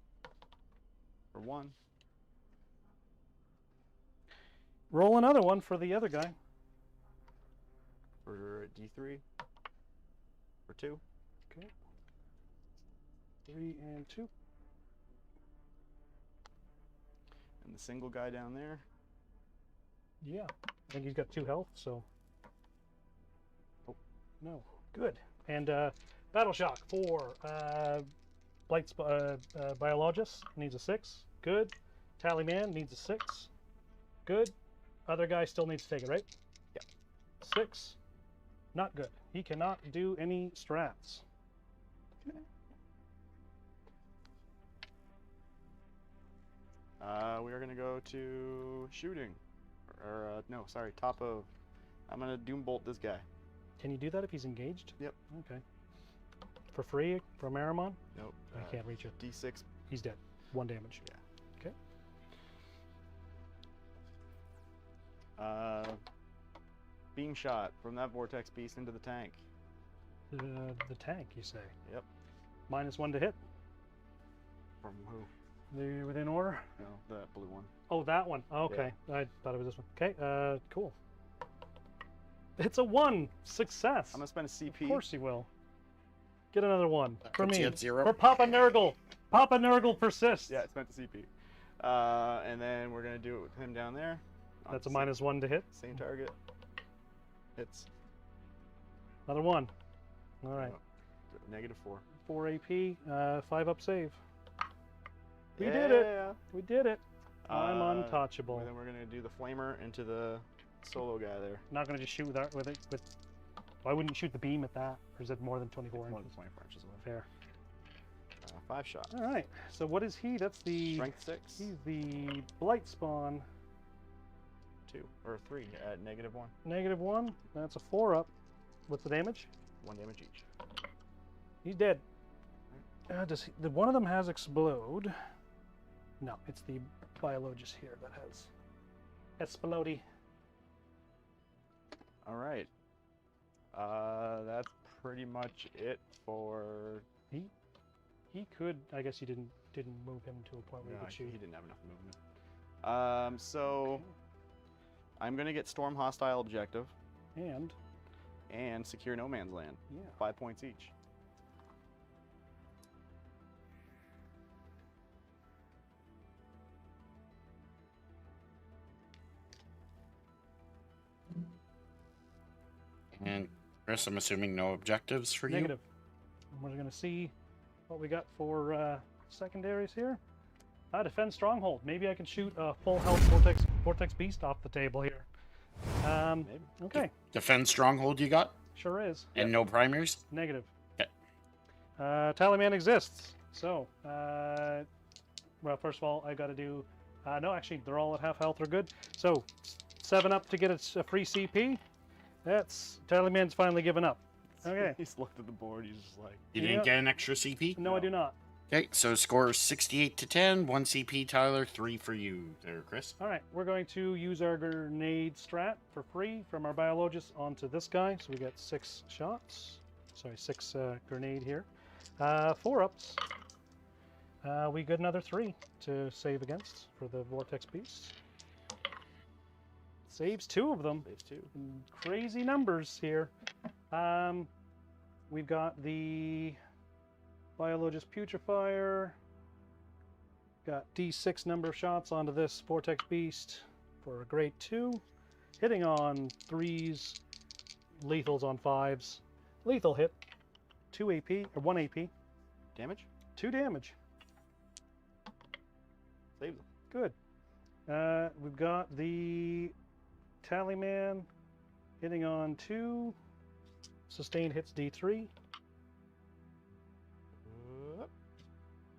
for 1. Roll another one for the other guy. For D3 for 2. Okay. 3 and 2. And the single guy down there. Yeah. I think he's got 2 health, so. Oh. No. Good. And Battle Shock for Biologist needs a 6. Good. Tallyman needs a 6. Good. Other guy still needs to take it, right? Yeah. 6. Not good. He cannot do any strats. We are going to go to shooting. Or, no, sorry, top of... I'm going to Doom Bolt this guy. Can you do that if he's engaged? Yep. Okay. For free from Aramon? Nope. I can't reach it. D6. He's dead. 1 damage. Yeah. Okay. Beam shot from that Vortex Beast into the tank. The tank, you say? Yep. -1 to hit. From who? The within order? No, that blue one. Oh, that one. Okay. I thought it was this one. Okay. Cool. It's a 1. Success. I'm going to spend a CP. Of course you will. Get another 1 That for puts me. you at 0. For Papa Nurgle. Papa Nurgle persists. Yeah, I spent the CP. And then we're going to do it with him down there. That's a -1 to hit. Same target. Hits. Another 1. All right. -4. 4 AP. 5-up save. We did it. We did it. I'm untouchable. And then we're going to do the flamer into the solo guy there. Not gonna just shoot with it. Why wouldn't you shoot the beam at that? Or is it more than 24 More than inches? 24 inches away. Fair. 5 shots. All right. So what is he? That's the. Strength 6. He's the blight spawn. 2 or 3 at -1. -1. That's a 4-up. What's the damage? 1 damage each. He's dead. One of them has explode? No, it's the biologist here that has explodey. All right. That's pretty much it for. He could. I guess you didn't move him to a point where No, he could shoot. he didn't have enough movement. So I'm gonna get Storm hostile objective. And secure no man's land. yeah. 5 points each. And Chris, I'm assuming no objectives for you? Negative. And we're going to see what we got for secondaries here. Defend stronghold. Maybe I can shoot a full health vortex beast off the table here. Maybe. Okay. Defend stronghold you got? Sure is. And no primaries? Negative. Okay. Tallyman exists. So, well, first of all, I got to do. No, actually, they're all at half health. They're good. So, 7 up to get a free CP. That's Tallyman's finally given up. Okay. He's looked at the board. He's just like. You didn't get an extra CP? No, I do not. Okay, so score 68 to 10, 1 CP, Tyler, 3 for you there, Chris. All right, we're going to use our grenade strat for free from our biologist onto this guy. So we got 6 shots. Sorry, 6 grenade here. 4 ups. We got another 3 to save against for the Vortex Beast. Saves 2 of them. Saves 2. Crazy numbers here. We've got the Biologist Putrefier. Got D6 number of shots onto this Vortex Beast for a grade 2. Hitting on 3s, lethals on 5s. Lethal hit. 2 AP, or 1 AP. Damage? 2 damage. Saves them. Good. We've got the Tallyman hitting on 2. Sustained hits D3.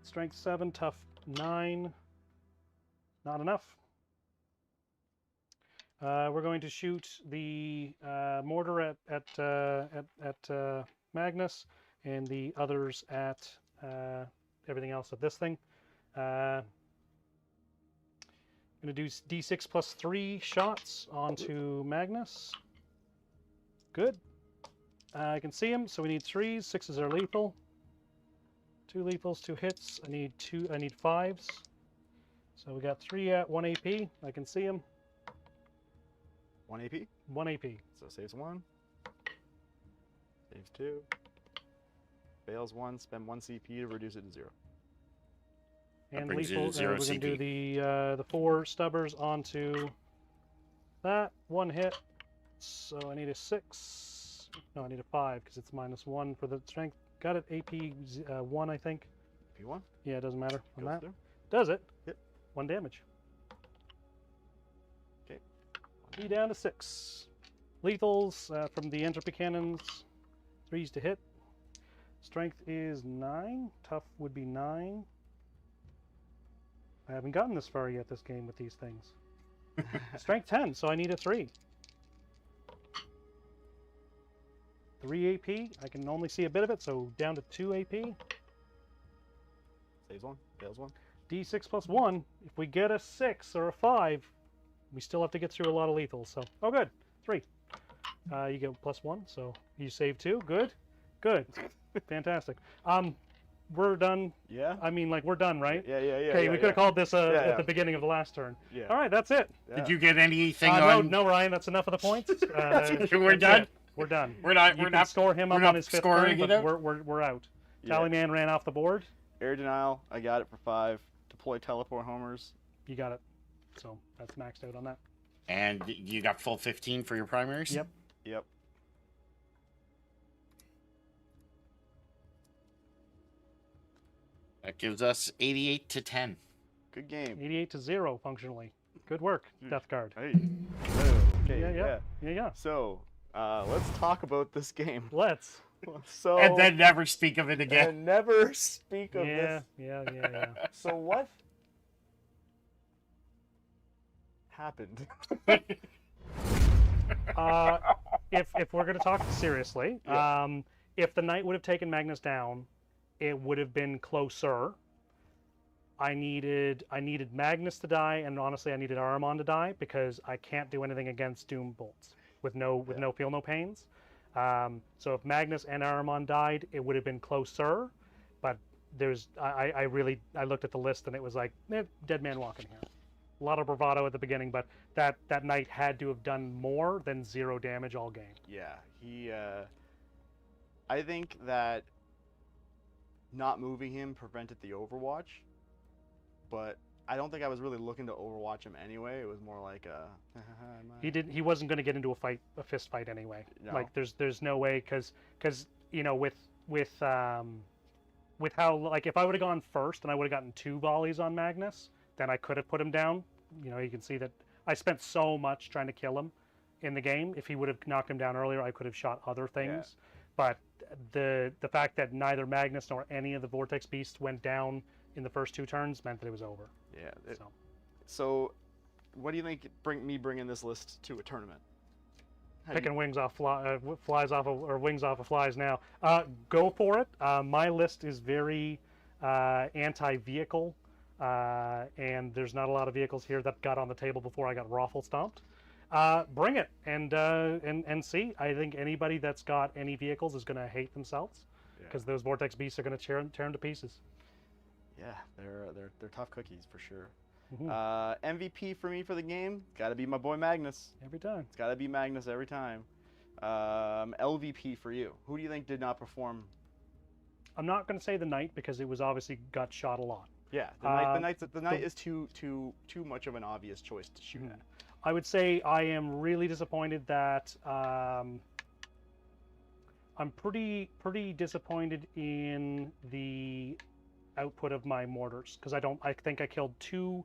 Strength 7, tough 9. Not enough. We're going to shoot the mortar at Magnus, and the others at everything else at this thing. I'm going to do D6 plus 3 shots onto Magnus. Good. I can see him, so we need 3s. 6s are lethal. 2 lethals, 2 hits. I need 5s. So we got 3 at 1 AP. I can see him. 1 AP? 1 AP. So saves 1. Saves 2. Fails 1. Spend 1 CP to reduce it to 0. That And brings you to lethal. 0 We're going to do CP. the 4 stubbers onto that. 1 hit. So I need a 6. No, I need a 5 because it's -1 for the strength. Got it. AP 1, I think. P1? Yeah, it doesn't matter on Goes that. through. Does it? Yep. 1 damage. Okay. Be down to 6. Lethals from the entropy cannons. 3s to hit. Strength is 9. Tough would be 9. I haven't gotten this far yet this game with these things. Strength 10, so I need a 3. 3 AP. I can only see a bit of it, so down to 2 AP. Saves 1. Fails 1. D6 plus 1. If we get a 6 or a 5, we still have to get through a lot of lethals. So, oh, good. 3. You get +1, so you save 2. Good. Good. Fantastic. We're done. Yeah? I mean, like, we're done, right? Yeah. Okay, yeah, we could have called this Yeah, at the beginning of the last turn. Yeah. All right, that's it. Yeah. Did you get anything No, on? no, Ryan, that's enough of the points. We're That's done? it. We're done. We're not. You We're can not. score him we're up not on his 5th scoring turn, it but out? we're out. Yeah. Tallyman ran off the board. Air denial. I got it for 5. Deploy teleport homers. You got it. So that's maxed out on that. And you got full 15 for your primaries? Yep. Yep. That gives us 88 to 10. Good game. 88 to 0 functionally. Good work, Deathguard. Hey. Oh, okay. Yeah. So, let's talk about this game. Let's. So. And then never speak of it again. And never speak of Yeah. this. So what happened? If we're gonna talk seriously, Yeah. If the knight would have taken Magnus down, it would have been closer. I needed Magnus to die, and honestly, I needed Aramon to die because I can't do anything against Doom bolts with no feel no pains. So if Magnus and Aramon died, it would have been closer. But I looked at the list and it was like dead man walking here. bravado at the beginning, but that knight had to have done more than 0 damage all game. Yeah, he. I think that not moving him prevented the Overwatch, but I don't think I was really looking to Overwatch him anyway. It was more like He wasn't going to get into a fist fight anyway. No. Like there's no way, because you know, with how, like, if I would have gone first and I would have gotten 2 volleys on Magnus, then I could have put him down. You know, you can see that I spent so much trying to kill him in the game. If he would have knocked him down earlier, I could have shot other things. Yeah. But the fact that neither Magnus nor any of the Vortex Beasts went down in the first 2 turns meant that it was over. Yeah. So So, what do you think bringing this list to a tournament? How do picking you- wings off flies off of, or wings off of flies now. Go for it. My list is very anti-vehicle, and there's not a lot of vehicles here that got on the table before I got raffle stomped. Bring it and see. I think anybody that's got any vehicles is going to hate themselves, because those Vortex Beasts are going to tear them to pieces. Yeah, they're tough cookies for sure. Mm-hmm. MVP for me for the game, got to be my boy Magnus. Every time. It's got to be Magnus every time. LVP for you. Who do you think did not perform? I'm not going to say the knight, because it was obviously got shot a lot. Yeah, the knight is too much of an obvious choice to shoot at. I would say I am really disappointed that I'm pretty disappointed in the output of my mortars, because I think I killed 2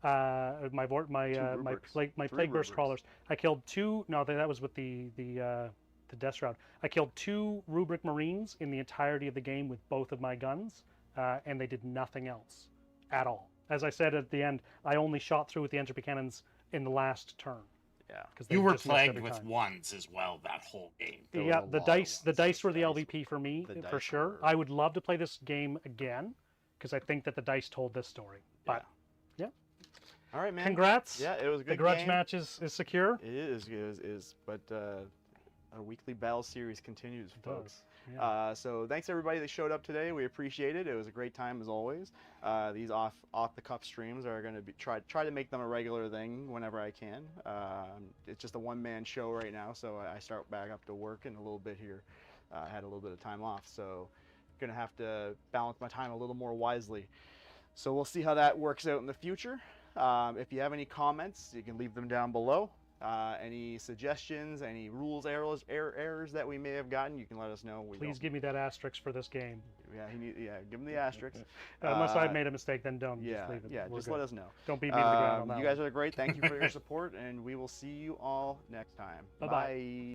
my plague burst crawlers. I killed 2. No, that was with the death round. I killed 2 rubric marines in the entirety of the game with both of my guns, and they did nothing else at all. As I said at the end, I only shot through with the entropy cannons in the last turn. Yeah, because You were plagued with ones as well that whole game. Yeah, the dice were the LVP for me, for sure. I would love to play this game again, because I think that the dice told this story. But yeah. All right, man. Congrats. Yeah, it was a good The grudge game. match is secure. It is. But our weekly battle series continues, folks. Yeah. So thanks everybody that showed up today. We appreciate it. It was a great time as always. These off the cuff streams are going to be try to make them a regular thing whenever I can. It's just a one-man show right now, so I start back up to work in a little bit here. I had a little bit of time off, so gonna have to balance my time a little more wisely. So we'll see how that works out in the future. If you have any comments, you can leave them down below. Any suggestions, any rules, errors that we may have gotten, you can let us know. Please give me that asterisk for this game. Yeah, give him the asterisk. Unless I've made a mistake, then don't. Yeah, just leave it. yeah, We're just good. let us know. Don't beat me to the ground on that You guys are great. Thank you for your support, and we will see you all next time. Bye-bye.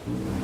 Bye.